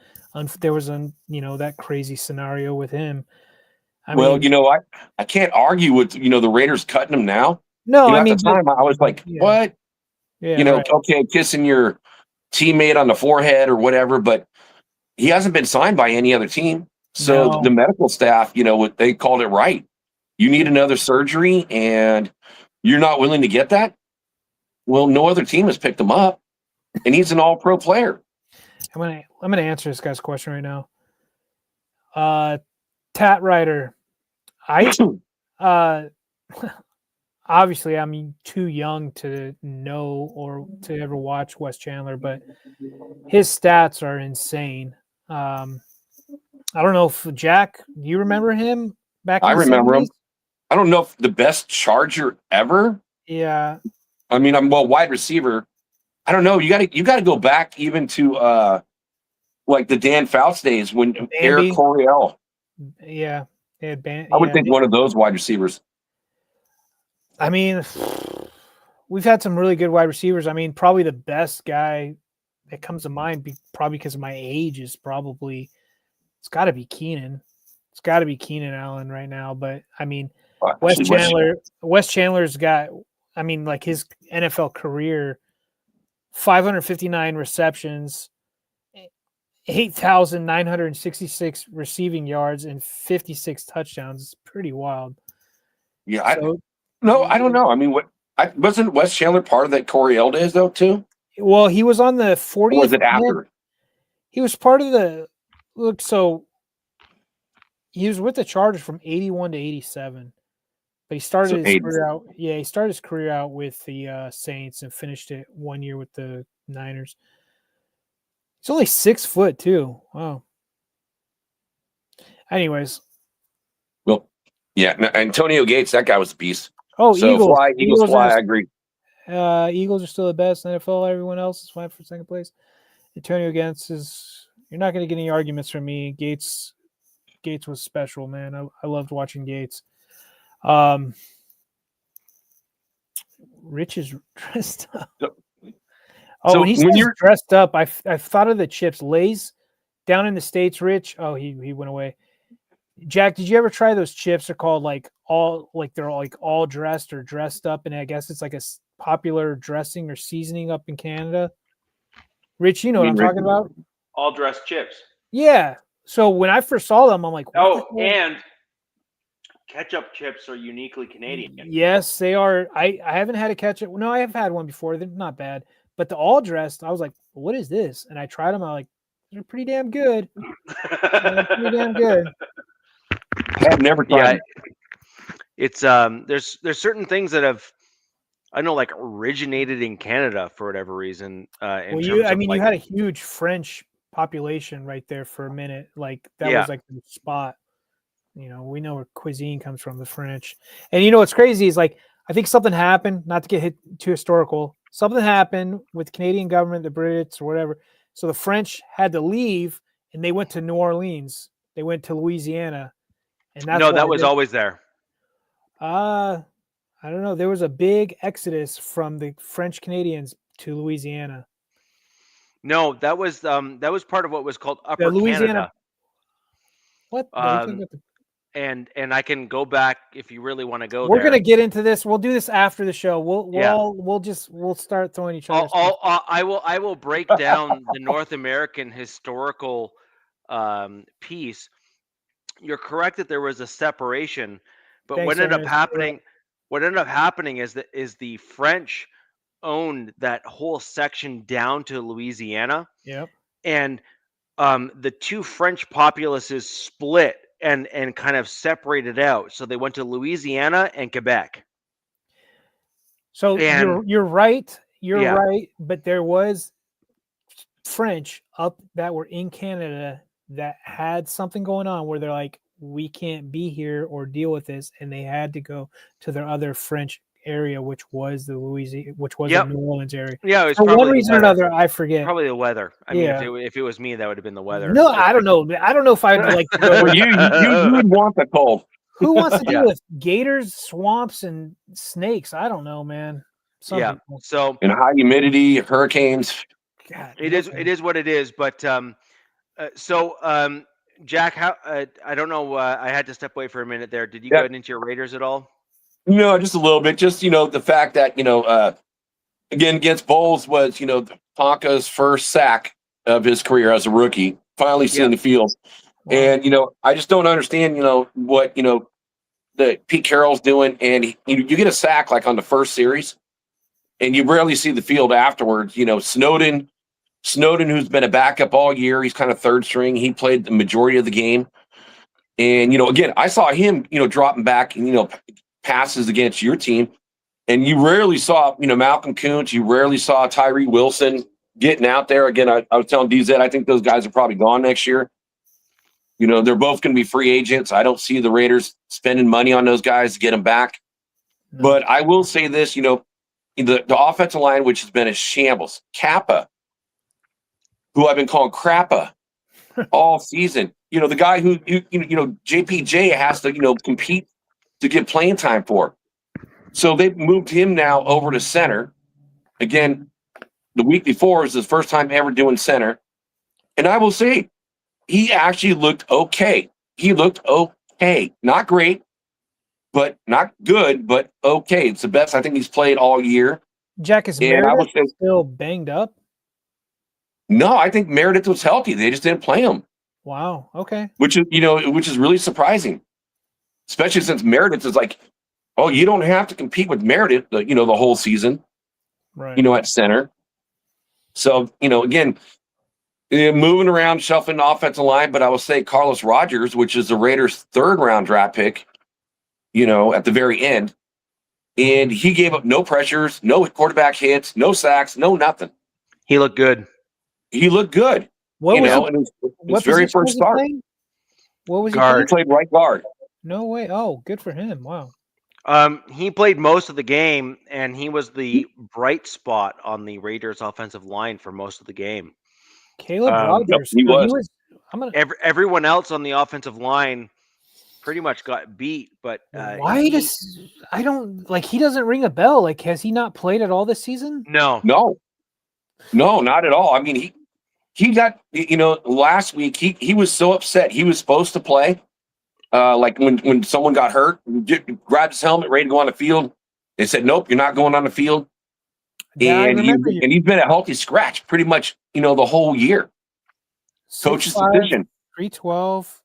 there was that crazy scenario with him. I can't argue with, the Raiders cutting him now. No, at the time I was like, yeah. what? Yeah, okay, kissing your teammate on the forehead or whatever, but he hasn't been signed by any other team. So No. the medical staff, they called it right. You need another surgery and you're not willing to get that? Well, no other team has picked him up, and he's an all-pro player. I'm gonna answer this guy's question right now. Tat Rider, obviously I'm too young to know or to ever watch Wes Chandler, but his stats are insane. I don't know if Jack, do you remember him back in I the remember 70s? him. I don't know if the best Charger ever. Yeah. I mean, I'm wide receiver. I don't know. You got to go back even to like the Dan Fouts days when Eric Coryell. Yeah. I would think one of those wide receivers. I mean, we've had some really good wide receivers. I mean, probably the best guy that comes to mind, probably because of my age, is probably it's got to be Keenan. It's got to be Keenan Allen right now. But I mean, Wes Chandler's got. I mean, like his NFL career, 559 receptions, 8,966 receiving yards, and 56 touchdowns. It's pretty wild. Yeah, I don't know. I mean, wasn't Wes Chandler part of that Coryell days though too? Well, he was on the 40th. Or was it after? He was part of the look. So he was with the Chargers from 81 to 87, but he started his career out. Yeah, he started his career out with the Saints and finished it 1 year with the Niners. He's only 6 foot too. Wow. Anyways. Well, yeah, Antonio Gates, that guy was a beast. Oh, so Eagles fly. I agree. Eagles are still the best in NFL. Everyone else is fine for second place. Antonio Gates is. You're not going to get any arguments from me. Gates was special, man. I loved watching Gates. Rich is dressed up. When he says dressed up, I thought of the chips. Lay's down in the States, Rich. Oh, he went away. Jack, did you ever try those chips? They're called they're all dressed or dressed up, and I guess it's like a popular dressing or seasoning up in Canada. Rich, you know what I'm talking about? All dressed chips. Yeah. So when I first saw them, I'm like, and ketchup chips are uniquely Canadian. Yes, they are. I haven't had a ketchup. No, I have had one before. They're not bad. But the all dressed, I was like, what is this? And I tried them. I'm like, they're pretty damn good. Pretty damn good. I've never tried. Yeah, it's there's certain things that have originated in Canada for whatever reason. You had a huge French population right there for a minute. Like that was like the spot. We know where cuisine comes from, the French. And what's crazy is I think something happened, not to get hit too historical. Something happened with the Canadian government, the Brits or whatever. So the French had to leave and they went to New Orleans. They went to Louisiana. And that was always there. I don't know. There was a big exodus from the French Canadians to Louisiana. No, that was part of what was called Upper Canada. What? And I can go back if you really want to go. We're gonna get into this. We'll do this after the show. We'll start throwing each other. I will break down the North American historical piece. You're correct that there was a separation, but what ended up happening is the French owned that whole section down to Louisiana. Yep. And the two French populaces split and kind of separated out. So they went to Louisiana and Quebec. So you're right. You're right. But there was French up that were in Canada that had something going on where they're like, we can't be here or deal with this. And they had to go to their other French area, which was the New Orleans area. Yeah, it was for one reason or another. I forget. Probably the weather. I mean, if it was me, that would have been the weather. No, I don't know. I don't know if I'd like to go. you would want the cold. Who wants to deal with gators, swamps, and snakes? I don't know, man. People. So and high humidity, hurricanes. God, it is what it is. But Jack, how I don't know. I had to step away for a minute there. Did you go into your Raiders at all? No, just a little bit. Just the fact that again, against Bowles was, Tonka's first sack of his career as a rookie. Finally seeing the field. Wow. And, I just don't understand, what, that Pete Carroll's doing. And you get a sack like on the first series, and you rarely see the field afterwards. Snowden, who's been a backup all year, he's kind of third string. He played the majority of the game. And, again, I saw him, dropping back and, passes against your team. And you rarely saw, Malcolm Kuntz. You rarely saw Tyree Wilson getting out there. Again, I was telling DZ, I think those guys are probably gone next year. They're both going to be free agents. I don't see the Raiders spending money on those guys to get them back. No. But I will say this, the offensive line, which has been a shambles. Kappa, who I've been calling Crappa all season. The guy who, JPJ has to, compete to get playing time for. So they've moved him now over to center. Again, the week before was his first time ever doing center. And I will say, he actually looked okay. He looked okay. Not great, but not good, but okay. It's the best I think he's played all year. Jack, is Meredith still banged up? No, I think Meredith was healthy. They just didn't play him. Wow. Okay. Which is really surprising, especially since Meredith is like, oh, you don't have to compete with Meredith, the whole season, right? At center. So, again, moving around, shuffling the offensive line, but I will say Carlos Rogers, which is the Raiders' third-round draft pick, at the very end, and he gave up no pressures, no quarterback hits, no sacks, no nothing. He looked good. What was very first start. What was guard? He played right guard. No way. Oh, good for him. Wow. He played most of the game, and he was the bright spot on the Raiders' offensive line for most of the game. Caleb Rogers. He was. Everyone else on the offensive line pretty much got beat, but why I don't like, he doesn't ring a bell. Like, has he not played at all this season? No, not at all. I mean, he got, last week he was so upset. He was supposed to play. Like when someone got hurt, grabbed his helmet, ready to go on the field. They said, nope, you're not going on the field. Yeah, and he's been a healthy scratch pretty much, the whole year. Coach's decision. 312,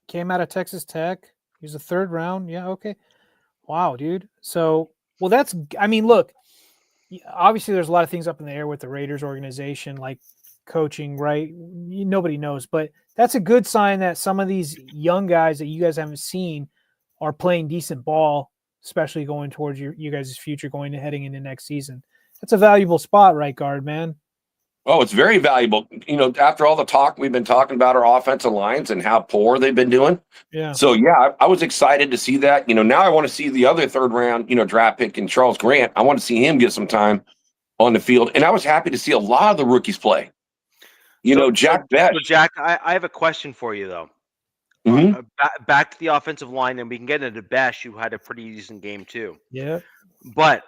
came out of Texas Tech. He's a third round. Yeah, okay. Wow, dude. So, well, look, obviously there's a lot of things up in the air with the Raiders organization, like coaching, right? Nobody knows, but that's a good sign that some of these young guys that you guys haven't seen are playing decent ball, especially going towards you guys' future, heading into next season. That's a valuable spot, right guard, man? Oh, it's very valuable. After all the talk we've been talking about our offensive lines and how poor they've been doing. Yeah. So yeah, I was excited to see that. Now I want to see the other third round, draft pick in Charles Grant. I want to see him get some time on the field. And I was happy to see a lot of the rookies play. Jack Besh. So Jack, I have a question for you though. Mm-hmm. Back to the offensive line, and we can get into Besh, who had a pretty decent game too. Yeah. But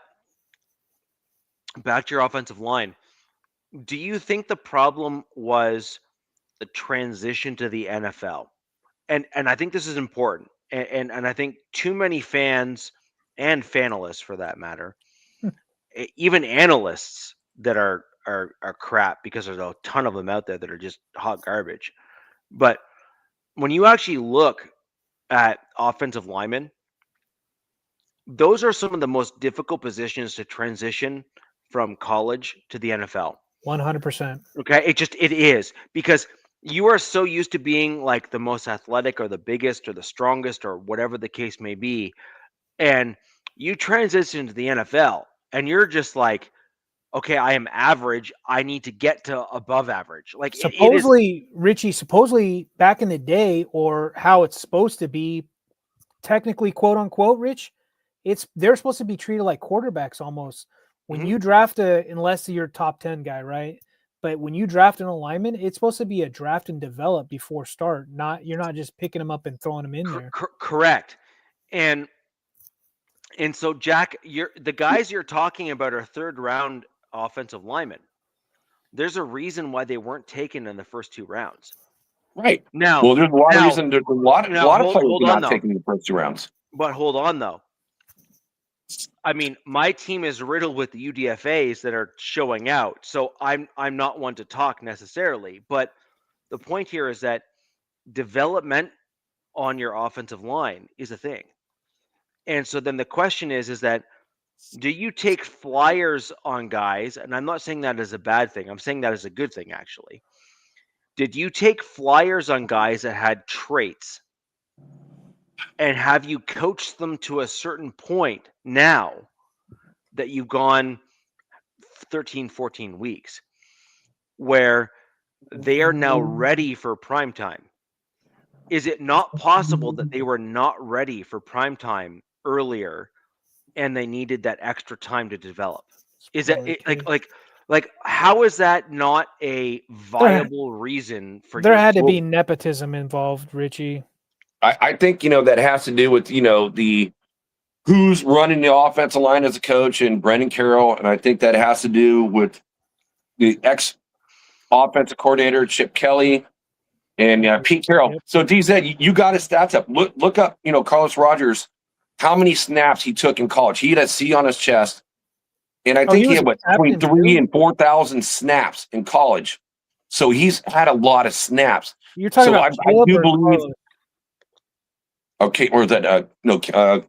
back to your offensive line. Do you think the problem was the transition to the NFL? And I think this is important. And I think too many fans and fanalists, for that matter, even analysts that are crap, because there's a ton of them out there that are just hot garbage. But when you actually look at offensive linemen, those are some of the most difficult positions to transition from college to the NFL. 100%. Okay, it is, because you are so used to being like the most athletic or the biggest or the strongest or whatever the case may be, and you transition to the NFL and you're just like, okay, I am average. I need to get to above average. Like supposedly, Richie, back in the day, or how it's supposed to be, technically, quote unquote, Rich, they're supposed to be treated like quarterbacks almost. When you draft unless you're a top 10 guy, right? But when you draft an lineman, it's supposed to be a draft and develop before start. You're not just picking them up and throwing them in there. Correct. And so, Jack, the guys you're talking about are third round offensive linemen. There's a reason why they weren't taken in the first two rounds. Right. Now, well, there's a lot of reason. There's a lot of players not taking the first two rounds. But hold on, though. I mean, my team is riddled with the UDFAs that are showing out. So I'm not one to talk necessarily, but the point here is that development on your offensive line is a thing. And so then the question is that do you take flyers on guys? And I'm not saying that as a bad thing. I'm saying that as a good thing, actually. Did you take flyers on guys that had traits and have you coached them to a certain point now that you've gone 13, 14 weeks where they are now ready for prime time? Is it not possible that they were not ready for prime time earlier and they needed that extra time to develop? Is that like how is that not a viable reason for there had to be nepotism involved, Richie? I think that has to do with the who's running the offensive line as a coach and Brendan Carroll, and I think that has to do with the ex offensive coordinator Chip Kelly and Pete Carroll. Yep. So DZ, you got his stats up. Look up Carlos Rogers, how many snaps he took in college. He had a C on his chest, and I think he had between 3,000 and 4,000 snaps in college. So he's had a lot of snaps. You're talking about Caleb, I do believe. Okay, or is that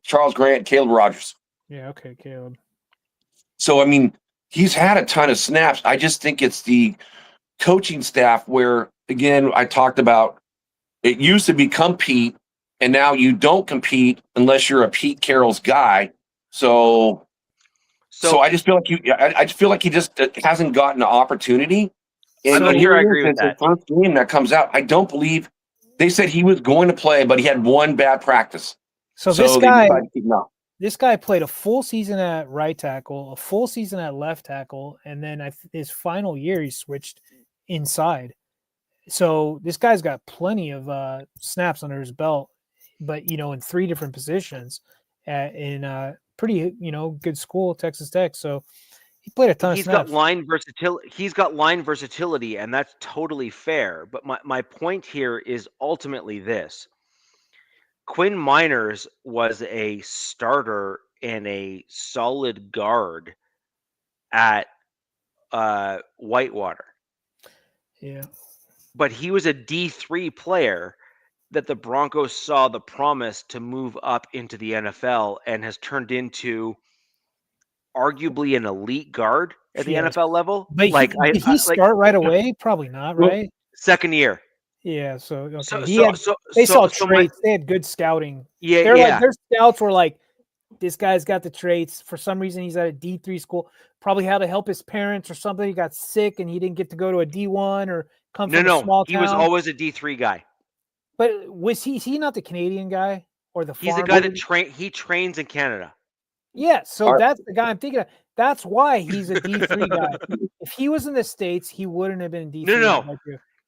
Charles Grant, Caleb Rogers? Yeah, okay, Caleb. So I mean, he's had a ton of snaps. I just think it's the coaching staff where, again, I talked about it used to be compete, and now you don't compete unless you're a Pete Carroll's guy. So I just feel like I just feel like he just hasn't gotten an opportunity. And I agree with that. The first game that comes out, I don't believe. They said he was going to play, but he had one bad practice. So this guy played a full season at right tackle, a full season at left tackle, and then his final year he switched inside. So this guy's got plenty of snaps under his belt, but in 3 different positions in pretty good school, Texas Tech. So he played a ton of snaps. He's got line versatility, and that's totally fair. But my point here is ultimately this. Quinn Miners was a starter and a solid guard at Whitewater. Yeah. But he was a D3 player that the Broncos saw the promise to move up into the NFL and has turned into arguably an elite guard at the NFL level. But did he start right away? Probably not, right? Second year. Yeah, so okay. They saw traits. They had good scouting. Yeah, their scouts were like, this guy's got the traits. For some reason, he's at a D3 school. Probably had to help his parents or something. He got sick and he didn't get to go to a D1 or come from a small town. He was always a D3 guy. But is he not the Canadian guy or the? He's the guy that he trains in Canada. Yeah, so that's the guy I'm thinking of. That's why he's a D3 guy. If he was in the States, he wouldn't have been D3. No.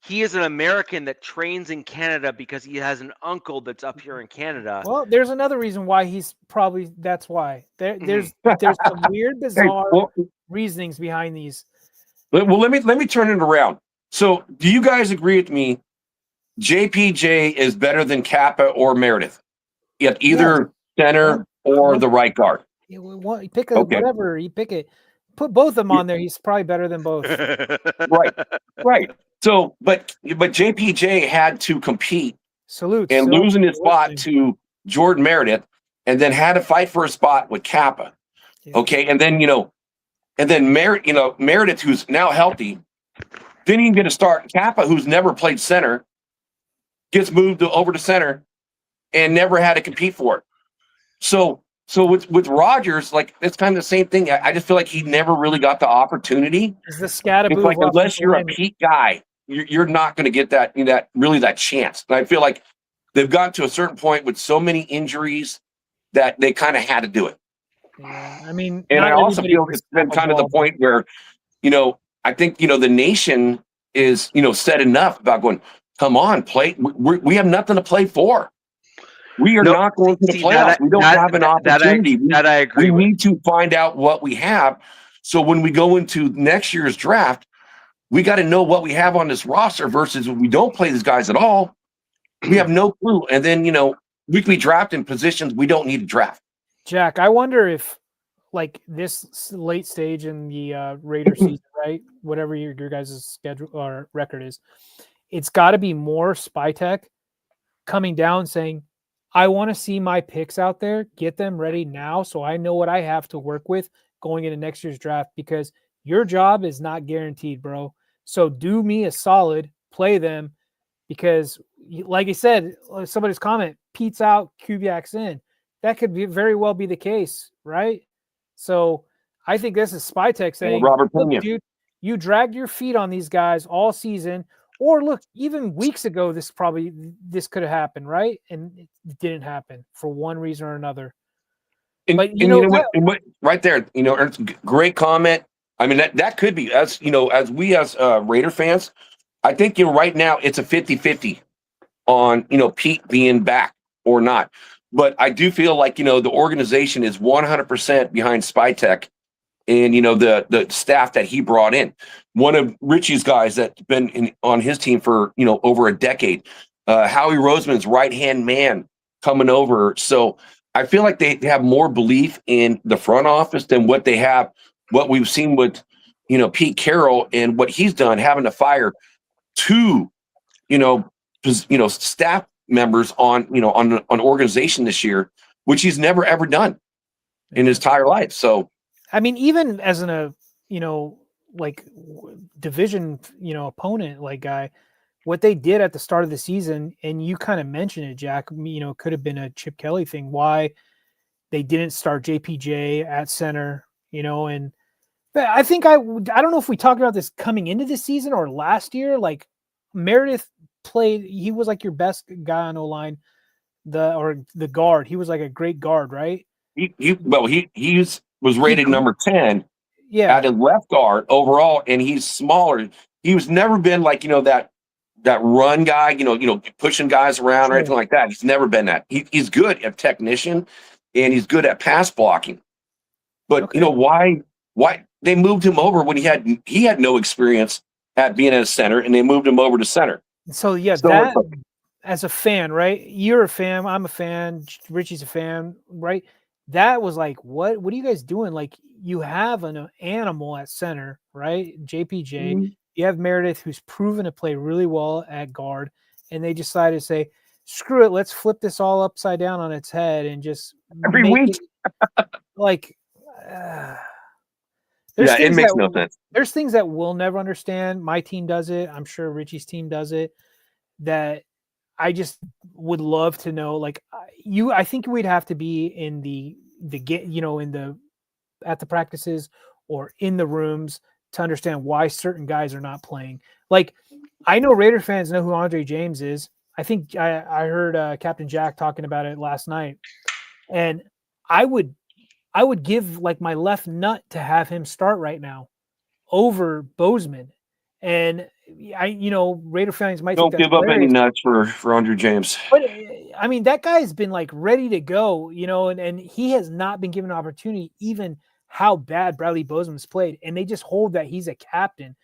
He is an American that trains in Canada because he has an uncle that's up here in Canada. Well, there's another reason why that's why. There's some weird, bizarre reasonings behind these. Well, let me turn it around. So do you guys agree with me? JPJ is better than Kappa or Meredith at either center or the right guard. You pick whatever. You pick it. Put both of them on there. He's probably better than both. Right. So, but JPJ had to compete. Losing his spot to Jordan Meredith, and then had to fight for a spot with Kappa. Yeah. Okay, and then Meredith, who's now healthy, didn't even get a start. Kappa, who's never played center, gets moved over to center, and never had to compete for it. So with Rogers, like it's kind of the same thing. I just feel like he never really got the opportunity. It's the scatterboo. Like unless you're a Pete guy, you're not going to get that chance. And I feel like they've gotten to a certain point with so many injuries that they kind of had to do it. Yeah, I mean, and I also feel it's been kind of the point where, I think the nation is said enough about going, come on, play. We have nothing to play for. We are not going to the playoffs. We don't have an opportunity. That I agree. We need to find out what we have. So when we go into next year's draft, we got to know what we have on this roster versus when we don't play these guys at all. We have no clue. And then, we can be drafted in positions we don't need to draft. Jack, I wonder if like this late stage in the Raider season, right? Whatever your guys' schedule or record is, it's got to be more Spytech coming down saying, I want to see my picks out there, get them ready now so I know what I have to work with going into next year's draft, because your job is not guaranteed, bro. So do me a solid, play them, because like I said, somebody's comment, Pete's out, Kubiak's in. That could be very well be the case, right? So I think this is Spytech saying, Robert look, Pena. dude, you dragged your feet on these guys all season. Or look, even weeks ago, this could have happened, right? And it didn't happen for one reason or another. But you know what, right there, Ernst, great comment. I mean, that could be, as as we as Raider fans, I think right now it's a 50-50 on Pete being back or not. But I do feel like the organization is 100% behind Spytech and the staff that he brought in. One of Richie's guys that's been on his team for over a decade, Howie Roseman's right-hand man coming over. So I feel like they have more belief in the front office than what we've seen with Pete Carroll and what he's done, having to fire two staff members on an organization this year, which he's never ever done in his entire life. So I mean, even as like division, opponent, like guy, what they did at the start of the season, and you kind of mentioned it, Jack, could have been a Chip Kelly thing, why they didn't start JPJ at center, and I think I don't know if we talked about this coming into the season or last year, like Meredith he was like your best guy on O-line, the guard. He was like a great guard, right? He was rated number 10 at his left guard overall, and he's smaller. He was never been like that run guy, pushing guys around or anything like that. He's never been that. He's good at technician, and he's good at pass blocking. But why they moved him over when he had no experience at being at a center, and they moved him over to center. So that as a fan, right? You're a fan. I'm a fan. Richie's a fan, right? That was like, what are you guys doing? Like, you have an animal at center, right? JPJ. Mm-hmm. You have Meredith, who's proven to play really well at guard, and they decided to say, screw it, let's flip this all upside down on its head and just every week. Like, it makes no sense. There's things that we'll never understand. My team does it. I'm sure Richie's team does it. That I just would love to know. Like I think we'd have to be in at the practices or in the rooms to understand why certain guys are not playing. Like, I know Raider fans know who Andre James is. I think I heard Captain Jack talking about it last night, and I would give like my left nut to have him start right now over Bozeman. And Raider fans might don't give up any nuts for Andre James. But I mean, that guy's been like ready to go, and he has not been given an opportunity, even how bad Bradley Bozeman's played. And they just hold that he's a captain.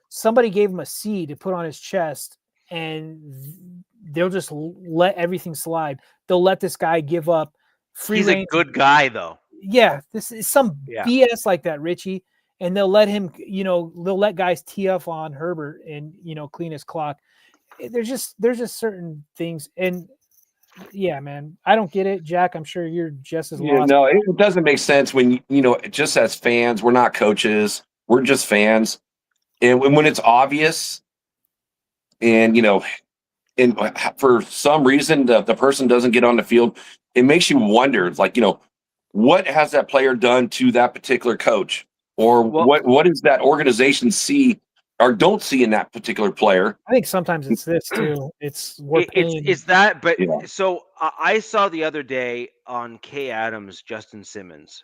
Somebody gave him a C to put on his chest, and they'll just let everything slide. They'll let this guy give up free reign. He's a good guy, though. Yeah, this is some BS like that, Richie. And they'll let him, they'll let guys tee up on Herbert and, clean his clock. There's just certain things. And yeah, man, I don't get it. Jack, I'm sure you're just as lost. No, it doesn't make sense when, just as fans, we're not coaches, we're just fans. And when it's obvious and, and for some reason the person doesn't get on the field, it makes you wonder, like, what has that player done to that particular coach? Or what does that organization see or don't see in that particular player? I think sometimes it's this too. It's that, but so I saw the other day on Kay Adams, Justin Simmons,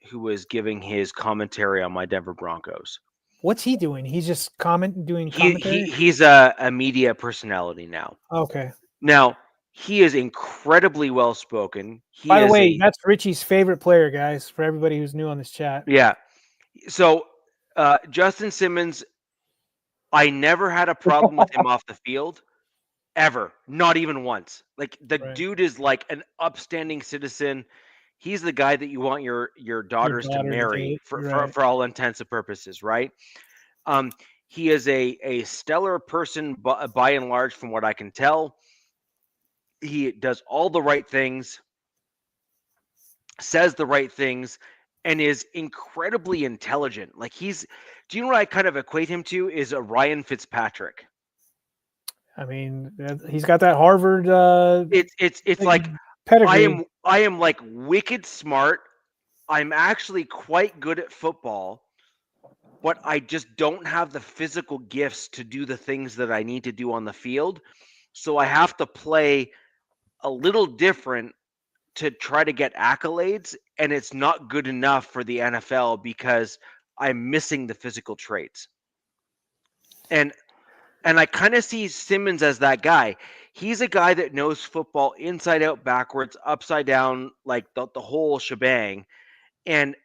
who was giving his commentary on my Denver Broncos. What's he doing? He's just doing commentary? He's a media personality now. Okay. Now, he is incredibly well-spoken. By the way, that's Richie's favorite player, guys, for everybody who's new on this chat. Yeah. So, Justin Simmons, I never had a problem with him off the field, ever. Not even once. Like, the dude is like an upstanding citizen. He's the guy that you want your daughters to daughter to marry date, for, right. for all intents and purposes, right? He is a stellar person by and large, from what I can tell. He does all the right things, says the right things, and is incredibly intelligent. Like do you know what I kind of equate him to? Is a Ryan Fitzpatrick. I mean, he's got that Harvard It's like pedigree. I am like wicked smart. I'm actually quite good at football, but I just don't have the physical gifts to do the things that I need to do on the field. So I have to play a little different to try to get accolades, and it's not good enough for the NFL because I'm missing the physical traits. And I kind of see Simmons as that guy. He's a guy that knows football inside out, backwards, upside down, like the whole shebang. And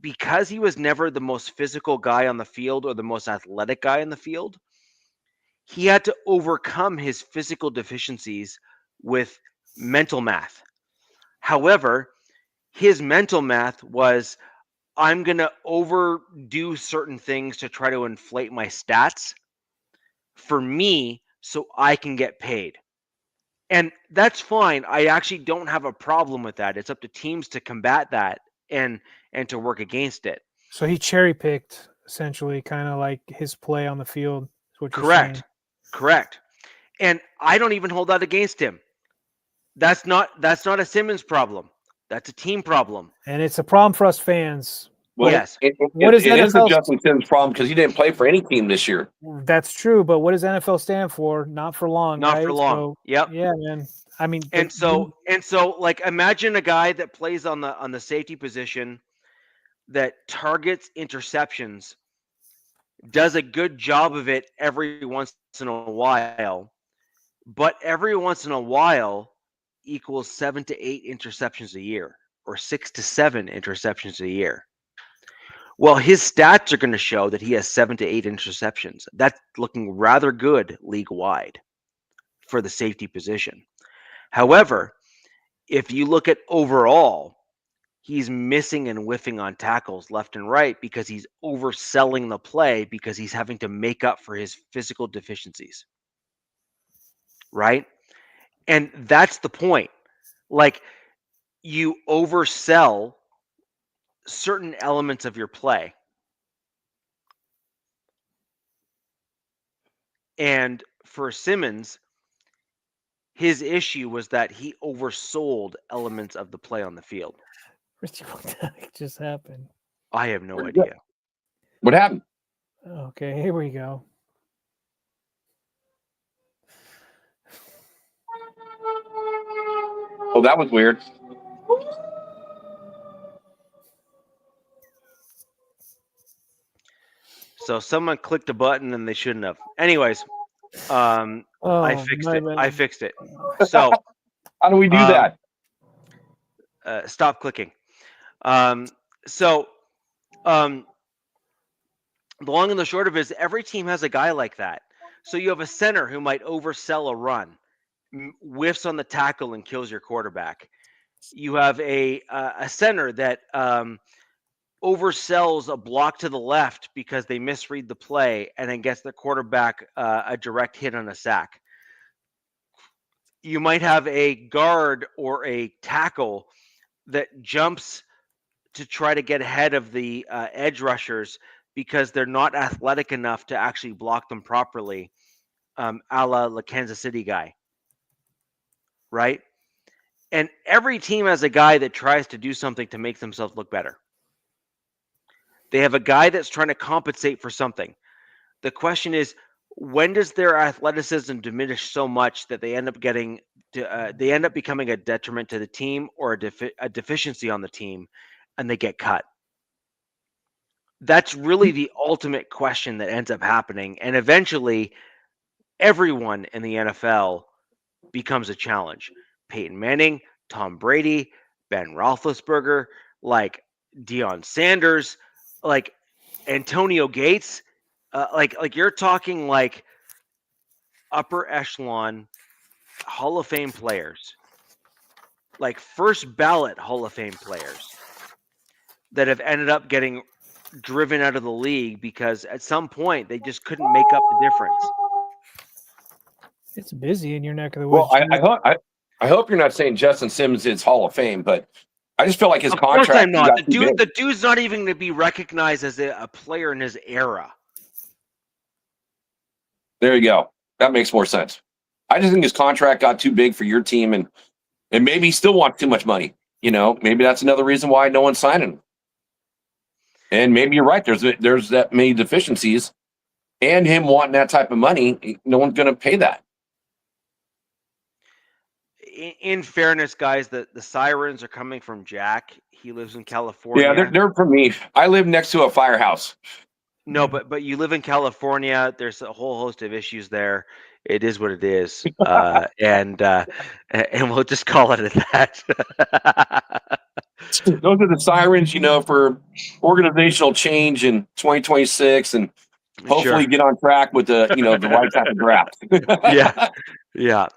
because he was never the most physical guy on the field or the most athletic guy in the field, he had to overcome his physical deficiencies with mental math. However, his mental math was, I'm going to overdo certain things to try to inflate my stats for me so I can get paid. And that's fine. I actually don't have a problem with that. It's up to teams to combat that and to work against it. So he cherry picked essentially, kind of like his play on the field. Is what you're Correct. saying. Correct. And I don't even hold that against him. That's not a Simmons problem. That's a team problem. And it's a problem for us fans. Well, yes. What is it is a NFL Justin Simmons problem because he didn't play for any team this year. That's true, but what does NFL stand for? Not for long, Not right? for long. So, Yep. yeah, man. I mean, and so like imagine a guy that plays on the safety position that targets interceptions, does a good job of it every once in a while, but every once in a while equals 7 to 8 interceptions a year or 6 to 7 interceptions a year. Well, his stats are going to show that he has 7 to 8 interceptions. That's looking rather good league wide for the safety position. However, if you look at overall, he's missing and whiffing on tackles left and right because he's overselling the play because he's having to make up for his physical deficiencies. Right? And that's the point. Like, you oversell certain elements of your play. And for Simmons, his issue was that he oversold elements of the play on the field. Richie, what the heck just happened? I have no idea. What happened? Okay, here we go. Oh, that was weird. So someone clicked a button and they shouldn't have. Anyways, I fixed it. So how do we do that? Stop clicking. The long and the short of it is every team has a guy like that. So you have a center who might oversell a run, whiffs on the tackle and kills your quarterback. You have a center that oversells a block to the left because they misread the play and then gets the quarterback a direct hit on a sack. You might have a guard or a tackle that jumps to try to get ahead of the edge rushers because they're not athletic enough to actually block them properly, a la the Kansas City guy, right? And every team has a guy that tries to do something to make themselves look better. They have a guy that's trying to compensate for something. The question is, when does their athleticism diminish so much that they end up becoming a detriment to the team or a deficiency on the team, and they get cut? That's really the ultimate question that ends up happening. And eventually, everyone in the NFL becomes a challenge. Peyton Manning, Tom Brady, Ben Roethlisberger, like Deion Sanders, like Antonio Gates, like you're talking like upper echelon Hall of Fame players like first ballot Hall of Fame players that have ended up getting driven out of the league because at some point they just couldn't make up the difference. It's busy in your neck of the Well, woods. I hope you're not saying Justin Simmons is Hall of Fame, but I just feel like his Of contract. course I'm not. got too big. The dude's not even going to be recognized as a player in his era. There you go. That makes more sense. I just think his contract got too big for your team, and maybe he still wants too much money. You know, maybe that's another reason why no one's signing him. And maybe you're right. There's that many deficiencies, and him wanting that type of money, no one's going to pay that. In fairness, guys, the sirens are coming from Jack. He lives in California. Yeah, they're from me. I live next to a firehouse. No, but you live in California. There's a whole host of issues there. It is what it is, and we'll just call it at that. Those are the sirens, for organizational change in 2026, and hopefully get on track with the the right type of draft. Yeah.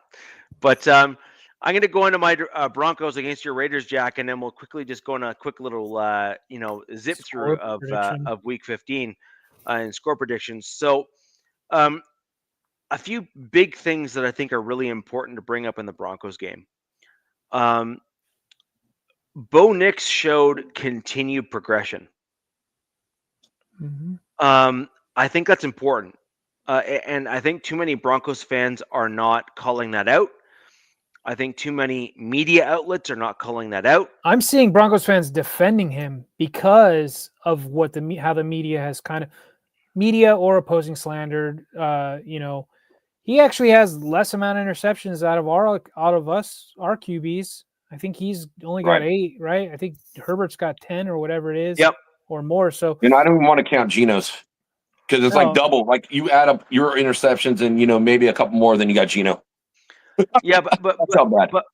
But I'm going to go into my Broncos against your Raiders, Jack, and then we'll quickly just go on a quick little zip through of Week 15 and score predictions. So, a few big things that I think are really important to bring up in the Broncos game. Bo Nix showed continued progression. Mm-hmm. I think that's important. And I think too many Broncos fans are not calling that out. I think too many media outlets are not calling that out. I'm seeing Broncos fans defending him because of what how the media has kind of media or opposing slandered. He actually has less amount of interceptions out of our QBs. I think he's only got 8, right? I think Herbert's got 10 or whatever it is. Yep. Or more. So I don't even want to count Geno's because it's like double. Like you add up your interceptions and maybe a couple more than you got Geno. Yeah, but that's not bad. But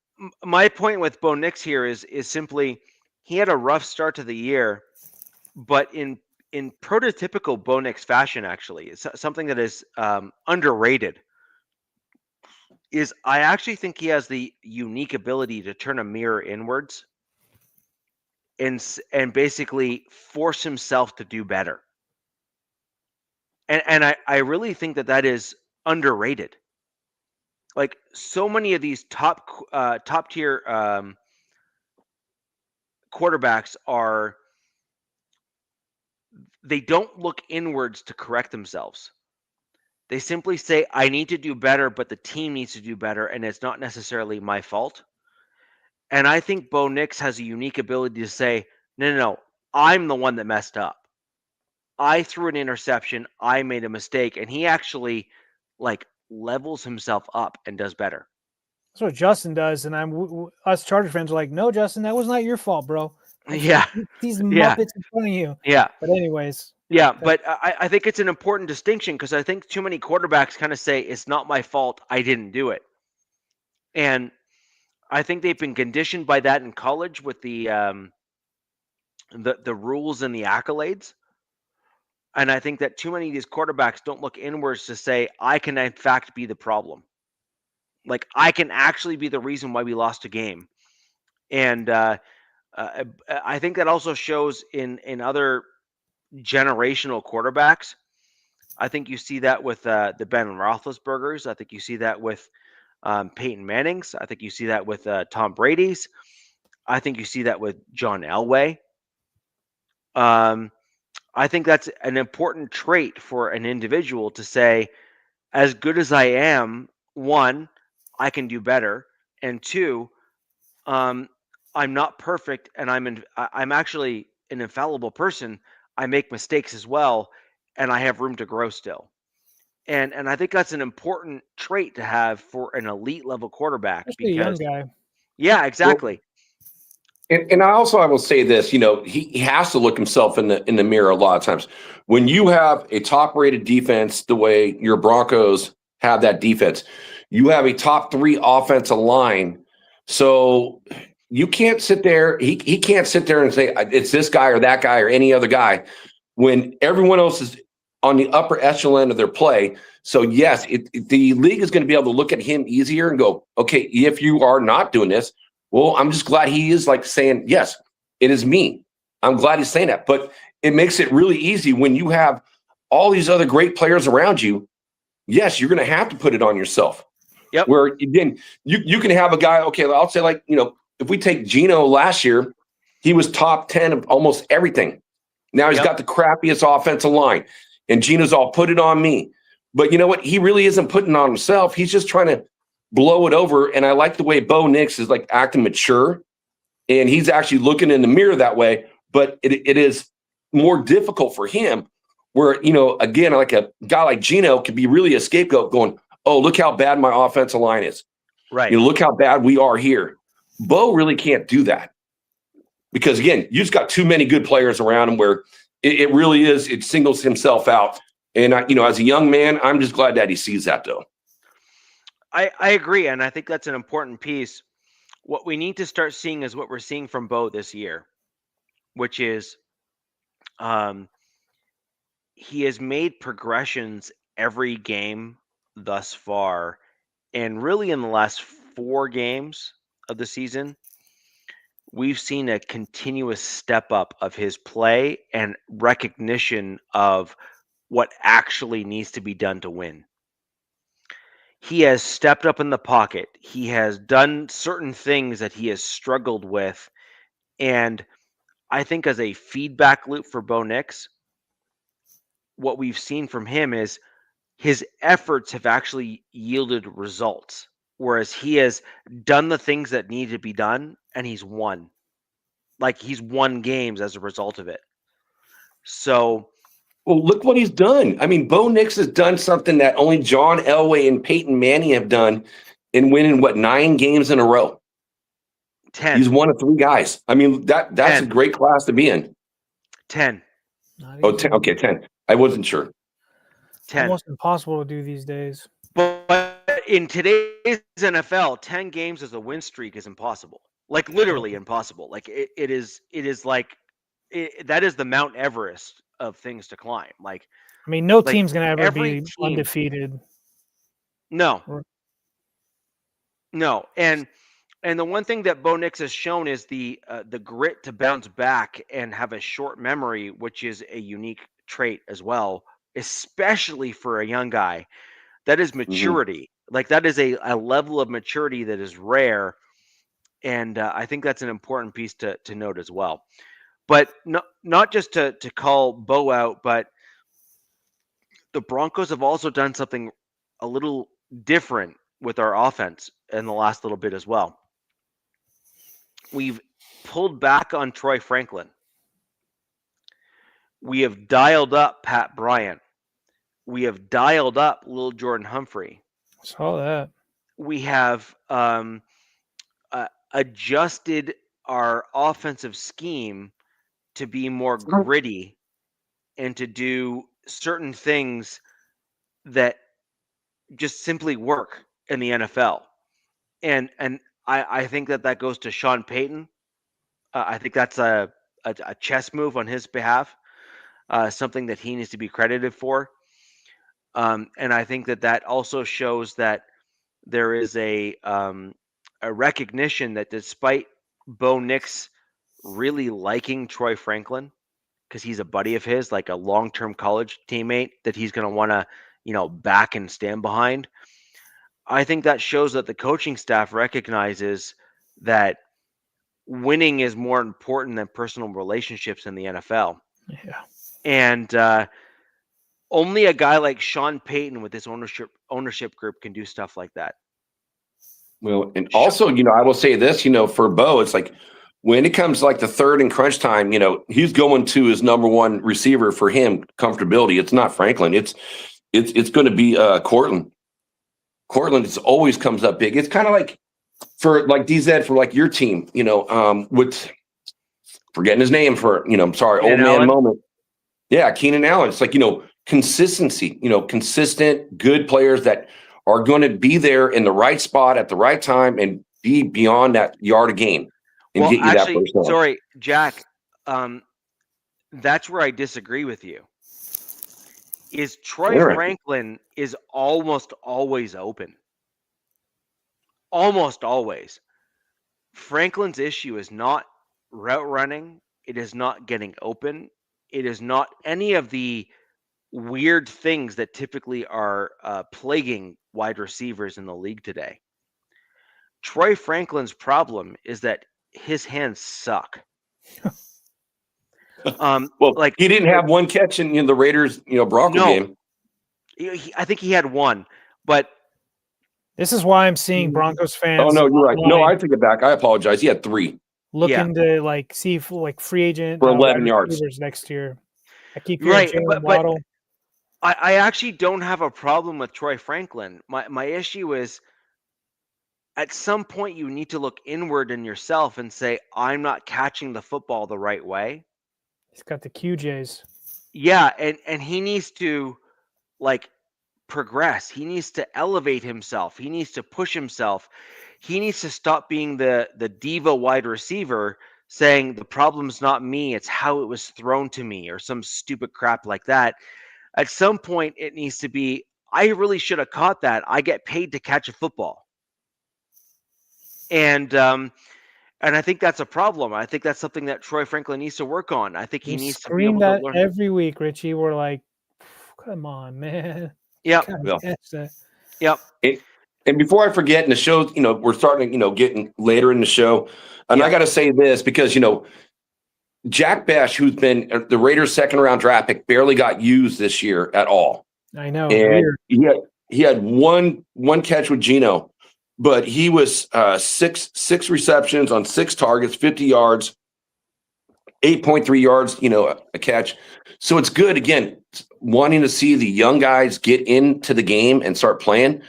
my point with Bo Nix here is simply he had a rough start to the year, but in prototypical Bo Nix fashion, actually, it's something that is underrated. Is I actually think he has the unique ability to turn a mirror inwards and basically force himself to do better. And I really think that is underrated. Like so many of these top tier quarterbacks they don't look inwards to correct themselves. They simply say, I need to do better, but the team needs to do better, and it's not necessarily my fault. And I think Bo Nix has a unique ability to say, no, I'm the one that messed up. I threw an interception. I made a mistake. And he actually levels himself up and does better. That's what Justin does. And us Charger fans are like, no, Justin, that was not your fault, bro. Yeah. These Muppets in front of you. Yeah. But anyways. Yeah, but I think it's an important distinction because I think too many quarterbacks kind of say, it's not my fault. I didn't do it. And I think they've been conditioned by that in college with the rules and the accolades. And I think that too many of these quarterbacks don't look inwards to say, I can in fact be the problem. Like I can actually be the reason why we lost a game. And I think that also shows in other generational quarterbacks. I think you see that with the Ben Roethlisbergers. I think you see that with Peyton Manning's. I think you see that with Tom Brady's. I think you see that with John Elway. I think that's an important trait for an individual to say, as good as I am, 1, I can do better, and 2, I'm not perfect, and I'm actually an infallible person. I make mistakes as well, and I have room to grow still. And I think that's an important trait to have for an elite level quarterback. Especially because a young guy. Yeah, exactly. And I will say this, he has to look himself in the mirror a lot of times. When you have a top-rated defense, the way your Broncos have that defense, you have a top 3 offensive line. So you can't sit there. He can't sit there and say it's this guy or that guy or any other guy when everyone else is on the upper echelon of their play. So yes, the league is going to be able to look at him easier and go, okay, if you are not doing this, Well, I'm just glad he is like saying, yes, it is me. I'm glad he's saying that. But it makes it really easy when you have all these other great players around you. Yes, you're going to have to put it on yourself. Yep. Where again, you can have a guy, okay, I'll say like, if we take Gino last year, he was top 10 of almost everything. Now he's got the crappiest offensive line. And Gino's all put it on me. But you know what? He really isn't putting it on himself. He's just trying to blow it over. And I like the way Bo Nix is like acting mature. And he's actually looking in the mirror that way. But it is more difficult for him where, again, like a guy like Gino could be really a scapegoat going, oh, look how bad my offensive line is. Right. Look how bad we are here. Bo really can't do that. Because, again, you just got too many good players around him where it really is, it singles himself out. And, as a young man, I'm just glad that he sees that, though. I agree, and I think that's an important piece. What we need to start seeing is what we're seeing from Bo this year, which is he has made progressions every game thus far, and really in the last 4 games of the season, we've seen a continuous step up of his play and recognition of what actually needs to be done to win. He has stepped up in the pocket. He has done certain things that he has struggled with. And I think as a feedback loop for Bo Nix, what we've seen from him is his efforts have actually yielded results. Whereas he has done the things that need to be done and he's won. Like he's won games as a result of it. So, well, look what he's done. I mean, Bo Nix has done something that only John Elway and Peyton Manning have done in winning, 9 games in a row? 10. He's one of 3 guys. I mean, that's 10. a great class to be in. 10. Oh, 10. Okay, 10. I wasn't sure. 10. Almost impossible to do these days. But in today's NFL, 10 games as a win streak is impossible. Like literally impossible. Like it is like that is the Mount Everest of things to climb. Like, I mean, no team's gonna ever be undefeated. No. And the one thing that Bo Nix has shown is the grit to bounce back and have a short memory, which is a unique trait as well, especially for a young guy. That is maturity. Like that is a level of maturity that is rare. And I think that's an important piece to note as well. But not just to call Bo out, but the Broncos have also done something a little different with our offense in the last little bit as well. We've pulled back on Troy Franklin. We have dialed up Pat Bryant. We have dialed up Lil Jordan Humphrey. Saw that. We have adjusted our offensive scheme to be more gritty and to do certain things that just simply work in the NFL. And I think that goes to Sean Payton. I think that's a chess move on his behalf, something that he needs to be credited for. And I think that also shows that there is a recognition that despite Bo Nix really liking Troy Franklin, because he's a buddy of his, like a long-term college teammate that he's going to want to, back and stand behind. I think that shows that the coaching staff recognizes that winning is more important than personal relationships in the NFL. Yeah. And only a guy like Sean Payton with this ownership group can do stuff like that. Well, and also, I will say this, for Bo, it's like when it comes like the third and crunch time, he's going to his number one receiver for him comfortability. It's not Franklin. It's going to be Cortland. Cortland always comes up big. It's kind of like for like DZ for like your team, with forgetting his name for, I'm sorry, Keenan old man Allen. Moment. Yeah, Keenan Allen. It's like, consistency, consistent, good players that are going to be there in the right spot at the right time and be beyond that yard of gain and well, get you actually, that first down. Sorry, Jack. That's where I disagree with you. Is Troy Franklin is almost always open. Almost always. Franklin's issue is not route running. It is not getting open. It is not any of the weird things that typically are plaguing wide receivers in the league today. Troy Franklin's problem is that his hands suck. Well, he didn't have one catch in the Raiders, Bronco game. I think he had one, but this is why I'm seeing Broncos fans. Oh no, you're right. No, I take it back. I apologize. He had 3. Looking to see if free agent for 11 yards next year. I keep right, Jalen Waddle. I actually don't have a problem with Troy Franklin. My issue is, at some point you need to look inward in yourself and say, I'm not catching the football the right way. He's got the QJs. Yeah, and he needs to progress. He needs to elevate himself. He needs to push himself. He needs to stop being the diva wide receiver saying the problem's not me, it's how it was thrown to me, or some stupid crap like that. At some point it needs to be, I really should have caught that. I get paid to catch a football. And I think that's a problem. I think that's something that Troy Franklin needs to work on. I think he needs to be able to learn. Every week, Richie. We're like, come on, man. Yep. Yep. And before I forget, in the show, we're starting, getting later in the show. And I got to say this because, Jack Bech, who's been the Raiders' second-round draft pick, barely got used this year at all. I know. And he had one catch with Geno, but he was six receptions on 6 targets, 50 yards, 8.3 yards, a catch. So it's good, again, wanting to see the young guys get into the game and start playing.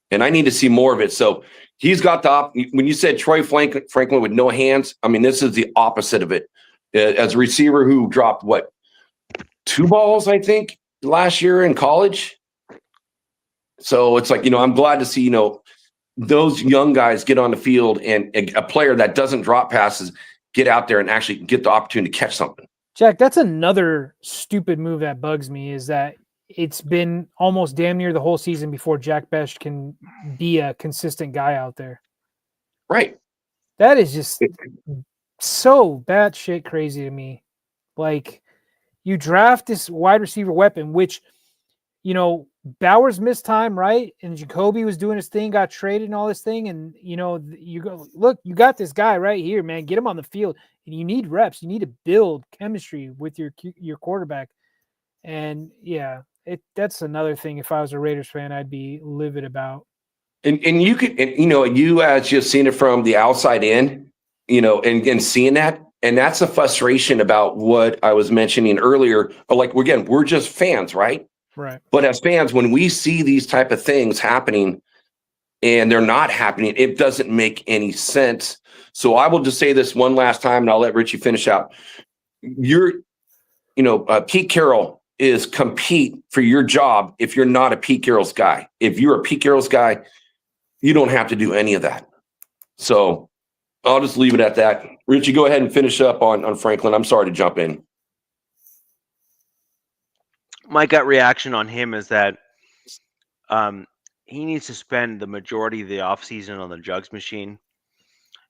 And I need to see more of it. So he's got when you said Troy Franklin with no hands, I mean, this is the opposite of it. As a receiver who dropped, 2 balls, I think, last year in college. So it's like, I'm glad to see, those young guys get on the field and a player that doesn't drop passes get out there and actually get the opportunity to catch something. Jack, that's another stupid move that bugs me, is that it's been almost damn near the whole season before Jack Bech can be a consistent guy out there. Right. That is just so batshit crazy to me. Like, you draft this wide receiver weapon, which, Bowers missed time, right? And Jacoby was doing his thing, got traded and all this thing. And, you go, look, you got this guy right here, man. Get him on the field. And you need reps. You need to build chemistry with your quarterback. And, yeah, that's another thing. If I was a Raiders fan, I'd be livid about. And you could, you as just seeing it from the outside in, and seeing that. And that's a frustration about what I was mentioning earlier. Again, we're just fans, right? Right. But as fans, when we see these type of things happening and they're not happening, it doesn't make any sense. So I will just say this one last time, and I'll let Richie finish out. Pete Carroll is compete for your job if you're not a Pete Carroll's guy. If you're a Pete Carroll's guy, you don't have to do any of that. So I'll just leave it at that. Richie, go ahead and finish up on Franklin. I'm sorry to jump in. My gut reaction on him is that he needs to spend the majority of the offseason on the jugs machine.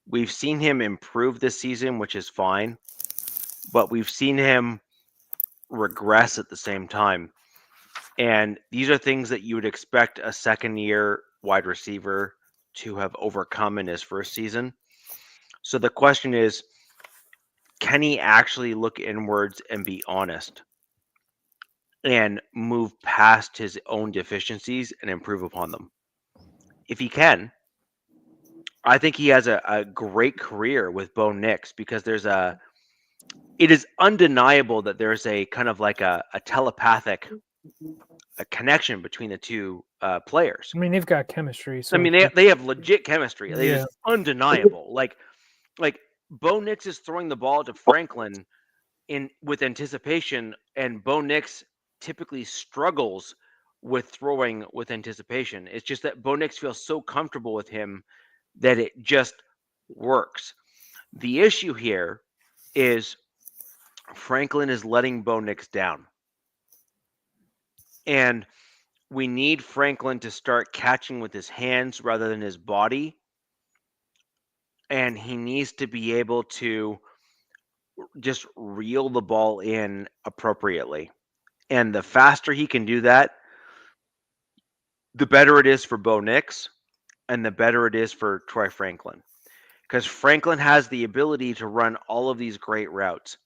We've seen him improve this season, which is fine, but we've seen him regress at the same time. And these are things that you would expect a second-year wide receiver to have overcome in his first season. So the question is, can he actually look inwards and be honest and move past his own deficiencies and improve upon them? If he can, I think he has a great career with Bo Nix, because it is undeniable that there's a kind of like a telepathic connection between the two players. I mean, they've got chemistry. So they have legit chemistry. It is undeniable. Like Bo Nix is throwing the ball to Franklin with anticipation, and Bo Nix typically struggles with throwing with anticipation. It's just that Bo Nix feels so comfortable with him that it just works. The issue here is Franklin is letting Bo Nix down. And we need Franklin to start catching with his hands rather than his body. and he needs to be able to just reel the ball in appropriately. And the faster he can do that, the better it is for Bo Nix and the better it is for Troy Franklin. Because Franklin has the ability to run all of these great routes.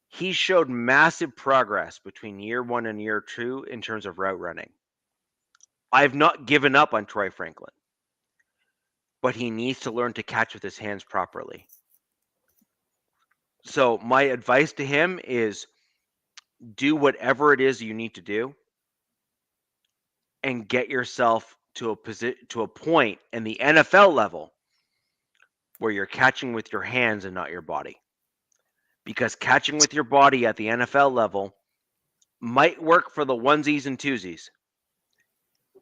He showed massive progress between year 1 and year 2 in terms of route running. I've not given up on Troy Franklin, but he needs to learn to catch with his hands properly. So my advice to him is do whatever it is you need to do and get yourself to a point in the NFL level where you're catching with your hands and not your body. Because catching with your body at the NFL level might work for the onesies and twosies.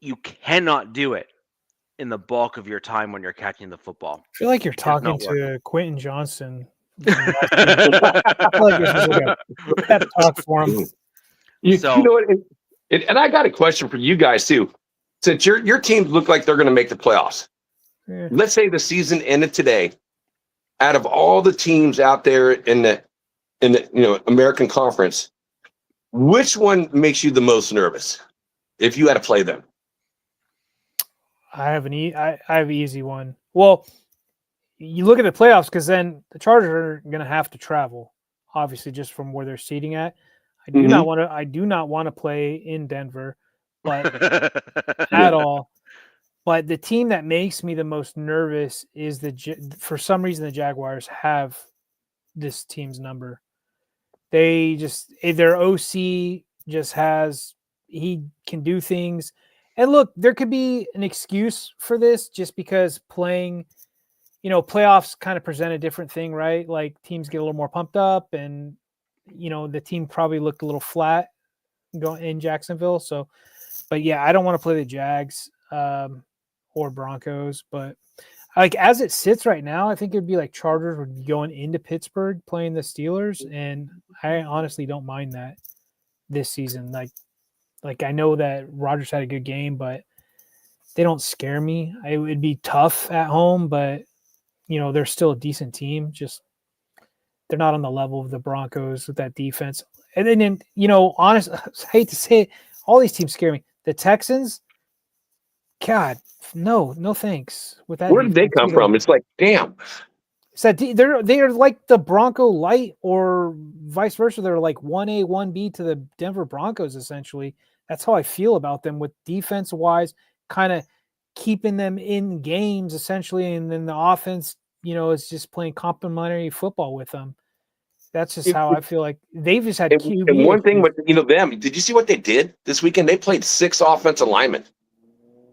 You cannot do it in the bulk of your time when you're catching the football. I feel like you're talking not work. to Quentin Johnson. I feel like this is like a pep talk for him. You know what? And I got a question for you guys too. Since your teams look like they're going to make the playoffs, Yeah. let's say the season ended today. Out of all the teams out there in the American Conference, which one makes you the most nervous if you had to play them? I have an easy one. Well, you look at the playoffs because then the Chargers are going to have to travel, obviously, just from where they're seating at. I do not want to play in Denver, but at all. But the team that makes me the most nervous is for some reason the Jaguars have this team's number. Their OC just he can do things. And look, there could be an excuse for this just because playing, playoffs kind of present a different thing, right? Like teams get a little more pumped up and, the team probably looked a little flat going in Jacksonville. So, but yeah, I don't want to play the Jags or Broncos, but like as it sits right now, I think it'd be like Chargers would be going into Pittsburgh playing the Steelers. And I honestly don't mind that this season. Like I know that Rodgers had a good game, but they don't scare me. It would be tough at home, but they're still a decent team. Just they're not on the level of the Broncos with that defense. And then honestly, I hate to say it, all these teams scare me. The Texans, God, no thanks. With that, where did they come from? It's like, damn. It's that they're like the Bronco light, or vice versa. They're like 1A, 1B to the Denver Broncos, essentially. That's how I feel about them with defense-wise, kind of keeping them in games, essentially, and then the offense, is just playing complementary football with them. That's just how I feel like they've just had QB. And one thing with them, did you see what they did this weekend? They played 6 offensive linemen.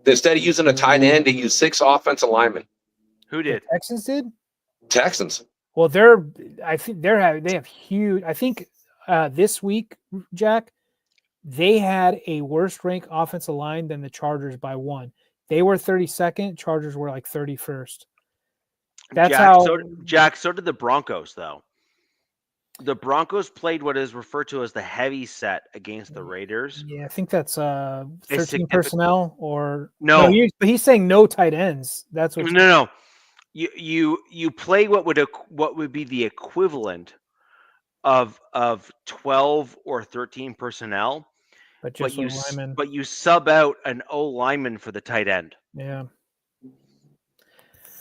Instead of using a tight end, they used 6 offensive linemen. Who did? The Texans did? Texans. Well, they have huge. I think this week, Jack, they had a worse ranked offensive line than the Chargers by 1. They were 32nd. Chargers were like 31st. That's Jack. So did the Broncos, though. The Broncos played what is referred to as the heavy set against the Raiders. Yeah, I think that's 13 personnel or no. He's saying no tight ends. That's what. No. You play what would be the equivalent of 12 or 13 personnel, but you sub out an O lineman for the tight end. Yeah.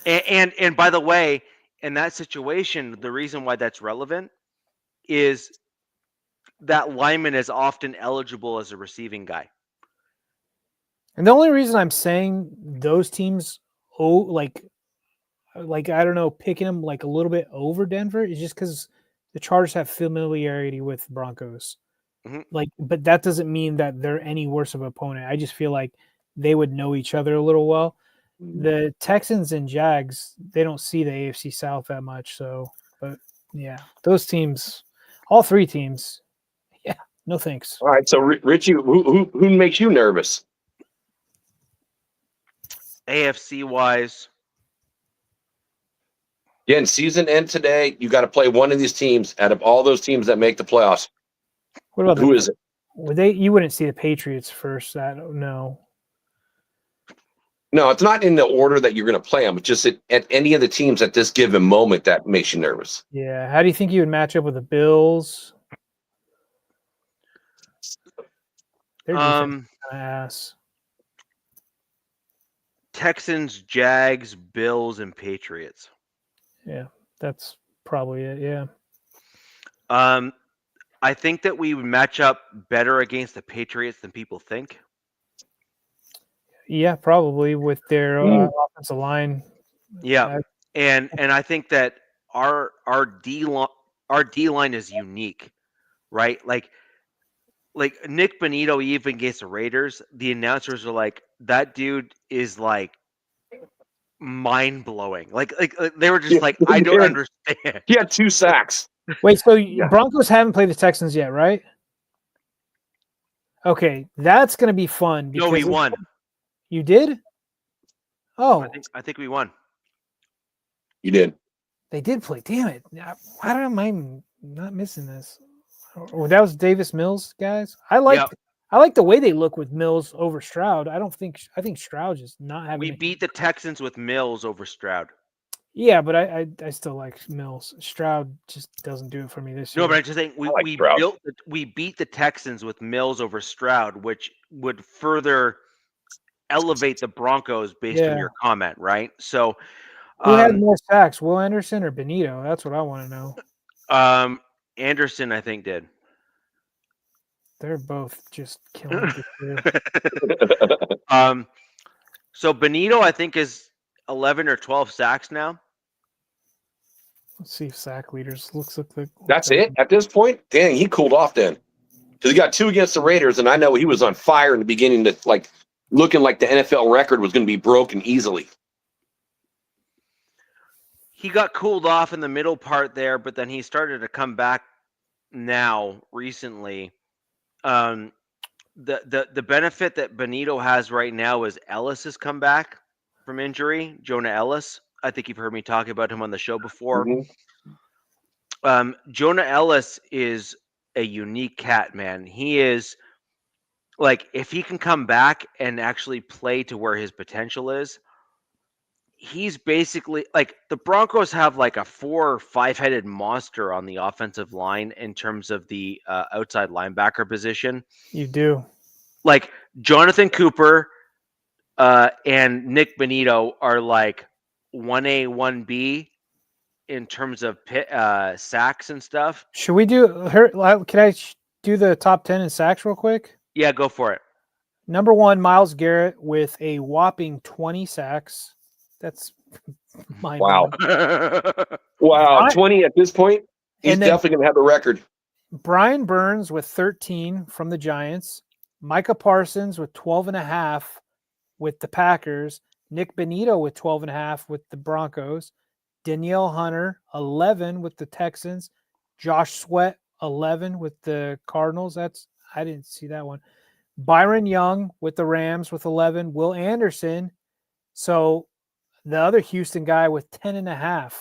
And by the way, in that situation, the reason why that's relevant is that lineman is often eligible as a receiving guy. And the only reason I'm saying those teams, like I don't know, picking them like a little bit over Denver is just because the Chargers have familiarity with Broncos. Mm-hmm. But that doesn't mean that they're any worse of an opponent. I just feel like they would know each other a little well. The Texans and Jags, they don't see the AFC South that much. So, but yeah, those teams, all 3 teams, yeah, no thanks. All right, so Richie, who makes you nervous? AFC wise. Again, season end today. You got to play one of these teams out of all those teams that make the playoffs. What about who is it? You wouldn't see the Patriots first. No. No, it's not in the order that you're going to play them. It's just at any of the teams at this given moment that makes you nervous. Yeah. How do you think you would match up with the Bills? Their defense is ass. Texans, Jags, Bills, and Patriots. Yeah, that's probably it. Yeah. I think that we would match up better against the Patriots than people think. Yeah, probably with their offensive line. Yeah, and I think that our D line is unique, right? Like Nick Bonito, even against the Raiders, the announcers are like, that dude is like mind blowing. Like they were just like, I don't understand. He had 2 sacks. Wait, so Broncos haven't played the Texans yet, right? Okay, that's going to be fun. No, we won. You did? Oh, I think we won. You did. They did play. Damn it! How am I not missing this? Oh, that was Davis Mills, guys. I like the way they look with Mills over Stroud. I think Stroud just not having. We beat the Texans with Mills over Stroud. Yeah, but I still like Mills. Stroud just doesn't do it for me this year. No, but I'm just saying we beat the Texans with Mills over Stroud, which would further elevate the Broncos based on your comment, right? So who had more sacks, Will Anderson or Benito? That's what I want to know. Anderson, I think, did. They're both just killing it. So Benito, I think, is 11 or 12 sacks now. Let's see if sack leaders looks like that's it at this point. Dang, he cooled off then, because he got 2 against the Raiders, and I know he was on fire in the beginning, that like looking like the NFL record was going to be broken easily. He got cooled off in the middle part there, but then he started to come back now recently. The benefit that Benito has right now is Ellis has come back from injury. Jonah Ellis. I think you've heard me talk about him on the show before. Mm-hmm. Jonah Ellis is a unique cat, man. He is like, if he can come back and actually play to where his potential is, he's basically like, the Broncos have like a 4 or 5-headed monster on the offensive line in terms of the outside linebacker position. You do. Like Jonathan Cooper and Nick Bonito are like 1A, 1B in terms of sacks and stuff. Should we do her? Can I do the top 10 in sacks real quick? Yeah, go for it. Number 1, Myles Garrett with a whopping 20 sacks. That's wow. Wow, 20 at this point. He's definitely going to have the record. Brian Burns with 13 from the Giants. Micah Parsons with 12.5 with the Packers. Nick Bonito with 12.5 with the Broncos. Danielle Hunter, 11 with the Texans. Josh Sweat, 11 with the Cardinals. I didn't see that one. Byron Young with the Rams with 11. Will Anderson. So the other Houston guy with 10.5.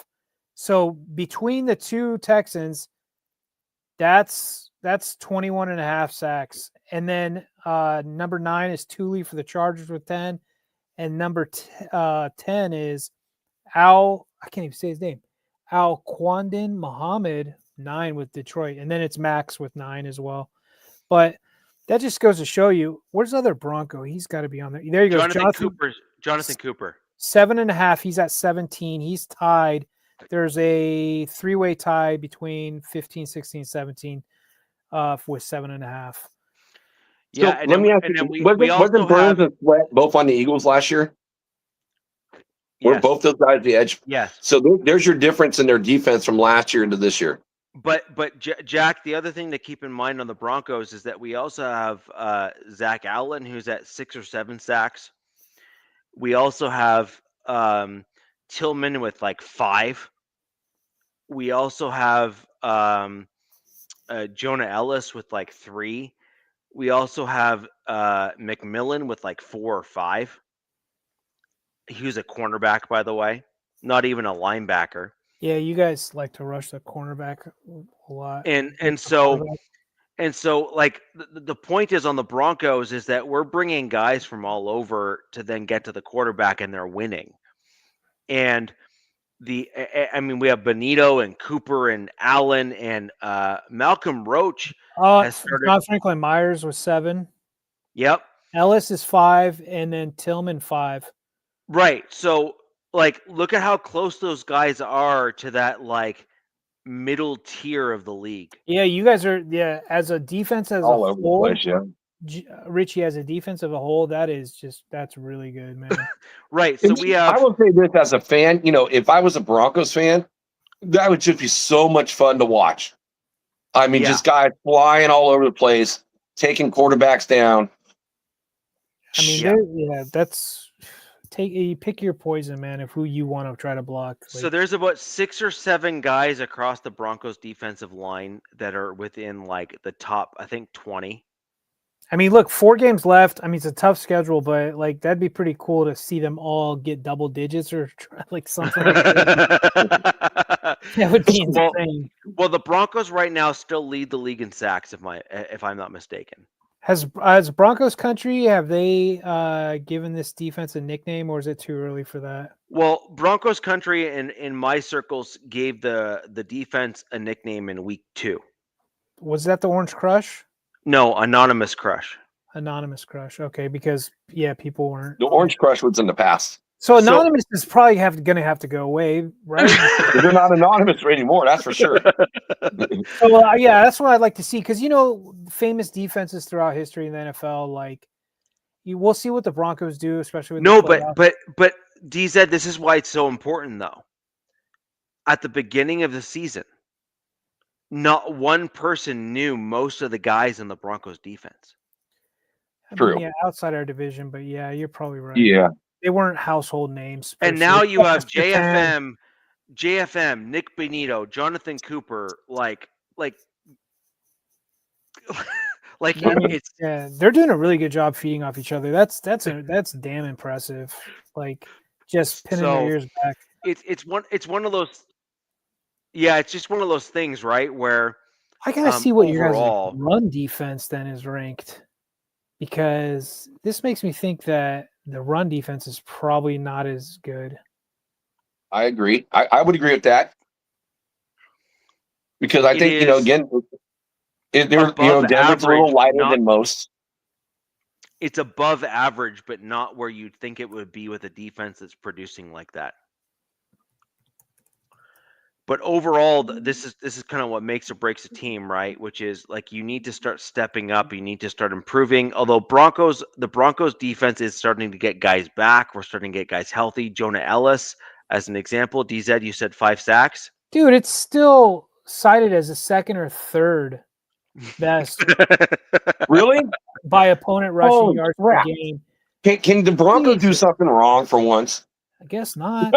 So between the 2 Texans, that's 21.5 sacks. And then number 9 is Thule for the Chargers with 10. And number 10 is I can't even say his name. Al-Quandin Muhammad, 9 with Detroit. And then it's Max with 9 as well. But that just goes to show you, where's the other Bronco? He's got to be on there. There you go. Jonathan Cooper. 7.5. He's at 17. He's tied. There's a 3-way tie between 15, 16, 17 with 7.5. Yeah, so let me ask you, wasn't Burns and Sweat both on the Eagles last year? Yes. Were both those guys the edge? Yes. So there's your difference in their defense from last year into this year. But Jack, the other thing to keep in mind on the Broncos is that we also have Zach Allen, who's at 6 or 7 sacks. We also have Tillman with like 5. We also have Jonah Ellis with like 3. We also have McMillan with like 4 or 5. He was a cornerback, by the way, not even a linebacker. Yeah, you guys like to rush the cornerback a lot. And so And so, like, the point is on the Broncos is that we're bringing guys from all over to then get to the quarterback, and they're winning. And I mean, we have Benito and Cooper and Allen and Malcolm Roach has started. John Franklin Myers was 7. Yep. Ellis is 5, and then Tillman 5. Right. So, like, look at how close those guys are to that, like, middle tier of the league. Yeah, you guys are. Yeah, as a defense as all a over the whole, place. Yeah. Richie, as a defense of a whole, that's really good, man. Right. So we have. I will say this as a fan. If I was a Broncos fan, that would just be so much fun to watch. I mean, just guys flying all over the place, taking quarterbacks down. I mean, that's you pick your poison, man. Of who you want to try to block. So there's about 6 or 7 guys across the Broncos defensive line that are within like the top, I think, 20. I mean, look, 4 games left. I mean, it's a tough schedule, but like that'd be pretty cool to see them all get double digits or like something like that. That would be insane. Well, the Broncos right now still lead the league in sacks, if I'm not mistaken. Has Broncos country, have they given this defense a nickname, or is it too early for that? Well, Broncos country in my circles gave the defense a nickname in week 2. Was that the Orange Crush? No, Anonymous Crush. Anonymous Crush. Okay, because people weren't. The Orange Crush was in the past. So Anonymous is probably going to have to go away, right? They're not anonymous anymore, that's for sure. So yeah, that's what I'd like to see, because famous defenses throughout history in the NFL, like we'll see what the Broncos do, especially with but DZ, this is why it's so important though. At the beginning of the season, not one person knew most of the guys in the Broncos defense. True. Yeah, outside our division, but yeah, you're probably right. Yeah. They weren't household names. And now you have JFM, Nick Benito, Jonathan Cooper, like they're doing a really good job feeding off each other. That's damn impressive. Like just pinning their ears back. It's one of those. Yeah, it's just one of those things, right? Where I gotta see what your guys' run defense then is ranked, because this makes me think that the run defense is probably not as good. I agree. I would agree with that, because I think again, Denver's a little lighter than most. It's above average, but not where you'd think it would be with a defense that's producing like that. But overall, this is kind of what makes or breaks a team, right? Which is like you need to start stepping up. You need to start improving. Although the Broncos defense is starting to get guys back. We're starting to get guys healthy. Jonah Ellis, as an example. DZ, you said 5 sacks. Dude, it's still cited as a 2nd or 3rd best. Really? By opponent rushing yards per game. Can the Broncos do something wrong for once? I guess not.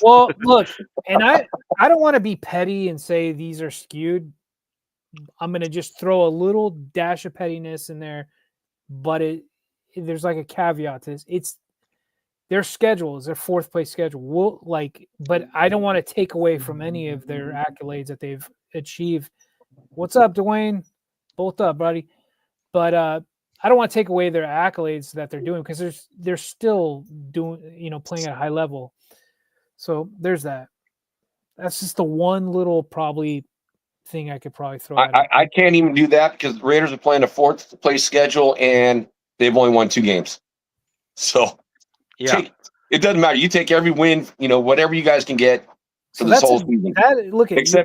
Well, look, and I don't want to be petty and say these are skewed. I'm going to just throw a little dash of pettiness in there, but there's like a caveat to this. It's their schedule is their 4th place schedule. But I don't want to take away from any of their accolades that they've achieved. What's up, Dwayne? Bolt up, buddy. But I don't want to take away their accolades that they're doing, because they're still doing, playing at a high level. So there's that. That's just the one little probably thing I could probably throw out. I can't even do that, because the Raiders are playing a 4th place schedule and they've only won 2 games. So yeah, it doesn't matter. You take every win, whatever you guys can get for this whole season.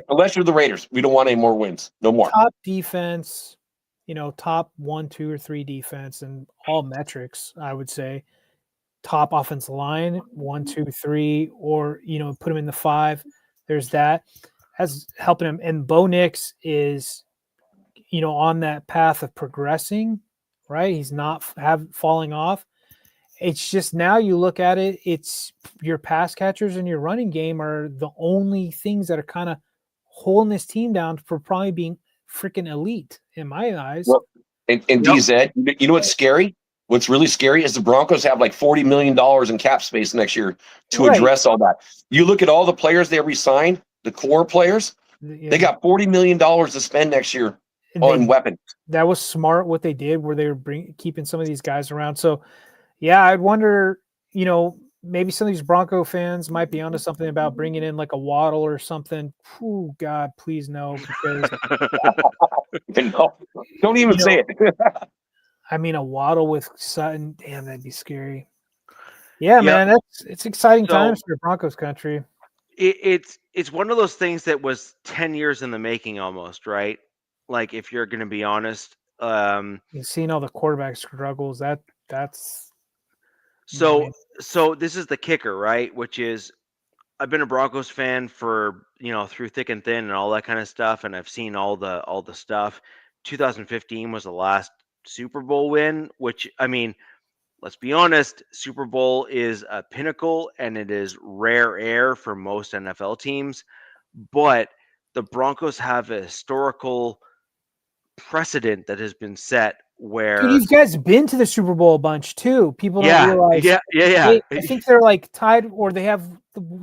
Unless you're the Raiders, we don't want any more wins. No more. Top defense. Top 1, 2, or 3 defense and all metrics, I would say. Top offensive line, 1, 2, 3, or put him in the 5. There's that as helping him. And Bo Nix is, on that path of progressing, right? He's not falling off. It's just now you look at it, it's your pass catchers and your running game are the only things that are kind of holding this team down for probably being freaking elite in my eyes. Well, and DZ, you know what's scary? What's really scary is the Broncos have like $40 million in cap space next year to address all that. You look at all the players they re-signed, the core players, they got $40 million to spend next year. on weapons. That was smart what they did, where they were keeping some of these guys around. So, yeah, I'd wonder, maybe some of these Bronco fans might be onto something about bringing in like a Waddle or something. Oh God, please no, because No, don't even say it. I mean, a Waddle with Sutton, damn, that'd be scary. Yeah, man, it's exciting times for Broncos country. It's one of those things that was 10 years in the making almost, right? Like, if you're going to be honest. You've seen all the quarterback struggles. That's so this is the kicker, right? Which is, I've been a Broncos fan for, through thick and thin and all that kind of stuff, and I've seen all the stuff. 2015 was the last Super Bowl win, which, I mean, let's be honest, Super Bowl is a pinnacle and it is rare air for most NFL teams, but the Broncos have a historical precedent that has been set where Dude, these guys been to the Super Bowl a bunch too. People don't realize. Yeah. I think they're like tied, or they have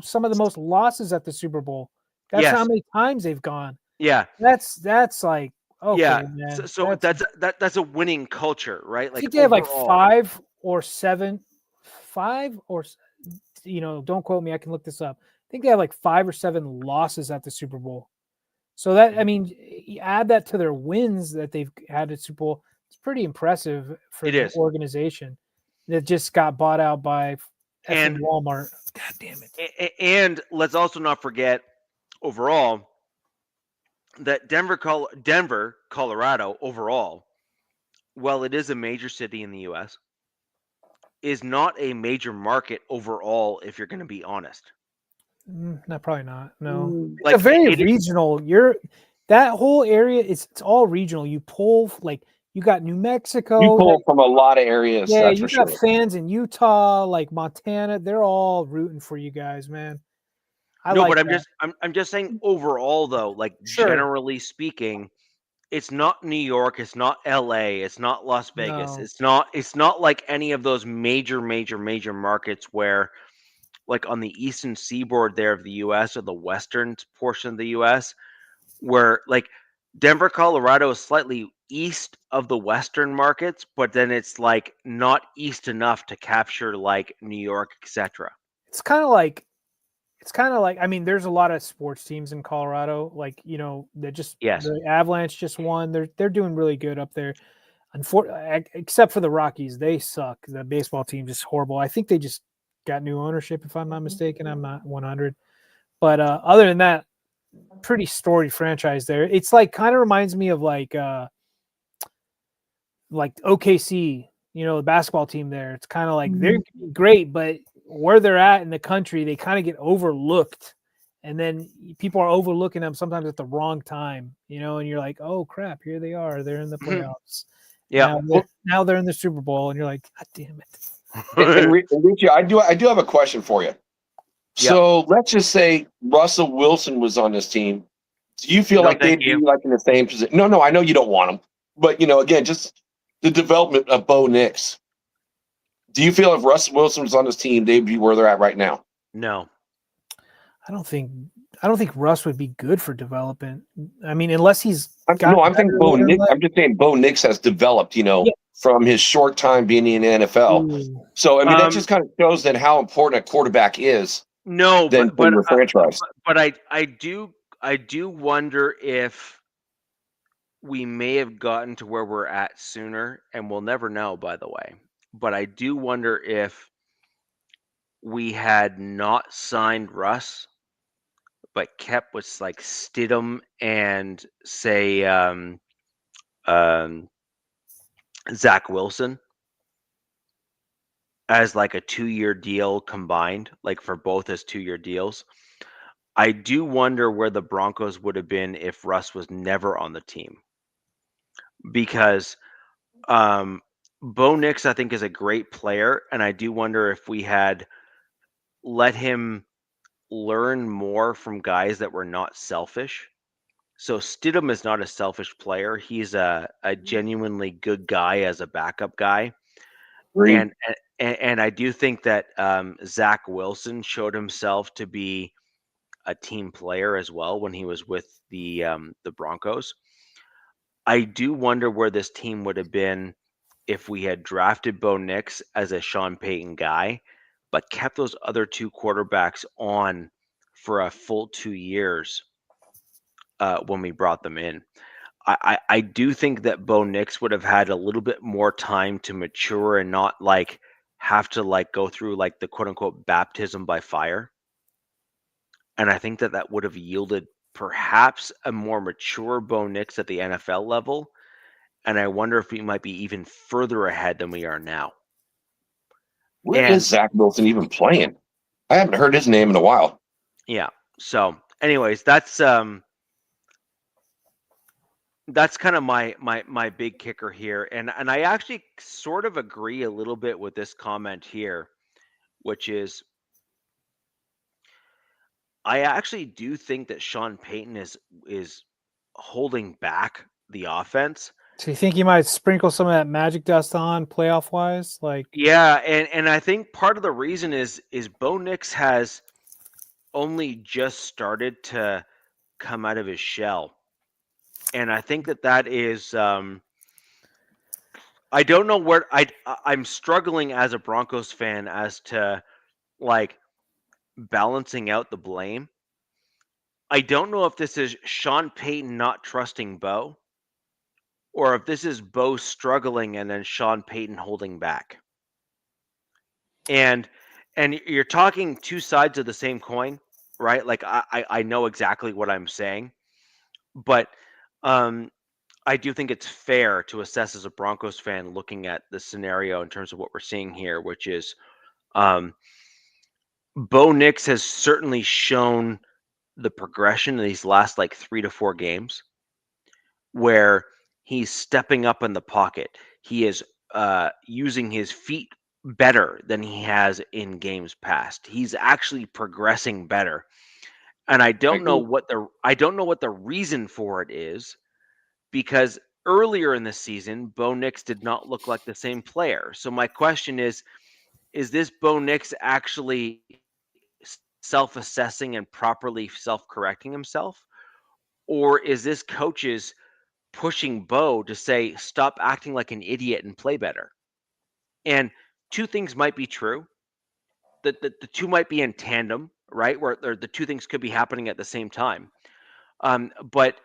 some of the most losses at the Super Bowl. That's how many times they've gone. Yeah, that's like, okay, man. So that's a winning culture, right? Like, I think they have like 5 or 7, don't quote me, I can look this up. I think they have like 5 or 7 losses at the Super Bowl. So that, I mean, you add that to their wins that they've had at Super Bowl, it's pretty impressive for the organization that just got bought out by Walmart. God damn it. And let's also not forget, overall, that Denver, Colorado, overall, while it is a major city in the U.S., is not a major market overall, if you're going to be honest. No, probably not. No, like, it's a very regional. That whole area, it's all regional. You pull, like, you got New Mexico. You pull from a lot of areas. Yeah, you got fans in Utah, like Montana. They're all rooting for you guys, man. But I'm just saying overall, though, like, generally speaking, it's not New York, it's not LA, it's not Las Vegas, it's not like any of those major markets where, like, on the eastern seaboard there of the US, or the western portion of the US, where, like, Denver, Colorado is slightly east of the western markets, but then it's like not east enough to capture like New York, etc. It's kind of like, I mean, there's a lot of sports teams in Colorado, like, that just, the Avalanche just won. They're doing really good up there. Except for the Rockies, they suck. The baseball team is horrible. I think they just got new ownership, if I'm not mistaken. I'm not 100, but other than that, pretty storied franchise there. It's like, kind of reminds me of like OKC, the basketball team there. It's kind of like they're great, but where they're at in the country, they kind of get overlooked, and then people are overlooking them sometimes at the wrong time, and you're like, oh crap, here they are, they're in the playoffs. Now they're in the Super Bowl, and you're like, God damn it. And Richie, I do have a question for you. So let's just say Russell Wilson was on this team. Do you feel like they'd be like in the same position? No, I know you don't want him, but again, just the development of Bo Nix. Do you feel if Russell Wilson was on this team, they'd be where they're at right now? No, I don't think Russ would be good for development. I mean, unless he's. I'm thinking Bo Nix. I'm just saying Bo Nix has developed, from his short time being in the NFL. Ooh. So I mean, that just kind of shows that how important a quarterback is. No, but your franchise. But I do wonder if we may have gotten to where we're at sooner, and we'll never know, by the way. But I do wonder if we had not signed Russ, but kept with like Stidham and say Zach Wilson as like a 2-year deal combined, like for both as 2-year deals. I do wonder where the Broncos would have been if Russ was never on the team, because Bo Nix, I think, is a great player, and I do wonder if we had let him learn more from guys that were not selfish. So Stidham is not a selfish player. He's a genuinely good guy as a backup guy. And I do think that Zach Wilson showed himself to be a team player as well when he was with the Broncos. I do wonder where this team would have been if we had drafted Bo Nix as a Sean Payton guy, but kept those other two quarterbacks on for a full 2 years when we brought them in. I do think that Bo Nix would have had a little bit more time to mature and not like have to like go through like the quote unquote baptism by fire. And I think that that would have yielded perhaps a more mature Bo Nix at the NFL level. And I wonder if we might be even further ahead than we are now. Where is Zach Wilson even playing? I haven't heard his name in a while. Yeah. So, anyways, that's kind of my big kicker here, and I actually sort of agree a little bit with this comment here, which is I actually do think that Sean Payton is holding back the offense. So you think he might sprinkle some of that magic dust on playoff wise? Like, Yeah, and I think part of the reason is Bo Nix has only just started to come out of his shell, and I think that is I don't know where I'm struggling as a Broncos fan as to like balancing out the blame. I don't know if this is Sean Payton not trusting Bo, or if this is Bo struggling and then Sean Payton holding back. And you're talking two sides of the same coin, right? Like I know exactly what I'm saying, but I do think it's fair to assess as a Broncos fan looking at the scenario in terms of what we're seeing here, which is Bo Nix has certainly shown the progression in these last like 3 to 4 games where he's stepping up in the pocket. He is using his feet better than he has in games past. He's actually progressing better. And I don't know what the reason for it is, because earlier in the season Bo Nix did not look like the same player. So my question is this Bo Nix actually self-assessing and properly self-correcting himself, or is this coaches pushing Bo to say stop acting like an idiot and play better? And two things might be true. The two might be in tandem, right? Where the two things could be happening at the same time. But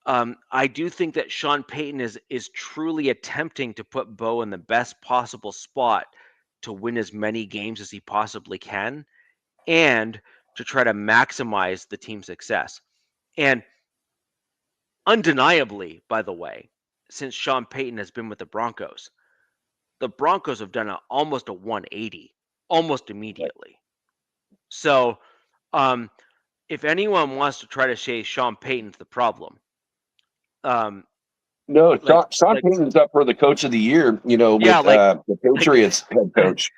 I do think that Sean Payton is truly attempting to put Bo in the best possible spot to win as many games as he possibly can, and to try to maximize the team's success. And undeniably, by the way, since Sean Payton has been with the Broncos have done almost a 180 almost immediately. So, if anyone wants to try to say Sean Payton's the problem, No, like Sean Payton's up for the coach of the year, with the Patriots head coach.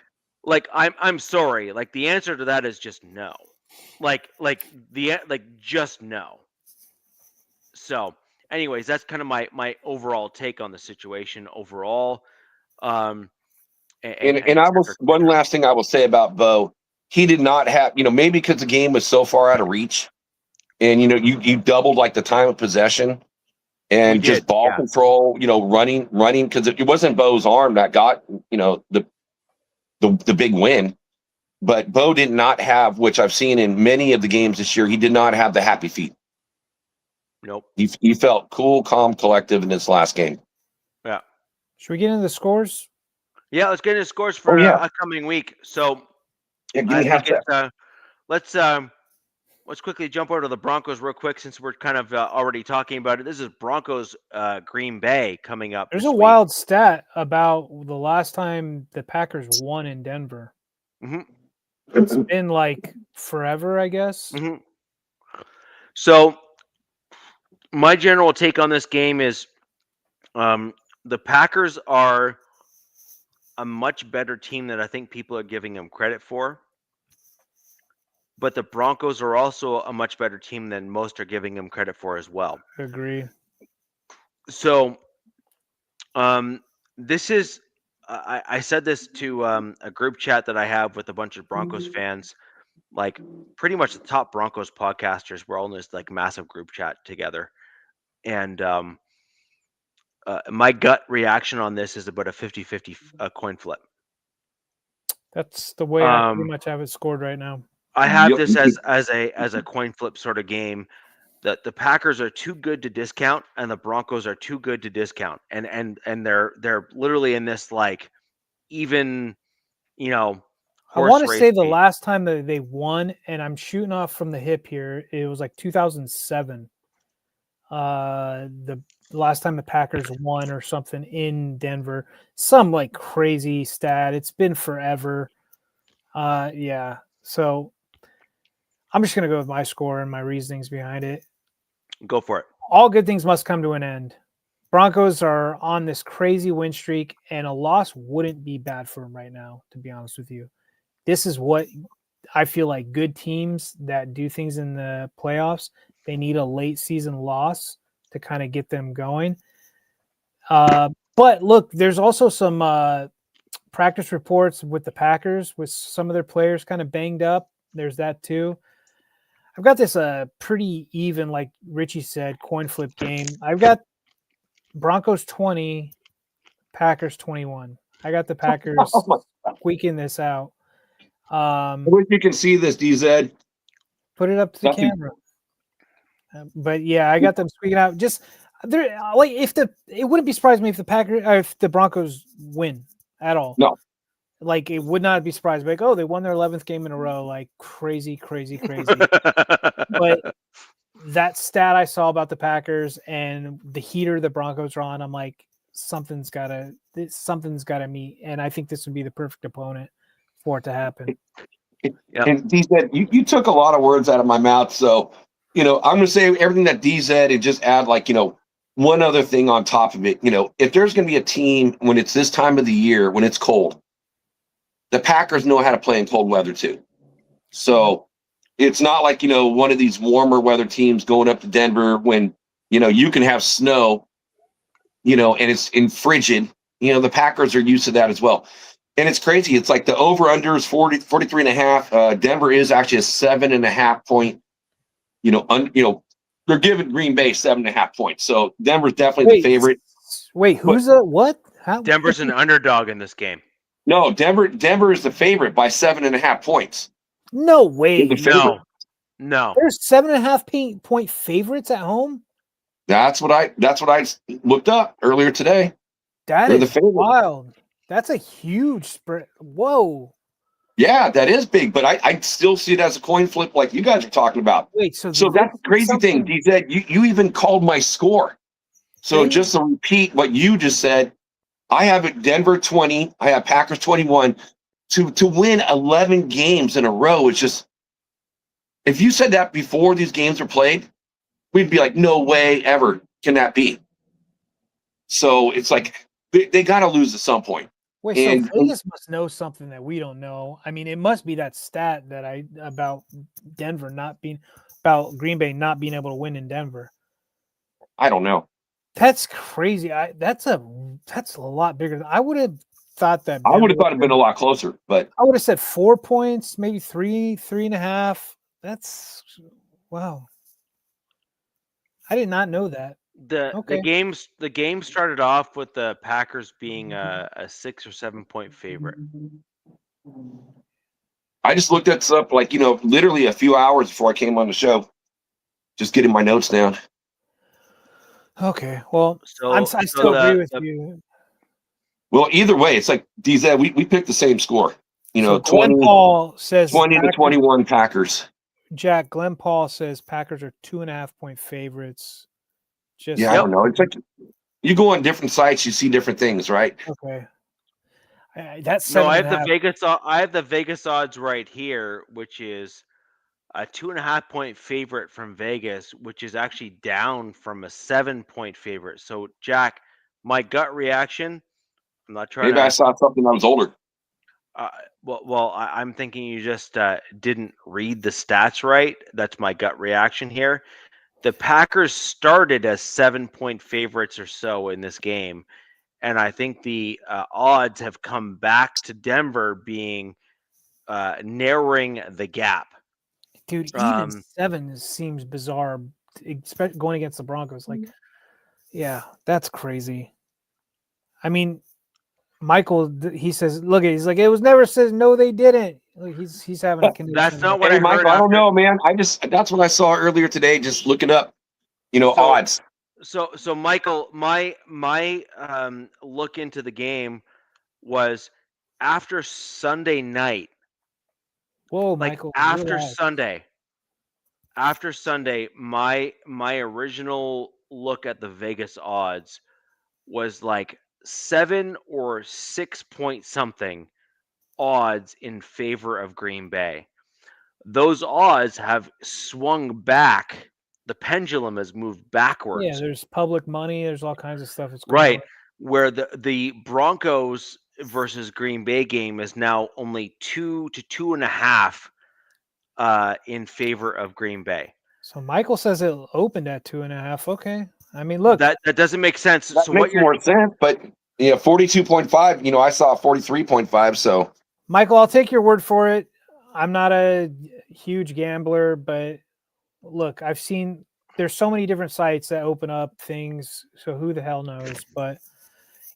Like I'm sorry, like the answer to that is just no. Like just no. So, anyways, that's kind of my overall take on the situation overall. And I was one last thing I will say about Bo. He did not have, maybe because the game was so far out of reach, and you doubled like the time of possession and just ball control, running because it wasn't Bo's arm that got the big win, but Bo did not have, which I've seen in many of the games this year, he did not have the happy feet. Nope. He felt cool, calm, collective in this last game. Yeah. Should we get into the scores? Yeah, let's get into scores for upcoming week. So let's quickly jump over to the Broncos real quick, since we're kind of already talking about it. This is Broncos Green Bay coming up. There's a wild stat about the last time the Packers won in Denver. Mm-hmm. It's been like forever, I guess. Mm-hmm. So my general take on this game is the Packers are a much better team than I think people are giving them credit for. But the Broncos are also a much better team than most are giving them credit for as well. Agree. So this is I said this to a group chat that I have with a bunch of Broncos fans. Like pretty much the top Broncos podcasters, we're all in this like massive group chat together. And My gut reaction on this is about a 50-50 coin flip. That's the way I pretty much have it scored right now. I have this as a coin flip sort of game. That the Packers are too good to discount, and the Broncos are too good to discount, and they're literally in this like even, I horse want to race say the game. last time that they won, and I'm shooting off from the hip here, it was like 2007. The last time the Packers won or something in Denver, some like crazy stat. It's been forever. Yeah. So I'm just gonna go with my score and my reasonings behind it. Go for it. All good things must come to an end. Broncos are on this crazy win streak, and a loss wouldn't be bad for them right now, to be honest with you. This is what I feel like good teams that do things in the playoffs, they need a late season loss to kind of get them going. But look, there's also some practice reports with the Packers with some of their players kind of banged up. There's that too. I've got this pretty even, like Richie said, coin flip game. I've got Broncos 20, Packers 21. I got the Packers squeaking this out. I wish you can see this, DZ. Put it up to the camera. But yeah, I got them squeaking out. Just there, like it wouldn't be surprising me if the Broncos win at all. No, like it would not be surprised. Like, oh, they won their 11th game in a row. Like crazy. But that stat I saw about the Packers and the heater the Broncos are on, I'm like, something's gotta meet, and I think this would be the perfect opponent for it to happen. Yep. And D said you took a lot of words out of my mouth, so I'm going to say everything that D said and just add one other thing on top of it. If there's going to be a team when it's this time of the year when it's cold, the Packers know how to play in cold weather too. So it's not like one of these warmer weather teams going up to Denver when you can have snow, and it's in frigid. The Packers are used to that as well. And it's crazy. It's like the over-under is 43.5. Denver is actually a 7.5 point. They're giving Green Bay 7.5 points. So Denver's definitely the favorite. Wait, who's what? How? Denver's an underdog in this game. No, Denver is the favorite by 7.5 points. No way. No. There's 7.5 point favorites at home. That's what I looked up earlier today. That is wild. That's a huge spread. Whoa. Yeah, that is big, but I still see it as a coin flip like you guys are talking about. Wait, so that's the crazy thing, DZ. You even called my score. So just to repeat what you just said, I have it Denver 20, I have Packers 21. To win 11 games in a row, it's just, if you said that before these games were played, we'd be like, no way ever can that be. So it's like they got to lose at some point. Wait, so Vegas must know something that we don't know. I mean, it must be that stat that about Denver about Green Bay not being able to win in Denver. I don't know. That's crazy. That's a lot bigger. I would have thought that. I would have thought it'd been a lot closer, but I would have said 4 points, maybe 3.5. That's wow. I did not know that. The game started off with the Packers being a 6 or 7 point favorite. I just looked that up literally a few hours before I came on the show, just getting my notes down. Okay, well, I still agree with you. Well, either way, it's like DZ. We picked the same score. So 20. Paul says 20 to 21 Packers. Jack, Glenn Paul says Packers are 2.5 point favorites. I don't know. It's like you go on different sites, you see different things, right? Okay. That's I have the Vegas odds right here, which is a 2.5 point favorite from Vegas, which is actually down from a 7 point favorite. So, Jack, my gut reaction, I'm not trying. Maybe I saw something that was older. I'm thinking you just didn't read the stats right. That's my gut reaction here. The Packers started as 7 point favorites or so in this game, and I think the odds have come back to Denver being narrowing the gap. Dude, even 7 seems bizarre, going against the Broncos. Like, Yeah, that's crazy. I mean, Michael, he says, look, he's like, it was never says no, they didn't. Like, he's having a condition. That's not what Hey, I heard. Michael, I don't know, man. That's what I saw earlier today. Just looking up, odds. So Michael, my look into the game was after Sunday night. Whoa, Like Michael, after relax. Sunday, my original look at the Vegas odds was like 7 or 6 point something odds in favor of Green Bay. Those odds have swung back. The pendulum has moved backwards. Yeah, there's public money. There's all kinds of stuff that's going Right. on. Where the Broncos versus Green Bay game is now only 2 to 2.5 in favor of Green Bay. So Michael says it opened at 2.5. Okay. I mean, look, that doesn't make sense. That So makes more sense, but 42.5, I saw 43.5, so Michael, I'll take your word for it. I'm not a huge gambler, but look, I've seen there's so many different sites that open up things, so who the hell knows? But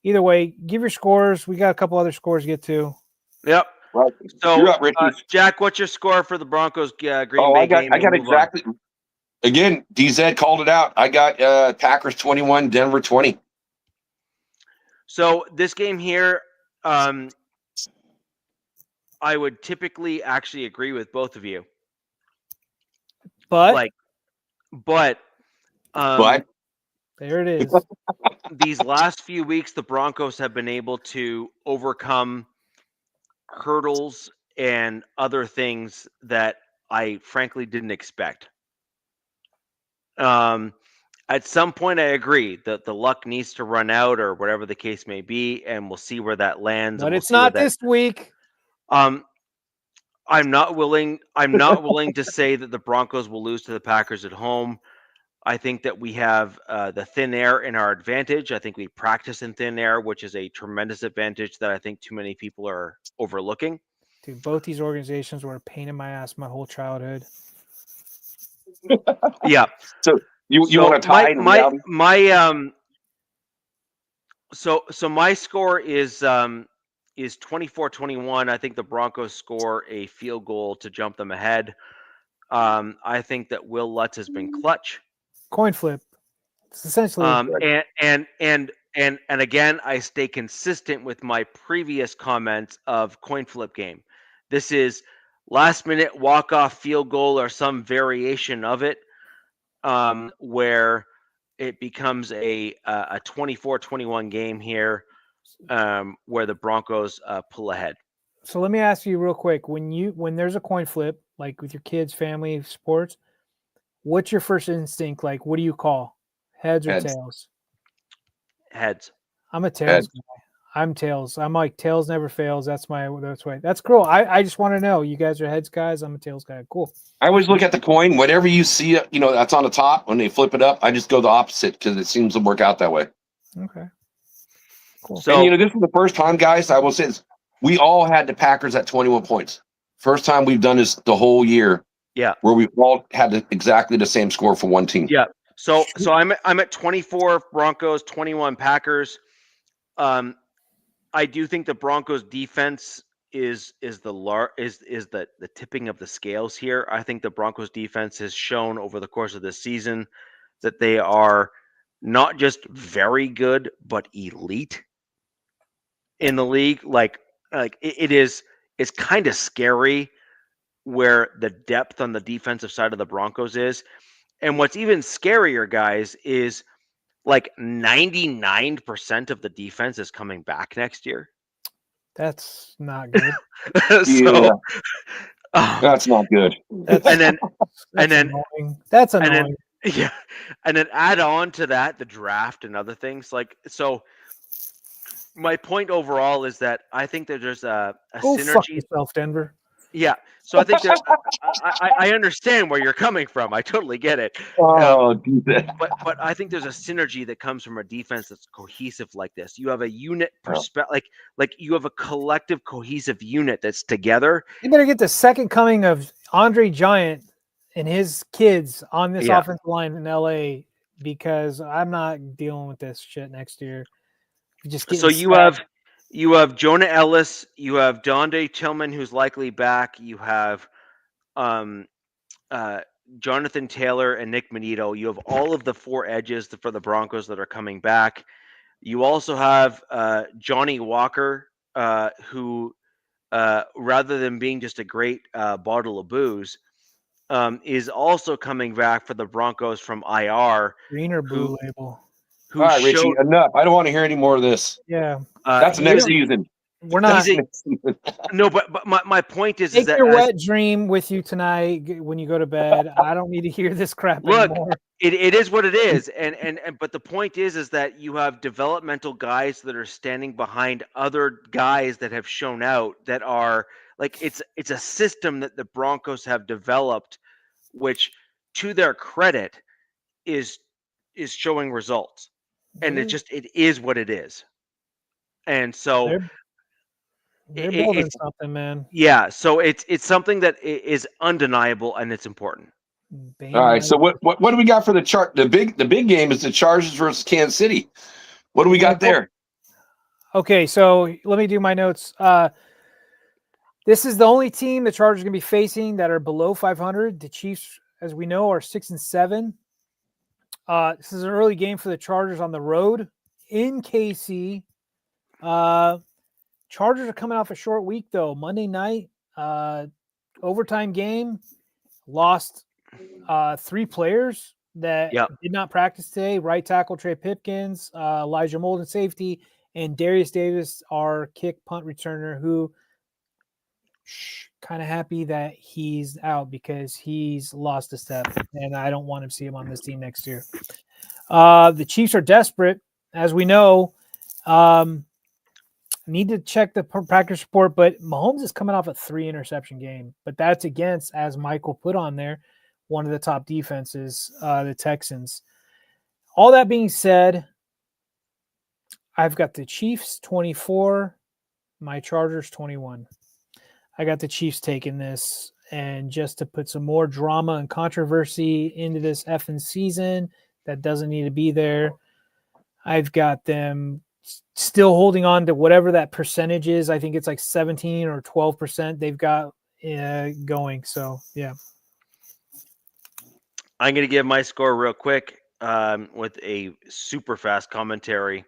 either way, give your scores. We got a couple other scores to get to. Yep. Right. So You're up, Richie. Jack, what's your score for the Broncos Green I Bay got game? exactly. Again, DZ called it out. I got Packers 21, Denver 20. So this game here, I would typically actually agree with both of you. But there it is. These last few weeks, the Broncos have been able to overcome hurdles and other things that I frankly didn't expect. At some point, I agree that the luck needs to run out or whatever the case may be, and we'll see where that lands. But it's not this week. I'm not willing to say that the Broncos will lose to the Packers at home. I think that we have the thin air in our advantage. I think we practice in thin air, which is a tremendous advantage that I think too many people are overlooking. Dude, both these organizations were a pain in my ass my whole childhood. Yeah. So you want to tie So my score is 24-21. I think the Broncos score a field goal to jump them ahead. I think that Will Lutz has been clutch. Coin flip. It's essentially and again, I stay consistent with my previous comments of coin flip game. This is last minute walk-off field goal or some variation of it, where it becomes a 24-21 game here, where the Broncos pull ahead. So let me ask you real quick: when there's a coin flip, like with your kids, family, sports, what's your first instinct? Like, what do you call? Heads or tails? Heads. I'm a tails guy. I'm tails. I'm like tails never fails. That's why. That's cool. I just want to know. You guys are heads guys. I'm a tails guy. Cool. I always look at the coin. Whatever you see, that's on the top. When they flip it up, I just go the opposite because it seems to work out that way. Okay. Cool. So, and this is the first time, guys. I will say this: we all had the Packers at 21 points. First time we've done this the whole year. Yeah. Where we all had exactly the same score for one team. Yeah. So I'm at 24 Broncos, 21 Packers. I do think the Broncos defense is the tipping of the scales here. I think the Broncos defense has shown over the course of this season that they are not just very good but elite in the league. Like it's kind of scary where the depth on the defensive side of the Broncos is. And what's even scarier, guys, is like 99% of the defense is coming back next year. That's not good. That's not good. That's annoying. That's annoying. And then add on to that the draft and other things. So my point overall is that I think that there's a synergy. Fuck yourself, Denver. Yeah. So I think that I understand where you're coming from. I totally get it. But I think there's a synergy that comes from a defense that's cohesive like this. You have a unit perspective, like you have a collective cohesive unit that's together. You better get the second coming of Andre Giant and his kids on this offensive line in LA because I'm not dealing with this shit next year. Just So getting you have Jonah Ellis, you have Donde Tillman, who's likely back. You have um, uh, Jonathan Taylor and Nick Manito. You have all of the 4 edges for the Broncos that are coming back. You also have Johnny Walker, who, rather than being just a great bottle of booze, is also coming back for the Broncos from IR. green or Who blue label. All right, Richie, showed enough. I don't want to hear any more of this. Yeah, That's he next is season. we're That's not. next season. no, but my point is Take that your as wet dream with you tonight when you go to bed. I don't need to hear this crap look, anymore. it is what it is, and but the point is that you have developmental guys that are standing behind other guys that have shown out that are like it's a system that the Broncos have developed, which to their credit is showing results, and They're it is what it is, and so they're they're it, building it's something, man. yeah, so it's something that is undeniable and it's important. All Bane right. my So what do we got for the chart? The big game is the Chargers versus Kansas City. What do we got there? Okay, so let me do my notes. This is the only team the Chargers are going to be facing that are below 500. The Chiefs, as we know, are 6-7. This is an early game for the Chargers on the road in KC. Chargers are coming off a short week, though. Monday night, overtime game, lost 3 players that Yep. did not practice today. Right tackle Trey Pipkins, Elijah Molden safety, and Darius Davis, our kick punt returner, who kind of happy that he's out because he's lost a step, and I don't want to see him on this team next year. The Chiefs are desperate, as we know. Need to check the practice report, but Mahomes is coming off a 3 interception game, but that's against, as Michael put on there, one of the top defenses, the Texans. All that being said, I've got the Chiefs 24, my Chargers 21. I got the Chiefs taking this, and just to put some more drama and controversy into this effing season that doesn't need to be there, I've got them still holding on to whatever that percentage is. I think it's like 17 or 12% they've got going. So, yeah. I'm going to give my score real quick with a super fast commentary.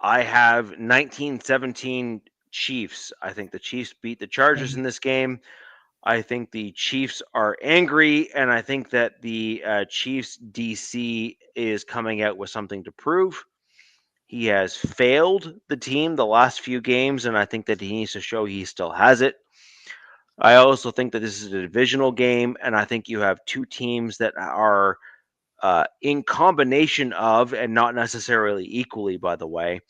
I have 19-17 Chiefs. I think the Chiefs beat the Chargers in this game. I think the Chiefs are angry, and I think that the Chiefs DC is coming out with something to prove. He has failed the team the last few games, and I think that he needs to show he still has it. I also think that this is a divisional game, and I think you have 2 teams that are in combination of, and not necessarily equally, by the way,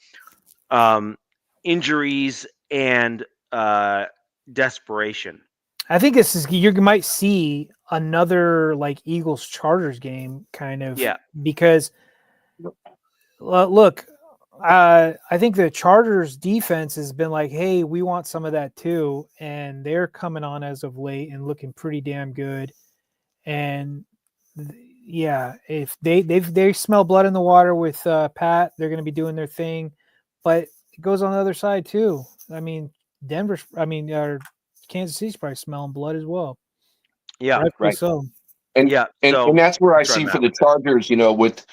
injuries and desperation. I think this is, you might see another like Eagles Chargers game kind of, because look, I think the Chargers defense has been like, hey, we want some of that too, and they're coming on as of late and looking pretty damn good. And yeah, if they smell blood in the water with Pat, they're going to be doing their thing. But it goes on the other side too. I mean, Kansas City's probably smelling blood as well. Yeah, right. So, and that's where I see for the Chargers, with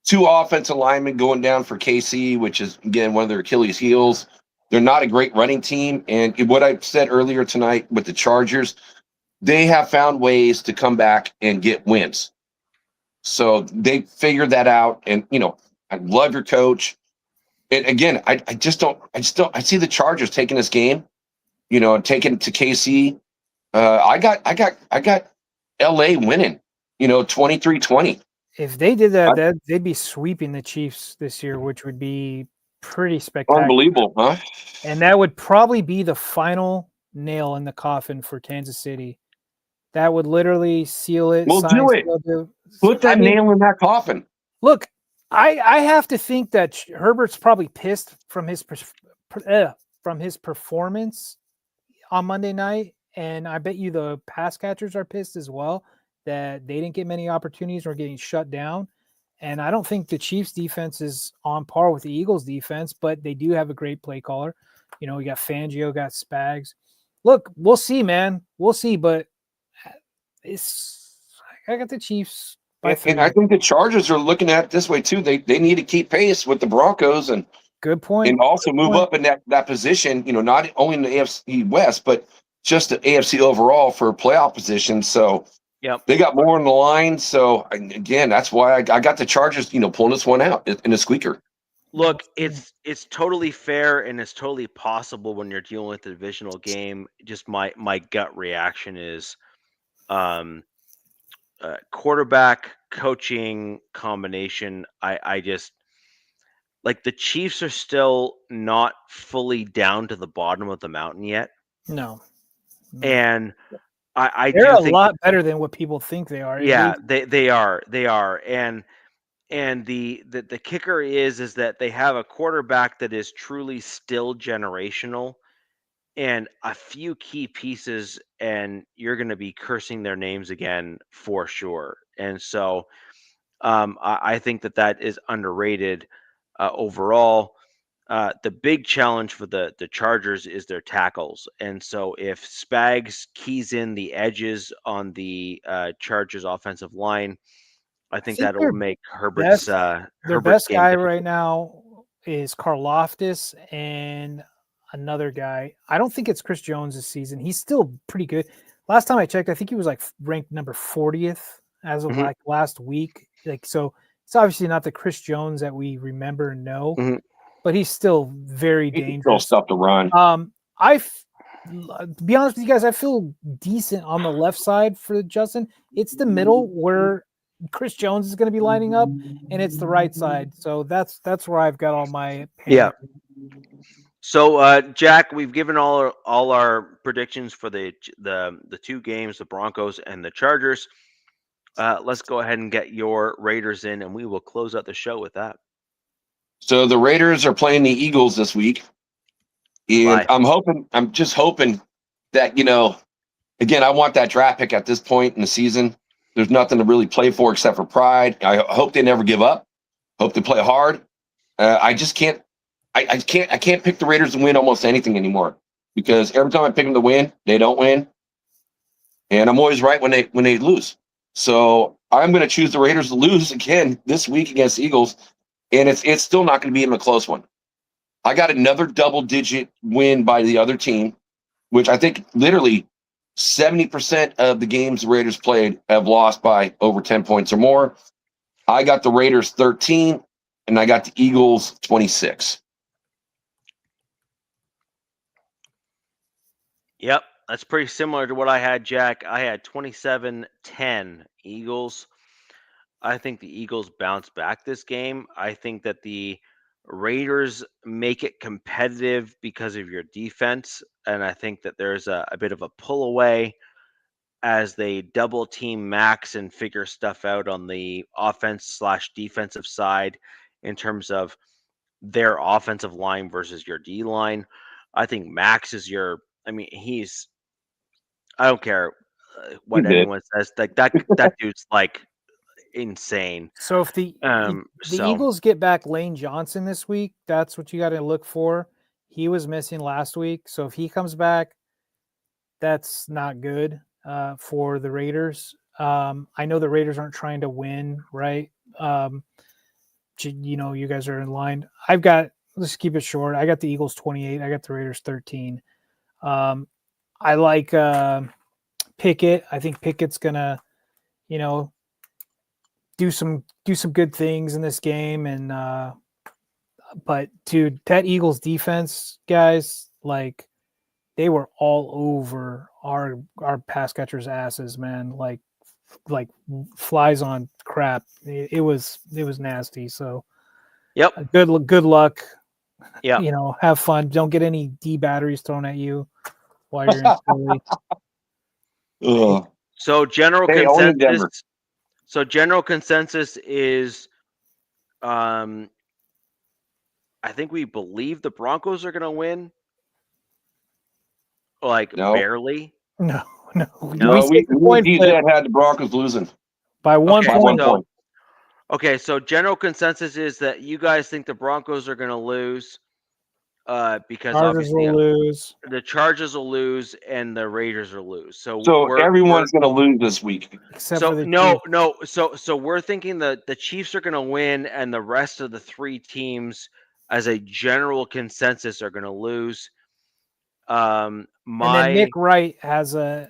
2 offensive linemen going down for KC, which is again one of their Achilles heels. They're not a great running team, and what I said earlier tonight with the Chargers, they have found ways to come back and get wins. So they figured that out, and I love your coach. And again, I see the Chargers taking this game, taking it to KC. I got LA winning, 23-20. if they did that, they'd be sweeping the Chiefs this year, which would be pretty spectacular. Unbelievable, huh? And that would probably be the final nail in the coffin for Kansas City. That would literally seal it. We'll do it. Put that nail in that coffin. Look, I have to think that Herbert's probably pissed from his performance on Monday night, and I bet you the pass catchers are pissed as well that they didn't get many opportunities or getting shut down. And I don't think the Chiefs defense is on par with the Eagles defense, but they do have a great play caller. You know, we got Fangio, got Spags. Look, we'll see, man. We'll see, but I got the Chiefs by 3. And I think the Chargers are looking at it this way too. They need to keep pace with the Broncos and good point. And also move up in that position, you know, not only in the AFC West, but just the AFC overall for playoff position. So they got more on the line. So again, that's why I got the Chargers, you know, pulling this one out in a squeaker. Look, it's totally fair and it's totally possible when you're dealing with a divisional game. Just my gut reaction is quarterback coaching combination. I just like the Chiefs are still not fully down to the bottom of the mountain yet. No. And I they're do think a lot better than what people think they are. Yeah, they are. And the kicker is that they have a quarterback that is truly still generational and a few key pieces, and you're going to be cursing their names again for sure. And so I think that is underrated overall. The big challenge for the Chargers is their tackles. And so if Spags keys in the edges on the Chargers offensive line, I think that will make Herbert's best game guy difficult. right now is Karlaftis and another guy. I don't think it's Chris Jones this season. He's still pretty good. Last time I checked, I think he was like ranked number 40th as of like last week. Like, so it's obviously not the Chris Jones that we remember and know, but he's still very dangerous. Still stuff to run. To be honest with you guys, I feel decent on the left side for Justin. It's the middle where Chris Jones is going to be lining up, and it's the right side. So that's where I've got all my panic. So Jack, we've given all our predictions for the two games, the Broncos and the Chargers. Let's go ahead and get your Raiders in, and we will close out the show with that. So the Raiders are playing the Eagles this week. And I'm just hoping that, you know, again, I want that draft pick at this point in the season. There's nothing to really play for except for pride. I hope they never give up. Hope they play hard. I just can't. I can't pick the Raiders to win almost anything anymore because every time I pick them to win, they don't win, and I'm always right when they lose. So I'm going to choose the Raiders to lose again this week against the Eagles, and it's still not going to be even a close one. I got another double-digit win by the other team, which I think literally 70% of the games the Raiders played have lost by over 10 points or more. I got the Raiders 13, and I got the Eagles 26. Yep, that's pretty similar to what I had, Jack. I had 27-10 Eagles. I think the Eagles bounce back this game. I think that the Raiders make it competitive because of your defense, and I think that there's a bit of a pull away as they double team Max and figure stuff out on the offense/defensive side in terms of their offensive line versus your D line. I think Max is I don't care what anyone says. Like that dude's like insane. So if the Eagles get back Lane Johnson this week, that's what you got to look for. He was missing last week, so if he comes back, that's not good for the Raiders. I know the Raiders aren't trying to win, right? You know, you guys are in line. Let's keep it short. I got the Eagles 28. I got the Raiders 13. I like Pickett. I think Pickett's gonna, you know, do some good things in this game. And but dude, that Eagles defense, guys, like they were all over our pass catchers' asses, man. Like flies on crap. It was nasty. So good luck. Yeah, you know, have fun. Don't get any D batteries thrown at you while you're in Philly. So general consensus is, I think we believe the Broncos are going to win. Like barely. No. We had the Broncos losing by one point. Okay, so general consensus is that you guys think the Broncos are going to lose because Chargers obviously will lose. the Chargers will lose and the Raiders will lose. So So we're everyone's going to lose this week. Except for the no, Chiefs. no. So we're thinking that the Chiefs are going to win, and the rest of the three teams, as a general consensus, are going to lose. And then Nick Wright has an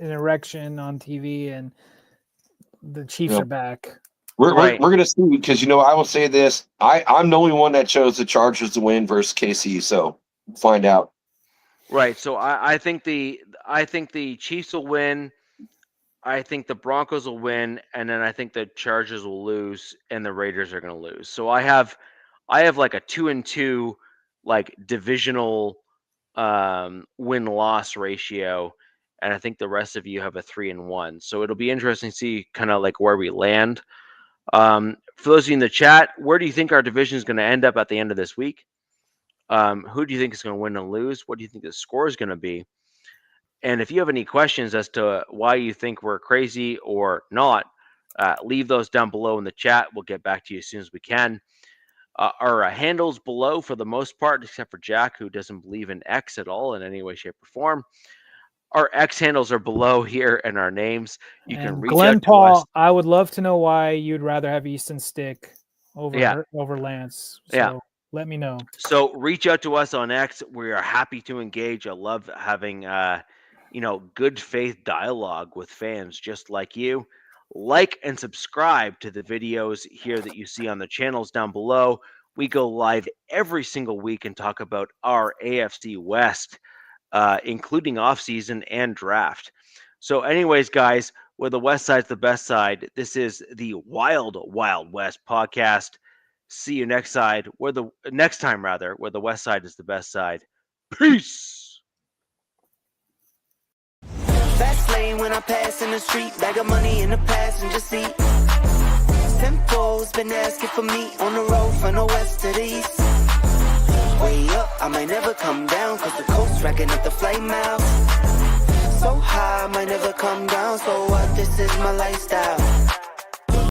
erection on TV, and the Chiefs are back. We're Right. going to see, because I will say this: I'm the only one that chose the Chargers to win versus KC. So find out. Right. So I think the Chiefs will win. I think the Broncos will win, and then I think the Chargers will lose, and the Raiders are going to lose. So I have like a 2-2 like divisional win-loss ratio, and I think the rest of you have a 3-1. So it'll be interesting to see kind of like where we land. For those of you in the chat, where do you think our division is going to end up at the end of this week? Who do you think is going to win and lose? What do you think the score is going to be? And if you have any questions as to why you think we're crazy or not, leave those down below in the chat. We'll get back to you as soon as we can. Our handles below for the most part, except for Jack, who doesn't believe in X at all in any way, shape, or form. Our X handles are below here and our names. You can reach Glenn out Paul, to us. I would love to know why you'd rather have Easton Stick over Lance. So let me know. So reach out to us on X. We are happy to engage. I love having good faith dialogue with fans just like you. Like and subscribe to the videos here that you see on the channels down below. We go live every single week and talk about our AFC West, including offseason and draft. So anyways, guys, where the West Side's the best side, this is the Wild Wild West podcast. See you next time, where the West Side is the best side. Peace. Fast lane when I pass in the street, bag of money in the passenger seat. Tempo's been asking for me on the road from the west to the east. Way up, I might never come down, cause the coast racking up the flame miles. So high, I might never come down, so what, this is my lifestyle.